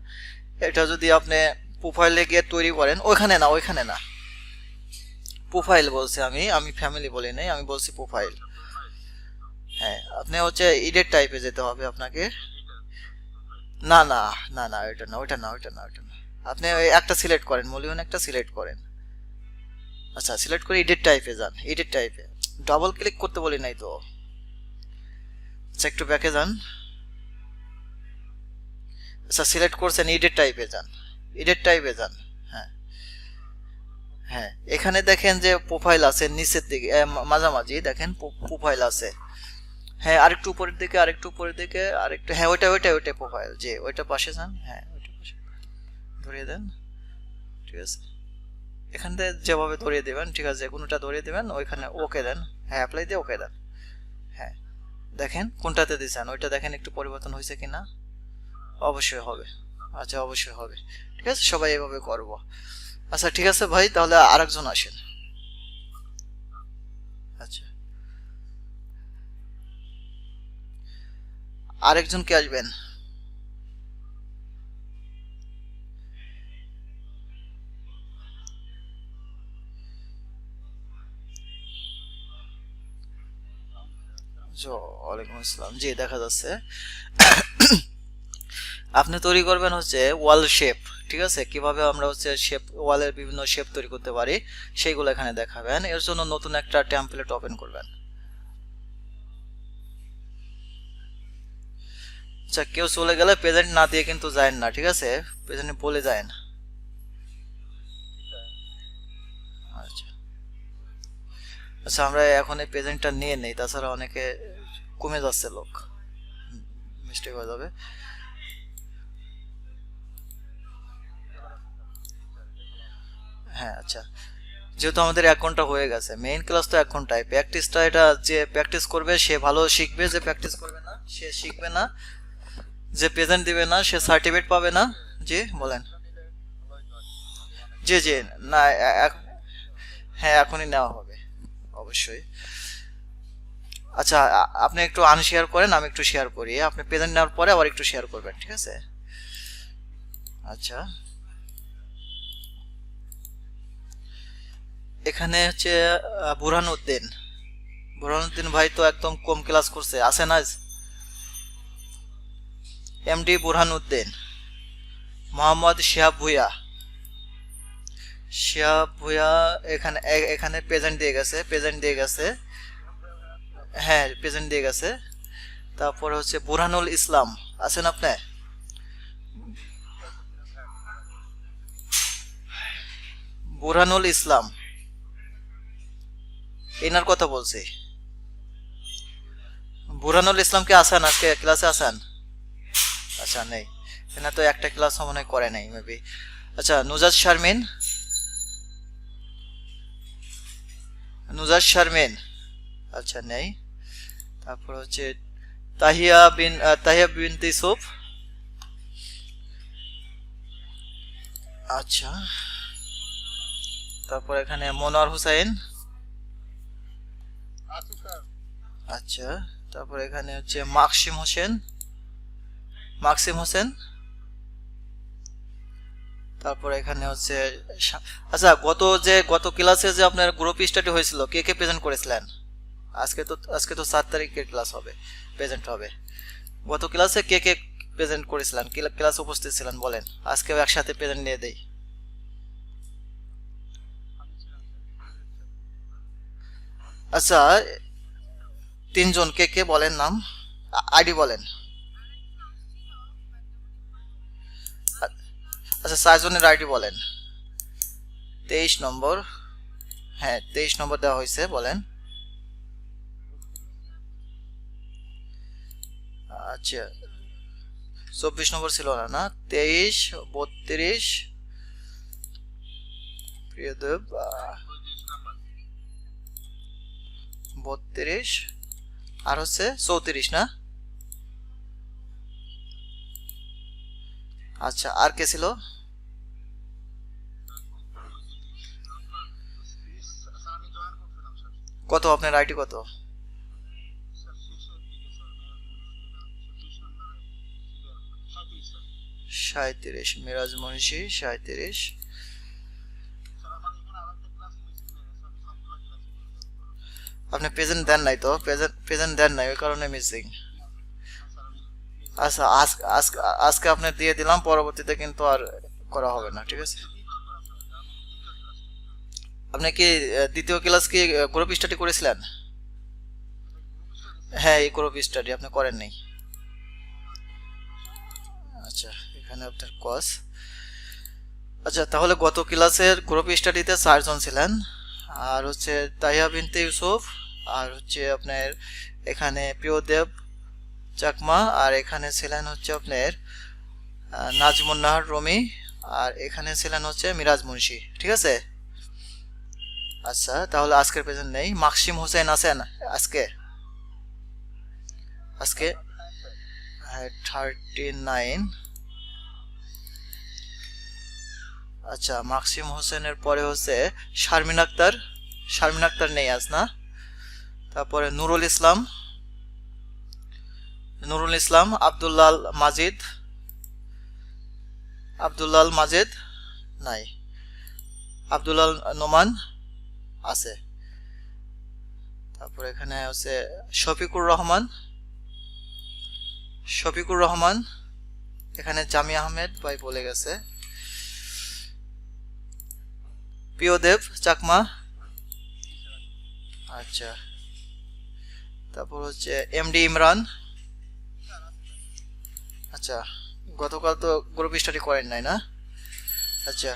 এটা যদি আপনি প্রোফাইলে গিয়ে তৈরি করেন, ওইখানে না, ওইখানে না, প্রোফাইল বলছি আমি, আমি ফ্যামিলি বলি নাই, আমি বলছি প্রোফাইল। হ্যাঁ, আপনি হচ্ছে এডিট টাইপে যেতে হবে আপনাকে। না না না না, ওইটা না, ওইটা না, ওইটা না, ওইটা না। আপনি ওই একটা সিলেক্ট করেন, মূল্যায়ন একটা সিলেক্ট করেন। আচ্ছা, সিলেক্ট করে এডিট টাইপে যান, এডিট টাইপে ডাবল ক্লিক করতে বলি নাই তো। আচ্ছা, একটু ব্যাকে যান। আচ্ছা, সিলেক্ট করছেন, এডিট টাইপে যান, এডিট টাইপে যান। হ্যাঁ হ্যাঁ, এখানে দেখেন যে প্রোফাইল আছে নিচের দিকে, মাঝামাঝি দেখেন প্রোফাইল আছে। হ্যাঁ, আরেকটু উপরের দিকে, আরেকটু উপরের দিকে, আরেকটু, হ্যাঁ ওইটা ওইটা ওইটা প্রোফাইল, যে ওইটা পাশে যান। হ্যাঁ, ওইটা পাশে ধরিয়ে দেন, ঠিক আছে। এখান থেকে যেভাবে ধরিয়ে দেবেন, ঠিক আছে, কোনটা ধরিয়ে দেবেন ওইখানে ওকে দেন। হ্যাঁ, অ্যাপ্লাই দিয়ে ওকে দেন। হ্যাঁ, দেখেন কোনটাতে দিয়েছেন ওইটা দেখেন একটু পরিবর্তন হয়েছে কিনা। অবশ্যই হবে। আচ্ছা, অবশ্যই হবে। ঠিক আছে, সবাই এভাবে করব। আচ্ছা ঠিক আছে ভাই, তাহলে আরেকজন আসেন। আচ্ছা, আরেকজন কে আসবেন? ওয়ালাইকুম আসসালাম। জি, দেখা যাচ্ছে। আপনি তৈরি করবেন হচ্ছে ওয়াল শেপ, ঠিক আছে। কিভাবে আমরা হচ্ছে শেপ, ওয়ালের বিভিন্ন শেপ তৈরি করতে পারি সেইগুলো এখানে দেখাবেন। এর জন্য নতুন একটা টেমপ্লেট ওপেন করবেন। আচ্ছা, কেউ চলে গেলে প্রেজেন্ট না দিয়ে কিন্তু যায় না, ঠিক আছে, প্রেজেন্ট বলে যায় না। আচ্ছা আচ্ছা, আমরা এখন এই প্রেজেন্টটা নিয়ে নেই, তাছাড়া অনেকে কমে যাচ্ছে লোক, মিস্টেক হয়ে যাবে। হ্যাঁ আচ্ছা, যেহেতু আমাদের 1 ঘন্টা হয়ে গেছে, মেইন ক্লাস তো 1 ঘন্টায়, প্র্যাকটিসটা এটা যে প্র্যাকটিস করবে সে ভালো শিখবে, যে প্র্যাকটিস করবে না সে শিখবে না, যে প্রেজেন্ট দিবে না সে সার্টিফিকেট পাবে না। জি বলেন। জি জি, না হ্যাঁ এখনই নেওয়া হবে, অবশ্যই। আচ্ছা, আপনি একটু আনশেয়ার করেন, আমি একটু শেয়ার করি, আপনি প্রেজেন্ট নেওয়ার পরে আবার একটু শেয়ার করবেন, ঠিক আছে। আচ্ছা, এখানে হচ্ছে বুরহানুদ্দিন, বুরহানুদ্দিন ভাই তো একদম কম ক্লাস করছে, আছে না? এমডি বুরহানুদ্দিন, মোহাম্মদ শিহাব ভুইয়া, শিহাব ভুইয়া এখানে এখানে প্রেজেন্ট দিয়ে গেছে, প্রেজেন্ট দিয়ে গেছে। হ্যাঁ, প্রেজেন্ট দিয়ে গেছে। তারপরে হচ্ছে বুরহানুল ইসলাম, আছেন আপনি? বুরহানুল ইসলাম, এনার কথা বলছি। বুরহানুল ইসলাম কি আছেন, আজকে ক্লাসে আছেন? আচ্ছা, নেই, এনার তো একটা ক্লাস মনে হয় করে নাই মেবি। আচ্ছা, নুজাত শারমিন, নুজাত শারমিন, আচ্ছা নেই। তারপর হচ্ছে তাহিয়া বিনতি ইউসুফ, আচ্ছা। তারপর এখানে মনোয়ার হুসাইন, আচ্ছা, তারপর এখানে হচ্ছে মাকসিম হোসেন, মাকসিম হোসেন। তারপর এখানে হচ্ছে আচ্ছা, গত ক্লাসে যে আপনার গ্রুপ স্টাডি হয়েছিল, কে কে প্রেজেন্ট করেছিলেন? আজকে তো 7 তারিখের ক্লাস হবে, প্রেজেন্ট হবে। গত ক্লাসে কে কে প্রেজেন্ট করেছিলেন, ক্লাসে উপস্থিত ছিলেন বলেন, আজকেও একসাথে প্রেজেন্ট নিয়ে দেই। আচ্ছা, 3 জন কে কে বলেন নাম, আইডি বলেন। আচ্ছা, 4 জনের আইডি বলেন। 23 নম্বর, হ্যাঁ 23 নম্বর দেওয়া হয়েছে, বলেন। আচ্ছা, 24 নম্বর ছিল না, না 23, 32, প্রিয়দেব, 32, আর হচ্ছে 34, না? আচ্ছা, আর কে ছিল? কত আপনার আইডি কত? 37, মিরাজ মুন্সি 37। আপনি প্রেজেন্ট দেন নাই তো, প্রেজেন্ট দেন নাই, ওই কারণে মিসিং। আচ্ছা, আজকে আজকে আপনার দিয়ে দিলাম, পরবর্তীতে কিন্তু আর করা হবে না, ঠিক আছে? আপনি কি দ্বিতীয় ক্লাস কি গ্রুপ স্টাডি করেছিলেন? হ্যাঁ, এই গ্রুপ স্টাডি আপনি করেন নাই। আচ্ছা, এখানে আপনার কস। আচ্ছা, তাহলে গত ক্লাসের গ্রুপ স্টাডিতে 4 জন ছিলেন, আর হচ্ছে তাহিয়া বিনতে ইউসুফ, আর হচ্ছে আপনার এখানে প্রিয়দেব চাকমা, আর এখানে ছিলেন হচ্ছে আপনার নাজমুন নাহার রমি, আর এখানে ছিলেন হচ্ছে মিরাজ মুন্সি, ঠিক আছে? আচ্ছা, তাহলে আজকের প্রেজেন্ট নেই। মাকসিম হোসেন আছেন আজকে? আজকে 39। আচ্ছা, মাকসিম হোসেনের পরে হচ্ছে শারমিন আক্তার, শারমিন আক্তার নেই আজ, না? তারপরে নুরুল ইসলাম, নুরুল ইসলাম, আব্দুল্লাল মাজিদ, আব্দুল্লাল মাজেদ নাই, আব্দুল্লাল নোমান আছে। তারপর এখানে হচ্ছে শফিকুর রহমান, শফিকুর রহমান, এখানে জামি আহমেদ ভাই বলে গেছে। প্রিয়দেব চাকমা, আচ্ছা। তারপর হচ্ছে এমডি ইমরান। আচ্ছা, গতকাল তো গ্রুপ স্টাডি করেন নাই, না? আচ্ছা,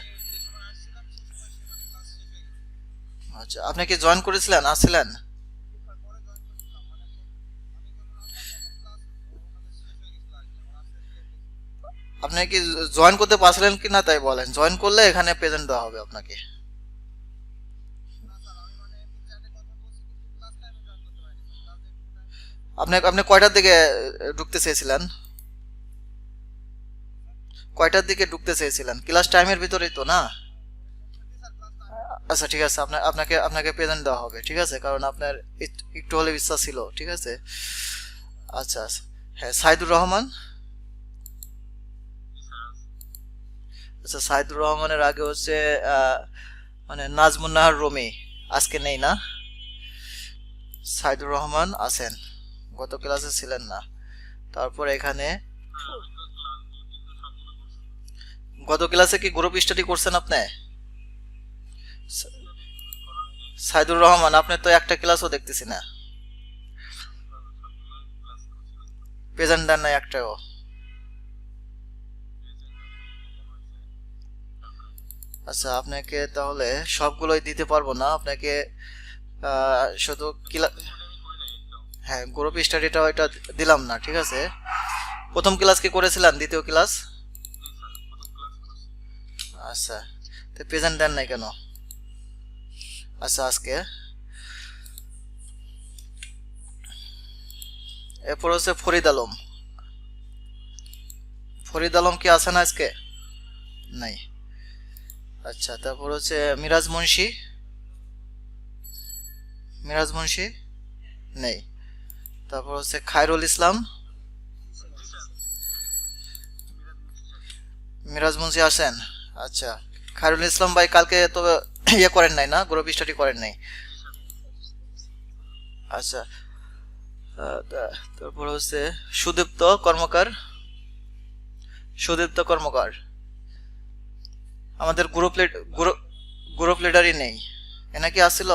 আচ্ছা, আপনি কি জয়েন করেছিলেন, আসছিলেন? আপনি কি জয়েন করতে পারছিলেন কি না তাই বলেন, জয়েন করলে এখানে প্রেজেন্ট দেওয়া হবে আপনাকে। আপনি আপনি কয়টার দিকে ঢুকতে চেয়েছিলেন, কয়টার দিকে ঢুকতে চেয়েছিলেন? ক্লাস টাইমের ভিতরেই তো, না? আচ্ছা, ঠিক আছে, আপনাকে আপনাকে প্রেজেন্ট দেওয়া হবে, ঠিক আছে, কারণ আপনার একটু হলে ইচ্ছা ছিল, ঠিক আছে? আচ্ছা, আচ্ছা, হ্যাঁ সাইদুর রহমান। আচ্ছা, সাইদুর রহমানের আগে হচ্ছে মানে নাজমুন নাহার রমি, আজকে নেই, না? সাইদুর রহমান আছেন, গত ক্লাসে ছিলেন না। তারপর এখানে গত ক্লাসে কি গ্রুপ স্টাডি করছেন আপনি? সাইদুর রহমান, আপনি তো একটা ক্লাসও দেখতেছি না, প্রেজেন্ট দেন নাই একটাও। আচ্ছা, আপনাকে তাহলে সবগুলোই দিতে পারবো না আপনাকে, শুধু হ্যাঁ গ্রুপ স্টাডিটা ওইটা দিলাম না, ঠিক আছে? প্রথম ক্লাস কি করেছিলেন, দ্বিতীয় ক্লাস? আচ্ছা, তো প্রেজেন্ট দেন নাই কেন? আচ্ছা, আজকে এরপর হচ্ছে ফরিদ আলম, ফরিদ আলম কি আছে না আজকে? নাই। আচ্ছা, তারপর হচ্ছে মিরাজ মুন্সি, মিরাজ মুন্সি, নেই। তারপর হচ্ছে খায়রুল ইসলাম, মিরাজ মুন্সি আছেন। আচ্ছা, খায়রুল ইসলাম ভাই কালকে তো ইয়ে করেন নাই না, গ্রুপ স্টাডি করেন নাই? আচ্ছা। তারপর হচ্ছে সুদীপ্ত কর্মকার, সুদীপ্ত কর্মকার আমাদের গ্রুপ লিডারই নেই। এনা কি আসছিল?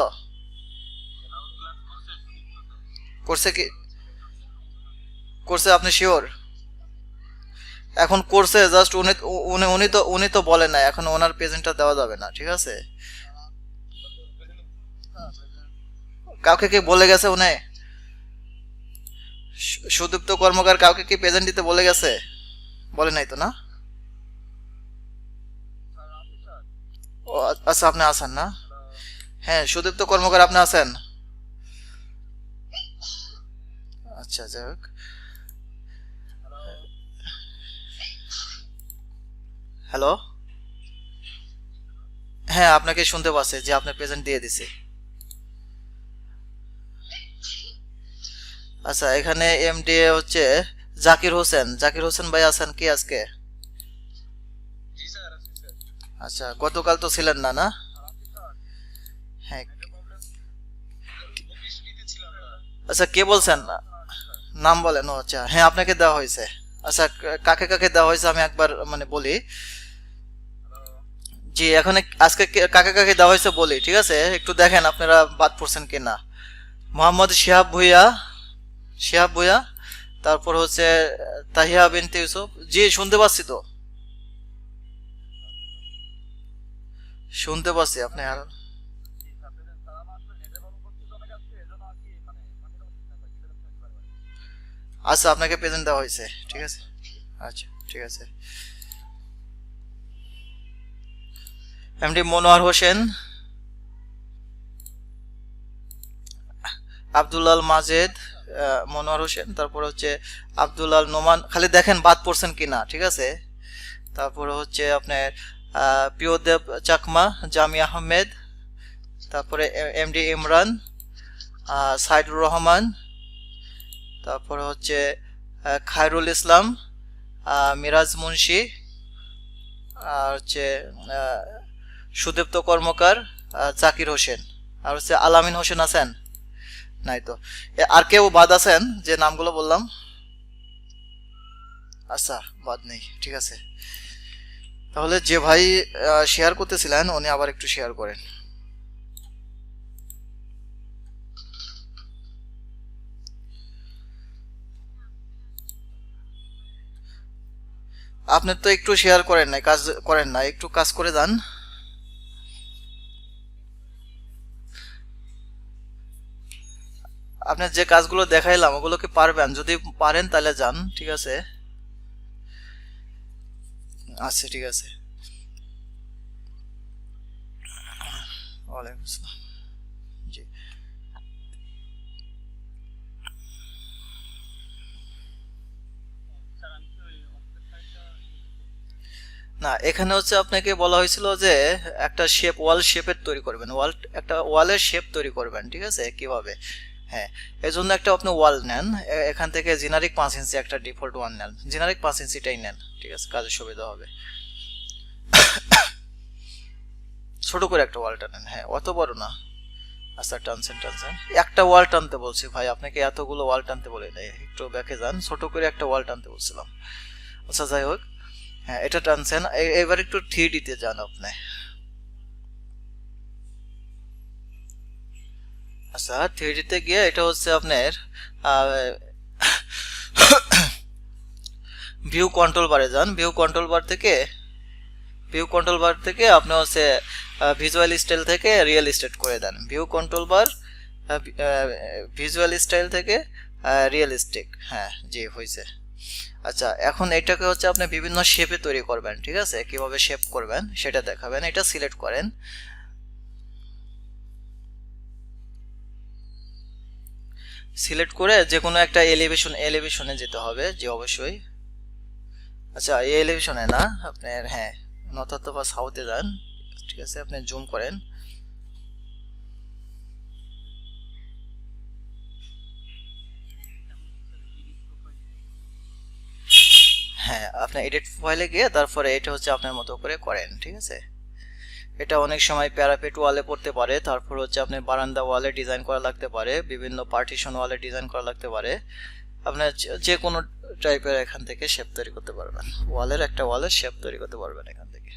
করছে কি? করছে আপনি শিওর? এখন করছে জাস্ট উনি তো বলেন না, এখন ওনার প্রেজেন্টটা দেওয়া যাবে না, ঠিক আছে? কাউকে কি বলে গেছে উনি? সুদীপ্ত কর্মকার কাউকে কি প্রেজেন্ট দিতে বলে গেছে? বলে নাই তো না? ও আচ্ছা, আপনি আছেন না? হ্যাঁ, সুদীপ্ত কর্মকার আপনি আছেন? আচ্ছা, যাই হোক। হ্যালো। হ্যাঁ, আপনাকে শুনতে পাচ্ছে যে আপনার প্রেজেন্ট দিয়ে দিছে। আচ্ছা, এখানে এমডি হচ্ছে জাকির হোসেন। জাকির হোসেন ভাই আছেন কি আজকে? আচ্ছা, গতকাল তো ছিলেন না না? হ্যাঁ। আচ্ছা, কে বলছেন? নাম বলেন। ও আচ্ছা, হ্যাঁ আপনাকে দেওয়া হয়েছে। আচ্ছা, কাকে কাকে দেওয়া হয়েছে আমি একবার মানে বলি। জি, এখন আজকে কাকে কাকে দেওয়া হয়েছে বলি, ঠিক আছে? একটু দেখেন আপনারা বাদ পড়ছেন কিনা। মোহাম্মদ শিহাব ভুইয়া, শিহাব ভুইয়া। তারপর হচ্ছে তাহিয়া বিনতে ইউসুফ। জি, শুনতে পাচ্ছি তো, শুনতে পাচ্ছি আপনি আর। আচ্ছা, আপনাকে প্রেজেন্ট দেওয়া হয়েছে, ঠিক আছে। আচ্ছা, ঠিক আছে। এমডি মনোয়ার হোসেন, আব্দুল্লাল মাজেদ, মনোয়ার হোসেন। তারপর হচ্ছে আব্দুল্লাল নোমান। খালি দেখেন বাদ পড়ছেন কিনা, ঠিক আছে? তারপরে হচ্ছে আপনার প্রিয়দেব চাকমা, জামি আহমেদ। তারপরে এমডি ইমরান, সাইদুর রহমান। তারপরে হচ্ছে খায়রুল ইসলাম, মিরাজ মুন্সি, আর হচ্ছে আহ, সুদীপ্ত কর্মকার, জাকির হোসেন। আর হচ্ছে আলামিন হোসেন আছেন? নাই তো। আর কেউ বাদ আছেন যে নামগুলো বললাম? আচ্ছা, বাদ নেই, ঠিক আছে। তাহলে যে ভাই শেয়ার করতেছিলেন উনি আবার একটু শেয়ার করেন। আপনি তো একটু শেয়ার করেন না, কাজ করেন না, একটু কাজ করে যান। আপনার যে কাজগুলো দেখাইলাম ওগুলো কি পারবেন? যদি পারেন তাহলে যান, ঠিক আছে? আচ্ছা, ঠিক আছে। ওয়ালাইকুম আসসালাম। জি। না, এখানে হচ্ছে আপনাকে বলা হয়েছিল যে একটা শেপ, ওয়াল শেপের তৈরি করবেন, একটা ওয়ালের শেপ তৈরি করবেন, ঠিক আছে? কিভাবে? হ্যাঁ, এই জন্য একটা আপনি ওয়াল নেন। এখান থেকে জেনারিক 5 ইঞ্চি একটা ডিফল্ট ওয়াল নেন, জেনারিক 5 ইঞ্চিটাই নেন, ঠিক আছে? কাজের সুবিধা হবে। ছোট করে একটা ওয়াল টানেন, হ্যাঁ, অত বড় না। আচ্ছা, টানছেন টানছেন। একটা ওয়াল টানতে বলছি ভাই, আপনাকে এতগুলো ওয়াল টানতে বলি নাই, একটু ব্যাকে যান। ছোট করে একটা ওয়াল টানতে বলছিলাম। আচ্ছা, যাই হোক। হ্যাঁ, এটা টানছেন। এবার একটু 3D তে যান আপনি। আচ্ছা, 3D তে গিয়ে এটা হচ্ছে আপনার ভিউ কন্ট্রোল বারে যান। ভিউ কন্ট্রোল বার থেকে আপনি হচ্ছে ভিজুয়াল স্টাইল থেকে রিয়েল এস্টেট করে দেন। ভিউ কন্ট্রোল বার, ভিজুয়াল স্টাইল থেকে রিয়েলিস্টিক। হ্যাঁ, জি, হয়েছে। আচ্ছা, এখন এটাকে হচ্ছে আপনি বিভিন্ন শেপে তৈরি করবেন, ঠিক আছে? কিভাবে শেপ করবেন সেটা দেখাবেন। এটা সিলেক্ট করেন। সিলেক্ট করে যে কোনো একটা এলিভেশনে যেতে হবে, যে অবশ্যই। আচ্ছা, এই এলিভেশনে না আপনার, হ্যাঁ, নর্থ অথবা সাউথে যান, ঠিক আছে? আপনি জুম করেন। হ্যাঁ, আপনি এডিট ফাইলে গিয়ে তারপরে এটা হচ্ছে আপনার মতো করে করেন, ঠিক আছে। এটা অনেক সময় প্যারাপেট ওয়ালে পড়তে পারে, তারপর হচ্ছে আপনি বারান্দা ওয়ালে ডিজাইন করা লাগতে পারে, বিভিন্ন পার্টিশন ওয়ালে ডিজাইন করা লাগতে পারে। আপনার যে কোনো টাইপের এখান থেকে শেপ তৈরি করতে পারবেন, ওয়ালের শেপ তৈরি করতে পারবেন এখান থেকে।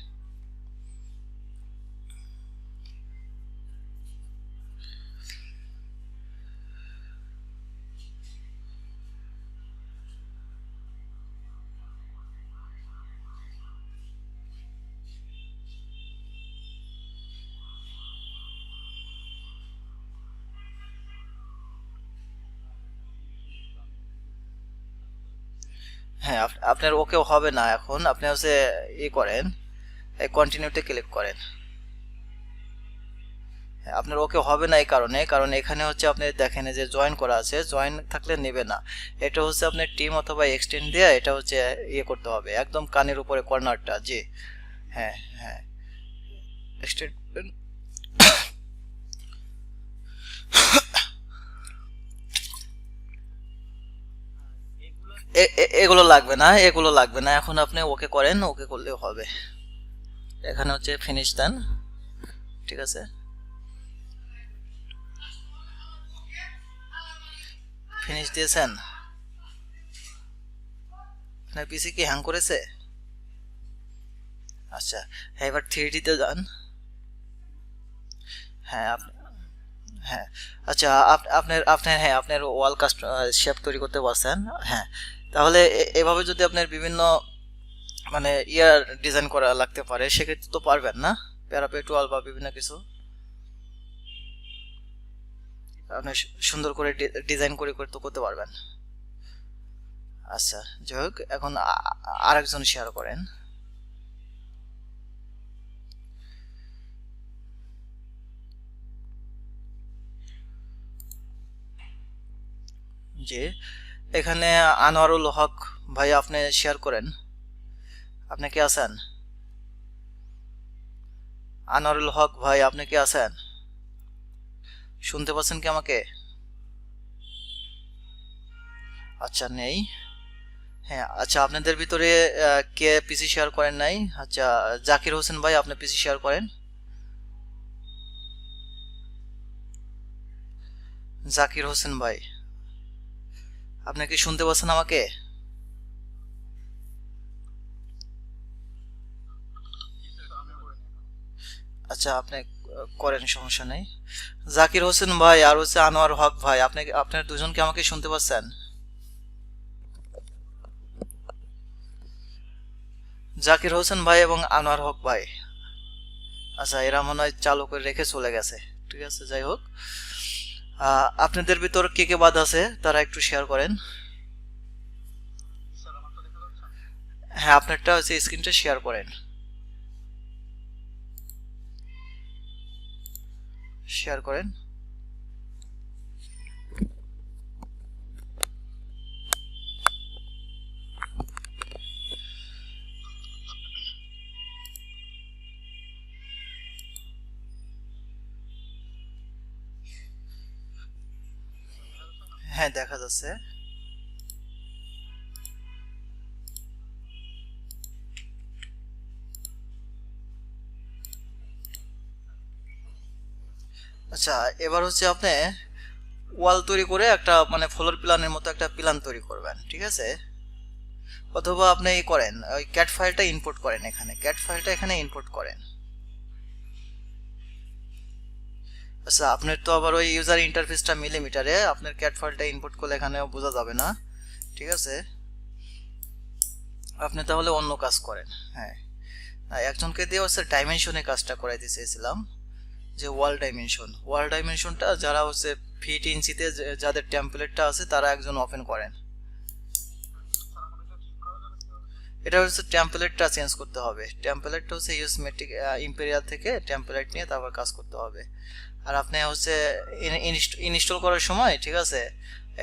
হ্যাঁ, আপনার ওকেও হবে না, এখন আপনি হচ্ছে করেন, এই কন্টিনিউতে ক্লিক করেন। হ্যাঁ, আপনার ওকে হবে না এই কারণে, কারণ এখানে হচ্ছে আপনি দেখেন যে জয়েন করা আছে, জয়েন থাকলে নেবে না। এটা হচ্ছে আপনার টিম অথবা এক্সটেন্ড দিয়ে এটা হচ্ছে করতে হবে একদম কানের উপরে কর্নারটা, জি। হ্যাঁ হ্যাঁ, এক্সটেন্ড। এগুলো লাগবে না, এগুলো লাগবে না, এখন আপনি ওকে করেন, ওকে করলেও হবে। এখানে হচ্ছে ফিনিশ দেন, ঠিক আছে। ফিনিশ দিয়েছেন? আপনার পিসি কি হ্যাং করেছে? আচ্ছা, হ্যাঁ, এবার 3D তে যান। হ্যাঁ হ্যাঁ, আচ্ছা, আপনার আপনার হ্যাঁ, আপনার ওয়াল শেপ তৈরি করতে পারছেন। হ্যাঁ, তাহলে এভাবে যদি আপনার বিভিন্ন মানে ডিজাইন করা লাগতে পারে, সেক্ষেত্রে তো পারবেন না, প্যারাপেট ওয়াল বা বিভিন্ন কিছু আপনি সুন্দর করে ডিজাইন করে তো করতে পারবেন। আচ্ছা, যাই হোক, এখন আরেকজন শেয়ার করেন। জি, এখানে আনোয়ারুল হক ভাই, আপনি শেয়ার করেন। আপনি কি আছেন? আনোয়ারুল হক ভাই, আপনি কি আছেন? শুনতে পাচ্ছেন কি আমাকে? আচ্ছা, নেই। হ্যাঁ, আচ্ছা, আপনাদের ভিতরে কে পিসি শেয়ার করেন নাই? আচ্ছা, জাকির হোসেন ভাই, আপনি পিসি শেয়ার করেন। জাকির হোসেন ভাই, আপনি কি শুনতে পাচ্ছেন আমাকে? আচ্ছা, আপনি করেন, সমস্যা নেই। জাকির হোসেন ভাই আর হচ্ছে আনোয়ার হক ভাই, আপনি আপনার দুজনকে আমাকে শুনতে পাচ্ছেন? জাকির হোসেন ভাই এবং আনোয়ার হক ভাই, আচ্ছা, এরা মনে হয় চালু করে রেখে চলে গেছে, ঠিক আছে। যাই হোক, আপনাদের ভিতর কে কে বাদ আছে তারা একটু শেয়ার করেন। হ্যাঁ, আপনারটা হচ্ছে স্ক্রিনটা শেয়ার করেন, শেয়ার করেন। হ্যাঁ, দেখা যাচ্ছে। আচ্ছা, এবার হচ্ছে আপনি ওয়াল তৈরি করে একটা মানে ফ্লোর প্ল্যানের মতো একটা প্ল্যান তৈরি করবেন, ঠিক আছে। অথবা আপনি করেন, ওই ক্যাট ফাইলটা ইনপুট করেন, এখানে ক্যাট ফাইলটা এখানে ইনপুট করেন। আচ্ছা, আপনার তো আবার ওই ইউজার ইন্টারফেসটা মিলিমিটারে, আপনার ক্যাট ফাইলটা ইনপুট করলে এখানেও বোঝা যাবে না, ঠিক আছে। আপনি তাহলে অন্য কাজ করেন। হ্যাঁ, একজনকে দিয়ে হচ্ছে ডাইমেনশনে কাজটা করাইতে চেয়েছিলাম, যে ওয়াল ডাইমেনশনটা যারা হচ্ছে ফিট ইঞ্চিতে যাদের টেমপ্লেটটা আছে তারা একজন ওপেন করেন। এটা হচ্ছে টেমপ্লেটটা চেঞ্জ করতে হবে, টেমপ্লেটটা হচ্ছে ইউজমেটিক ইম্পেরিয়াল থেকে টেমপ্লেট নিয়ে তারপর কাজ করতে হবে। আর আপনি হচ্ছে ইনস্টল করার সময়, ঠিক আছে,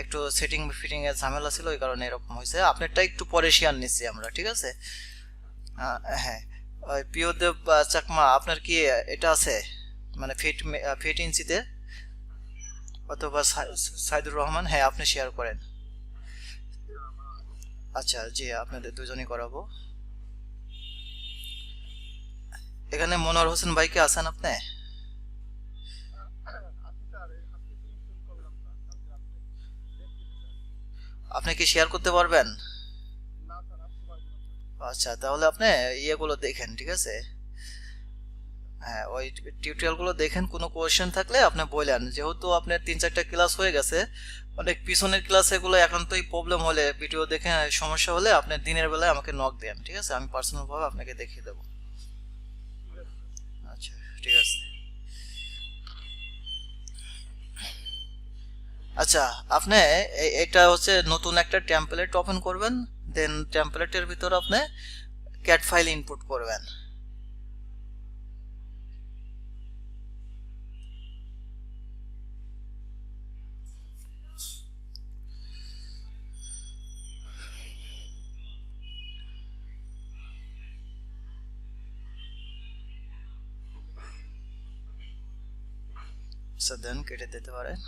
একটু সেটিং ফিটিং এর ঝামেলা ছিল, ওই কারণে এরকম হয়েছে। আপনারটা একটু পরে শেয়ার নিচ্ছি আমরা, ঠিক আছে। হ্যাঁ, ওই প্রিয়দেব চাকমা, আপনার কি এটা আছে মানে ফিট ইঞ্চিতে? অথবা সাইদুর রহমান, হ্যাঁ, আপনি শেয়ার করেন। আচ্ছা জি, আপনাদের দুজনই করাবো। এখানে মনোয়ার হোসেন ভাই কি আছেন আপনি? আপনি কি শেয়ার করতে পারবেন? আচ্ছা, তাহলে আপনি ইয়েগুলো দেখেন, ঠিক আছে? হ্যাঁ, ওই টিউটোরিয়ালগুলো দেখেন, কোনো কোয়েশ্চেন থাকলে আপনি বললেন, যেহেতু আপনার 3-4টা ক্লাস হয়ে গেছে, অনেক পিছনের ক্লাস এগুলো একান্তই প্রবলেম হলে, ভিডিও দেখে সমস্যা হলে আপনি দিনের বেলায় আমাকে নক দেন, ঠিক আছে? আমি পার্সোনাল ভাবে আপনাকে দেখিয়ে দেবো। আচ্ছা, ঠিক আছে। আচ্ছা, আপনি এটা হচ্ছে নতুন একটা টেমপ্লেট ওপেন করবেন, দেন টেমপ্লেটের ভিতর আপনি ক্যাট ফাইল ইনপুট করবেন। আচ্ছা, দেন কেটে দিতে পারেন।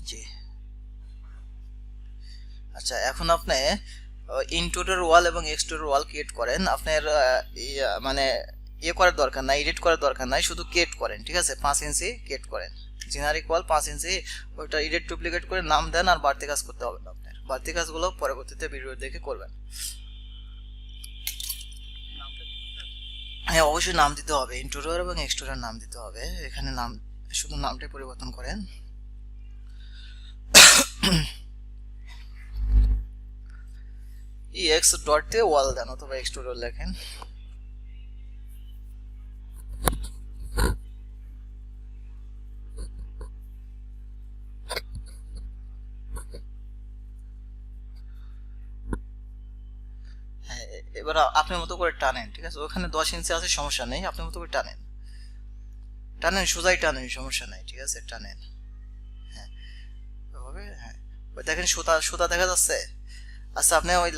জি। আচ্ছা, এখন আপনি ইনটুডের ওয়াল এবং এক্সট্রুডের ওয়াল ক্রিয়েট করেন। আপনার মানে ইয়ে করার দরকার নাই, এডিট করার দরকার নাই, শুধু ক্রিয়েট করেন, ঠিক আছে? 5 ইঞ্চি ক্রিয়েট করেন, জেনারিক ওয়াল 5 ইঞ্চি, ওইটা এডিট ডুপ্লিকেট করে নাম দেন, আর বাড়তি কাজ করতে হবে না আপনার। বাড়তি কাজগুলো পরবর্তীতে ভিডিও দেখে করবেন। হ্যাঁ, অবশ্যই নাম দিতে হবে, ইন্ট্রোডার এবং এক্সট্রোডার নাম দিতে হবে। এখানে নাম, শুধু নামটাই পরিবর্তন করেন। ex ডট দিয়ে ওয়াল দেন, অথবা এক্সট্রোডার লেখেন। হ্যাঁ, এবার আপনার মতো করে টানেন, ঠিক আছে? ওখানে 10 ইঞ্চি আছে, সমস্যা নেই, আপনার মতো করে টানেন, টানেন, সোজাই টানেন, সমস্যা নাই, ঠিক আছে? টানেন। হ্যাঁ, এভাবে। হ্যাঁ, ওই দেখেন সুতা সুতা দেখা যাচ্ছে। আচ্ছা, আপনি ওই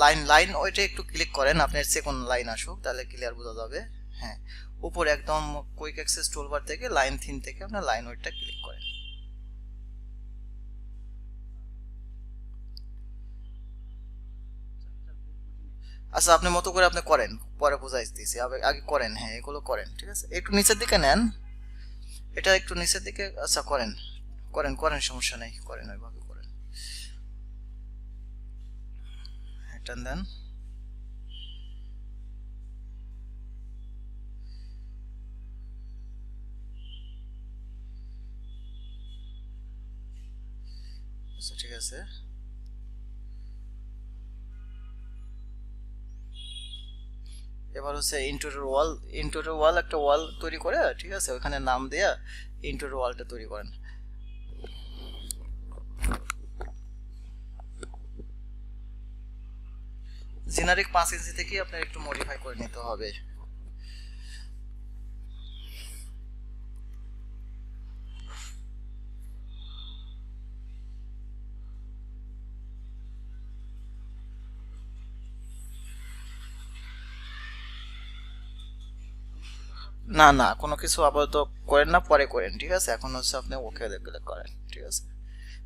লাইন লাইন ওইটা একটু ক্লিক করেন, আপনার সেকেন্ড লাইন আসুক, তাহলে ক্লিয়ার বোঝা যাবে। হ্যাঁ, উপরে একদম কুইক অ্যাক্সেস টুলবার থেকে লাইন থিম থেকে আপনার লাইন ওইটা ক্লিক করেন। আচ্ছা, আপনি মতো করে আপনি করেন, পরে বোঝাই দিয়েছি, আগে করেন। হ্যাঁ, এগুলো করেন, ঠিক আছে? একটু নিচের দিকে নেন, এটা একটু নিচের দিকে। আচ্ছা, করেন করেন করেন, সমস্যা নেই, করেন, ওইভাবে করেন। হ্যাঁ, টান দেন। আচ্ছা, ঠিক আছে। এবার হচ্ছে ইন্টোর ওয়াল একটা ওয়াল তৈরি করে, ঠিক আছে? ওখানে নাম দেয়া ইন্টোর ওয়ালটা তৈরি করেন। জেনারিক 5 ইঞ্চি থেকে আপনার একটু মডিফাই করে নিতে হবে। না না, কোনো কিছু আপাতত করেন না, পরে করেন, ঠিক আছে? এখন হচ্ছে আপনি ওকে ক্লিক করেন, ঠিক আছে?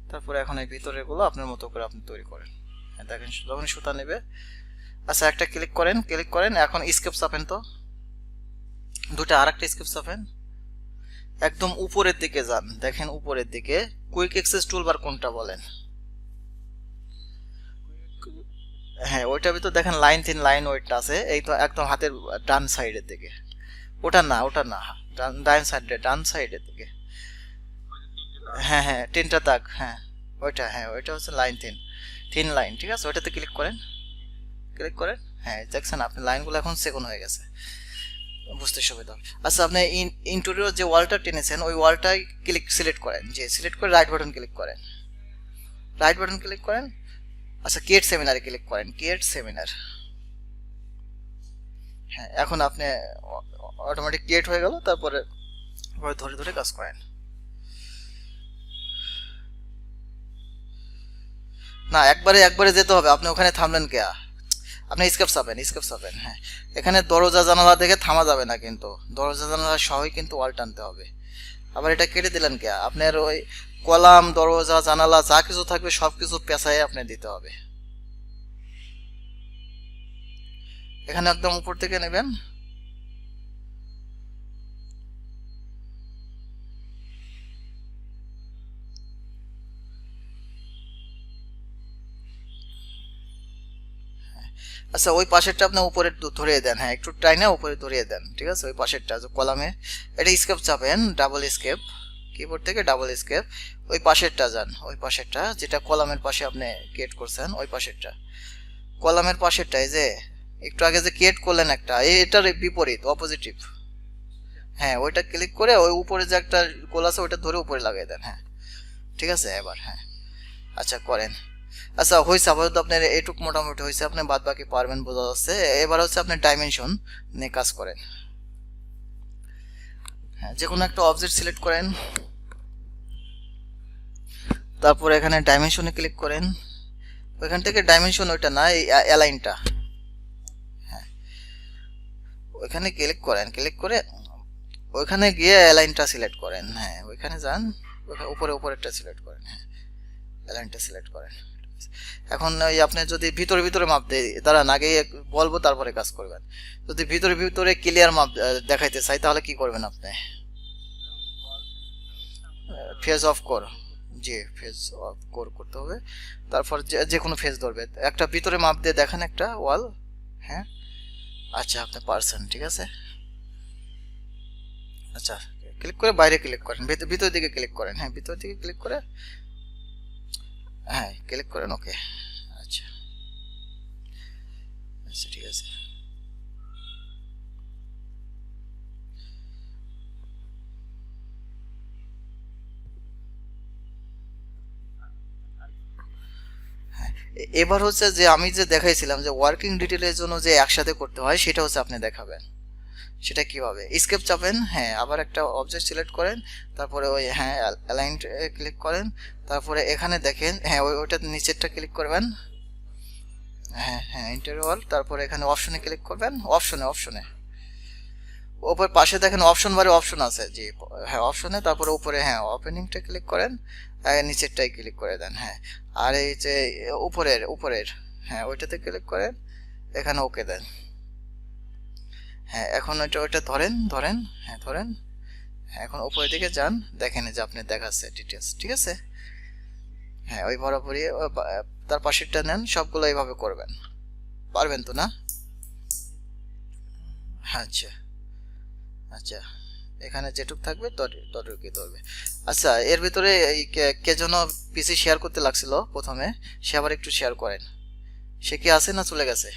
তারপরে এখন এই ভিতরের গুলো আপনার মতো করে আপনি তৈরি করেন। হ্যাঁ, দেখেন যখন সুতা নেবে। আচ্ছা, একটা ক্লিক করেন, ক্লিক করেন, এখন স্কেপ চাপেন তো, দুটো আর একটা স্কেপ চাপেন, একদম উপরের দিকে যান, দেখেন উপরের দিকে কুইক অ্যাক্সেস টুলবার কোনটা বলেন? হ্যাঁ, ওইটার ভিতর দেখেন লাইন থিন লাইন ওয়েটটা আছে, এই তো একদম হাতের ডান সাইডের দিকে। ওটা না, ওটা না, ডান সাইডে, ডান সাইডের দিকে। হ্যাঁ হ্যাঁ, 10টা দাগ, হ্যাঁ ওইটা, হ্যাঁ ওইটা হচ্ছে লাইন থিন, থিন লাইন, ঠিক আছে? ওইটাতে ক্লিক করেন, ক্লিক করেন। হ্যাঁ, দেখছেন আপনি লাইনগুলো এখন সেকেন্ড হয়ে গেছে, বুঝতে সুবিধা হবে। আচ্ছা, আপনি ইন্টেরিয়র যে ওয়ালটা টেনেছেন ওই ওয়ালটাই সিলেক্ট করেন, যে সিলেক্ট করে রাইট বাটন ক্লিক করেন, রাইট বাটন ক্লিক করেন। আচ্ছা, ক্রিয়েট সেমিনারে ক্লিক করেন, ক্রিয়েট সেমিনার। হ্যাঁ, এখন আপনি অটোমেটিক ক্রিয়েট হয়ে গেল, তারপরে ধরে ধরে কাজ করেন। না, একবারে একবারে যেতে হবে, আপনি ওখানে থামলেন কে? আপনি স্কেপ চাপেন, হ্যাঁ। এখানে দরজা জানালা দেখে থামা যাবে না, কিন্তু দরজা জানালা সহই কিন্তু ওয়াল টানতে হবে। আবার এটা কেটে দিলেন কে? আপনার ওই কলাম, দরজা, জানালা যা কিছু থাকবে সব কিছু পেঁচায় আপনি দিতে হবে। এখানে একদম উপর থেকে নেবেন। আচ্ছা, ওই পাশেরটা আপনি উপরে ধরিয়ে দেন, হ্যাঁ, একটু টাইনে উপরে ধরিয়ে দেন, ঠিক আছে। ওই পাশেরটা যে কলামে, এটা স্কেপ চাপেন, ডাবল স্কেপ, কিবোর্ড থেকে ডাবল স্কেপ, ওই পাশেরটা যান, ওই পাশেরটা যেটা কলামের পাশে আপনি ক্রিয়েট করছেন, ওই পাশেরটা, কলামের পাশেরটাই যে একটু আগে যে ক্রিয়েট করলেন একটা, এটার বিপরীত, অপোজিটিভ, হ্যাঁ, ওইটা ক্লিক করে ওই উপরে যে একটা গোল আছে ওইটা ধরে উপরে লাগিয়ে দেন, হ্যাঁ, ঠিক আছে। এবার হ্যাঁ, আচ্ছা করেন। আচ্ছা হয়েছে, আপাতত আপনার এইটুক মোটামুটি হয়েছে, আপনি বাদ বাকি পারবেন বোঝা যাচ্ছে। এবার হচ্ছে আপনি ডাইমেনশন নিয়ে কাজ করেন। হ্যাঁ, যে কোনো একটা অবজেক্ট সিলেক্ট করেন, তারপর এখানে ডাইমেনশনে ক্লিক করেন। ওইখান থেকে ডাইমেনশন ওইটা না, এই অ্যালাইনটা, হ্যাঁ, ওইখানে ক্লিক করেন, ক্লিক করে ওইখানে গিয়ে অ্যালাইনটা সিলেক্ট করেন, হ্যাঁ, ওইখানে যান, উপরে উপরেরটা সিলেক্ট করেন, হ্যাঁ, অ্যালাইনটা সিলেক্ট করেন। এখন ওই আপনি যদি ভিতরে ভিতরে মাপ দেয়, দাঁড়ান আগে বলবো তারপরে কাজ করবেন। যদি ভিতরে ভিতরে ক্লিয়ার মাপ দেখাইতে চাই তাহলে কি করবেন আপনি? Phase of core, G, phase of core করতে হবে। তারপর যে কোনো ফেজ ধরবে, একটা ভিতরে মাপ দিয়ে দেখেন একটা ওয়াল, হ্যাঁ, আচ্ছা আপনি পারছেন, ঠিক আছে। আচ্ছা, ক্লিক করে বাইরে ক্লিক করেন, ভিতর দিকে ক্লিক করেন, হ্যাঁ, ভিতর দিকে ক্লিক করে, হ্যাঁ, ক্লিক করেন, ওকে, আচ্ছা আচ্ছা, ঠিক আছে। এবার হচ্ছে যে আমি যে দেখাইছিলাম যে ওয়ার্কিং ডিটেলের জন্য যে একসাথে করতে হয়, সেটা হচ্ছে আপনি দেখাবেন। সেটা কিভাবে? স্কেপ চাপেন, হ্যাঁ, আবার একটা অবজেক্ট সিলেক্ট করেন, তারপরে ওই হ্যাঁ অ্যালাইন ক্লিক করেন, তারপরে এখানে দেখেন, হ্যাঁ, ওইটা নিচেরটা ক্লিক করবেন, হ্যাঁ হ্যাঁ, ইন্টারওয়াল, তারপরে এখানে অপশনে ক্লিক করবেন, অপশনে ওপর পাশে দেখেন অপশন বারে অপশন আছে, জি, হ্যাঁ, অপশনে, তারপরে উপরে হ্যাঁ ওপেনিংটা ক্লিক করেন, নিচেরটাই ক্লিক করে দেন, হ্যাঁ, আর এই যে উপরের, হ্যাঁ, ওইটাতে ক্লিক করেন, এখানে ওকে দেন, হ্যাঁ, এখন ওইটা ধরেন, হ্যাঁ ধরেন, হ্যাঁ, এখন উপরের দিকে যান, দেখেন যে আপনি দেখাচ্ছে ডিটেলস, ঠিক আছে। হ্যাঁ, ওই বরাবরই তার পাশেরটা নেন, সবগুলো এইভাবে করবেন, পারবেন তো না? আচ্ছা আচ্ছা, এখানে যেটুক থাকবে ততটুকুই ধরবে। আচ্ছা, এর ভিতরে এই কে যেন পিসি শেয়ার করতে লাগছিল প্রথমে, সে আবার একটু শেয়ার করেন। সে কি আছে না চলে গেছে?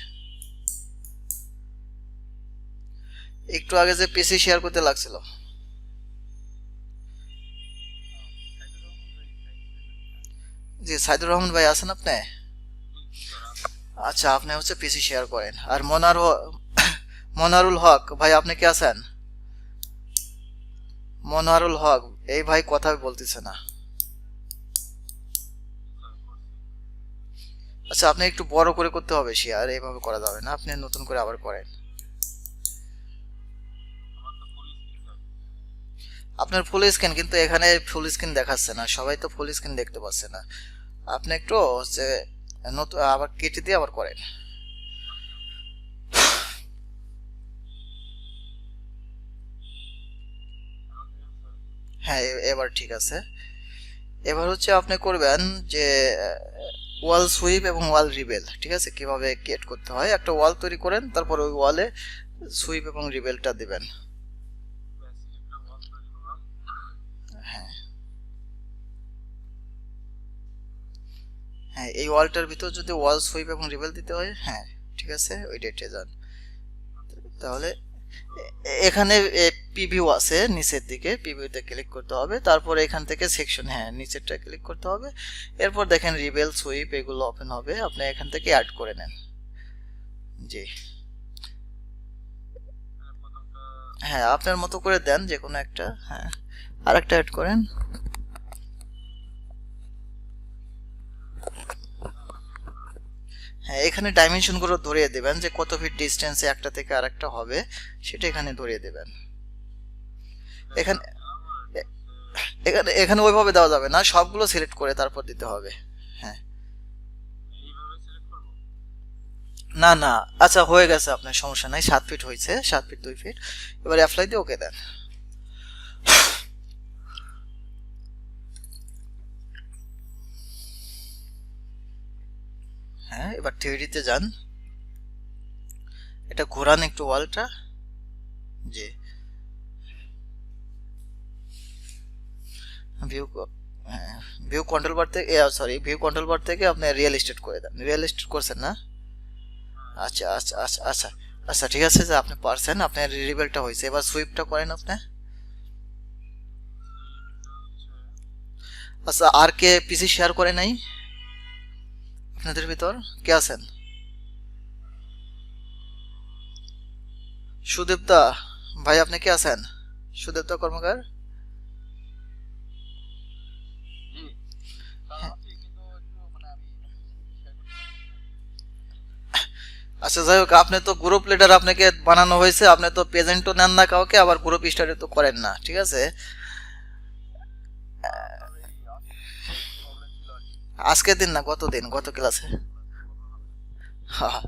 একটু আগে যে পিসি শেয়ার করতে লাগছিল, জি, সাইদুর রহমান ভাই আছেন আপনি? আচ্ছা, আপনি হচ্ছে পিসি শেয়ার করেন। আর মনারুল হক ভাই, আপনি কি আছেন? মনোয়ারুল হক, এই ভাই কথা বলতেছে না। আচ্ছা, আপনি একটু বড় করে করতে হবে শেয়ার, এইভাবে করা যাবে না, আপনি নতুন করে আবার করেন। আপনার ফুল স্ক্রিন, কিন্তু এখানে ফুল স্ক্রিন দেখাচ্ছে না, সবাই তো ফুল স্ক্রিন দেখতে পাচ্ছে না। আপনি একটু হচ্ছে নতুন আবার কেটে দিয়ে আবার করেন। হ্যাঁ, এবার ঠিক আছে। এবার হচ্ছে আপনি করবেন যে ওয়াল সুইপ এবং ওয়াল রিবেল, ঠিক আছে, কিভাবে ক্রিয়েট করতে হয়। একটা ওয়াল তৈরি করেন, তারপর ওই ওয়ালে সুইপ এবং রিবেলটা দিবেন। হ্যাঁ হ্যাঁ, এই ওয়ালটার ভিতর যদি ওয়াল সুইপ এবং রিবেল দিতে হয়, হ্যাঁ, ঠিক আছে, ওই ডেটে যান। তাহলে এখানে পিভিউ আছে নিচের দিকে, পিভিউতে ক্লিক করতে হবে, তারপর এখান থেকে সেকশন, হ্যাঁ, নিচেরটা ক্লিক করতে হবে। এরপর দেখেন রিবেল সুইপ এগুলো ওপেন হবে, আপনি এখান থেকে অ্যাড করে নেন, জি, হ্যাঁ, আপনার মতো করে দেন যে কোনো একটা, হ্যাঁ, আর একটা অ্যাড করেন, হ্যাঁ, এখানে ডাইমেনশন গুলো ধরিয়ে দেবেন যে কত ফিট ডিস্টেন্সে একটা থেকে আরেকটা হবে, সেটা এখানে ধরিয়ে দেবেন। এখানে এখানে এখানে ওইভাবে দেওয়া যাবে না, সবগুলো সিলেক্ট করে তারপর দিতে হবে। হ্যাঁ, না না, আচ্ছা হয়ে গেছে আপনার, সমস্যা নাই, 7 ফিট হয়েছে, 7 ফিট 2 ফিট। এবার অ্যাপ্লাই দিয়ে ওকে দেন। হ্যাঁ, এবার থিওরিতে যান, এটা ঘোরান একটু ওয়ালটা। জি, ভিউ, হ্যাঁ, ভিউ কন্ট্রোল বার থেকে, সরি, ভিউ কন্ট্রোল বার থেকে আপনি রিয়েল এস্টেট করে দেন। রিয়েল এস্টেট করছেন না? আচ্ছা আচ্ছা আচ্ছা আচ্ছা আচ্ছা, ঠিক আছে যে আপনি পারছেন, আপনার রিবেলটা হয়েছে, এবার সুইপটা করেন আপনি। আচ্ছা, আর কে পিসি শেয়ার করে নাই আপনাদের ভিতর? কে আছেন? সুদেবদা ভাই, আপনি কে আছেন? সুদেবদা কর্মকার? আচ্ছা, যাই হোক, আপনি তো গ্রুপ লিডার, আপনাকে বানানো হয়েছে, আপনি তো প্রেজেন্টও নেন না কাউকে, আবার গ্রুপ স্টাডি তো করেন না, ঠিক আছে? আজকের দিন না, গত দিন, গত ক্লাসে। হ্যাঁ,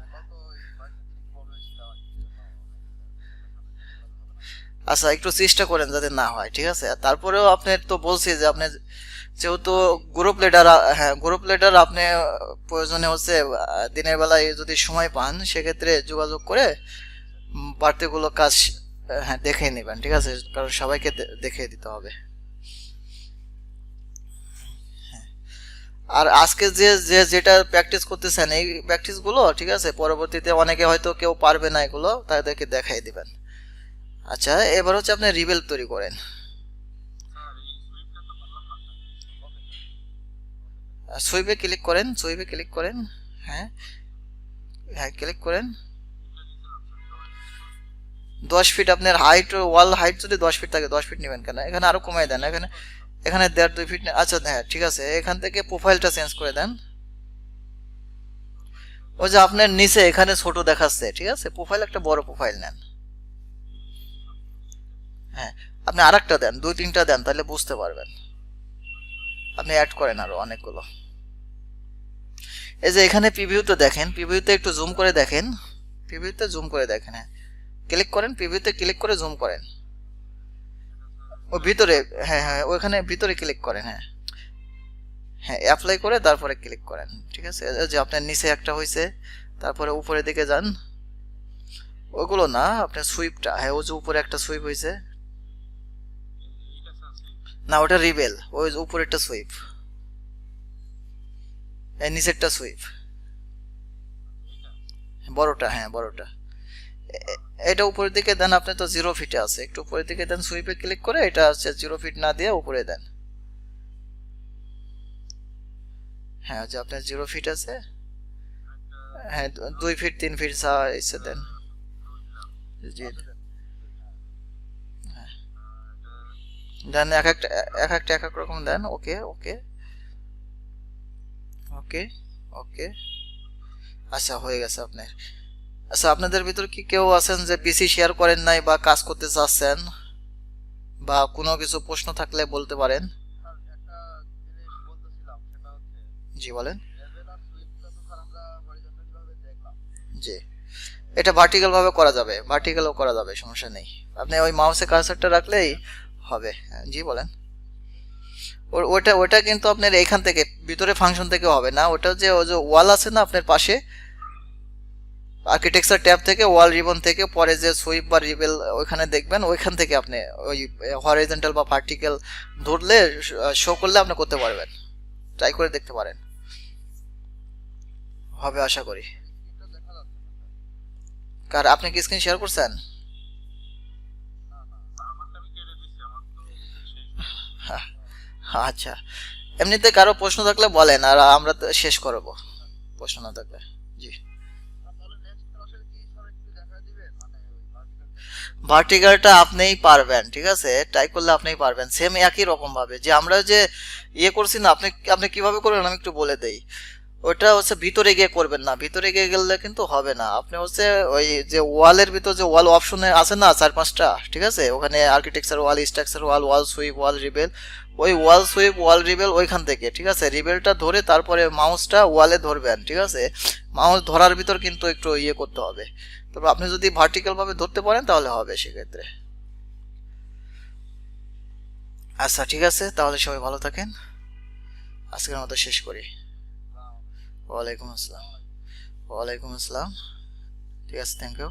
আচ্ছা, একটু চেষ্টা করেন যাতে না হয়, ঠিক আছে? আর তারপরেও আপনি তো বলছি যে আপনি যেহেতু গ্রুপ লিডার, হ্যাঁ গ্রুপ লিডার, আপনি প্রয়োজনে হচ্ছে দিনের বেলায় যদি সময় পান সেক্ষেত্রে যোগাযোগ করে বাড়তিগুলো কাজ, হ্যাঁ, দেখে নেবেন, ঠিক আছে? কারণ সবাইকে দেখিয়ে দিতে হবে। আর আজকে যে যে যেটা প্র্যাকটিস করতেছেন, এই প্র্যাকটিসগুলো, ঠিক আছে, পরবর্তীতে অনেকে হয়তো কেউ পারবে না এগুলো, তাদেরকে দেখাই দিবেন। আচ্ছা, এবার হচ্ছে আপনি রিবেল তৈরি করেন। সুইপে ক্লিক করেন, সুইপে ক্লিক করেন। হ্যাঁ, হ্যাঁ, ক্লিক করেন। 10 ফিট আপনার হাইট, ওয়াল হাইট যদি 10 ফিট থাকে, 10 ফিট নেবেন কেন? এখানে আরো কমাই দেন, এখানে এখানে 1.5 2 ফিট। আচ্ছা, হ্যাঁ, ঠিক আছে, এখান থেকে প্রোফাইলটা চেঞ্জ করে দেন। ওই যে আপনার নিচে এখানে ছোট দেখাচ্ছে, ঠিক আছে, প্রোফাইল একটা বড় প্রোফাইল নেন। হ্যাঁ, আপনি আরেকটা দেন, 2 3টা দেন, তাহলে বুঝতে পারবেন। আপনি অ্যাড করেন আরো অনেকগুলো। এই যে এখানে প্রিভিউতে দেখেন, প্রিভিউতে একটু জুম করে দেখেন, প্রিভিউতে জুম করে দেখেন। হ্যাঁ, ক্লিক করেন, প্রিভিউতে ক্লিক করে জুম করেন। ও ভিতরে, হ্যাঁ হ্যাঁ, ওইখানে ভিতরে ক্লিক করেন। হ্যাঁ, হ্যাঁ, অ্যাপ্লাই করে তারপরে ক্লিক করেন, ঠিক আছে? এই যে আপনার নিচে একটা হয়েছে, তারপরে উপরের দিকে যান। ওইগুলো না, আপনার সুইপটা, হ্যাঁ, ওই যে উপরে একটা সুইপ হয়েছে। না, ওটা রিবেল, ওই যে উপরেরটা সুইপ, এই নিচেরটা সুইপ, বড়টা, হ্যাঁ বড়টা। এটা উপরের দিকে দেন, আপনি তো 0 ফিটে আছে, একটু উপরের দিকে দেন, সুইপে ক্লিক করে এটা হচ্ছে 0 ফিট না দিয়ে উপরে দেন। হ্যাঁ, যে আপনার 0 ফিট আছে, হ্যাঁ, 2 ফিট 3 ফিট এসে দেন। জি, দেন, এক একটা এক এক রকম দেন। ওকে ওকে ওকে ওকে, আচ্ছা, হয়ে গেছে আপনার। আচ্ছা, আপনাদের ভিতর কি কেউ আছেন যে পিসি শেয়ার করেন নাই বা কাজ করতে চাচ্ছেন, বা কোনো কিছু প্রশ্ন থাকলে বলতে পারেন। জি, বলেন। জি, এটা ভার্টিক্যাল ভাবে করা যাবে, ভার্টিক্যালও করা যাবে, সমস্যা নেই। আপনি ওই মাউসে কার্সারটা রাখলেই হবে। হ্যাঁ, জি বলেন। ওটা ওটা কিন্তু আপনার এখান থেকে ভিতরে ফাংশন থেকে হবে না, ওটা যে ওই যে ওয়াল আছে না আপনার পাশে, আর্কিটেকচার ট্যাব থেকে, ওয়াল রিবন থেকে পরে যে সুইপ বা রিবেল ওইখানে দেখবেন, ওইখান থেকে আপনি ওই হরাইজন্টাল বা ভার্টিক্যাল ধরলে, শো করলে আপনি করতে পারবেন। ট্রাই করে দেখতে পারেন, হবে আশা করি। কার, আপনি কি স্ক্রিন শেয়ার করছেন? হ্যাঁ, আচ্ছা, এমনিতে কারো প্রশ্ন থাকলে বলেন, আর আমরা তো শেষ করবো প্রশ্ন না থাকলে। জি, ভার্টিক্যালটা আপনিই পারবেন, ঠিক আছে, ট্রাই করলে আপনিই পারবেন, সেম একই রকম ভাবে যে আমরা যে ইয়ে করছি না, আপনি আপনি কিভাবে করবেন আমি একটু বলে দেই। ওটা হচ্ছে ভিতরে গিয়ে করবেন না, ভিতরে গিয়ে গেলে কিন্তু হবে না। আপনি হচ্ছে ওই যে ওয়ালের ভিতর যে ওয়াল অপশনে আছে না 4-5টা, ঠিক আছে, ওখানে আর্কিটেকচার ওয়াল, স্ট্রাকচার ওয়াল, ওয়াল সুইপ, ওয়াল রিবেল, ওই ওয়াল সুইপ ওয়াল রিবেল ওইখান থেকে, ঠিক আছে, রিবেলটা ধরে তারপরে মাউসটা ওয়ালে ধরবেন, ঠিক আছে। মাউস ধরার ভিতর কিন্তু একটু ইয়ে করতে হবে। তবে আপনি যদি ভার্টিক্যাল ভাবে ধরতে পারেন তাহলে হবে সেক্ষেত্রে। আচ্ছা ঠিক আছে, তাহলে সবাই ভালো থাকেন, আজকের মতো শেষ করি। ওয়ালাইকুম আসসালাম। ওয়ালাইকুম আসসালাম। ঠিক আছে, থ্যাংক ইউ।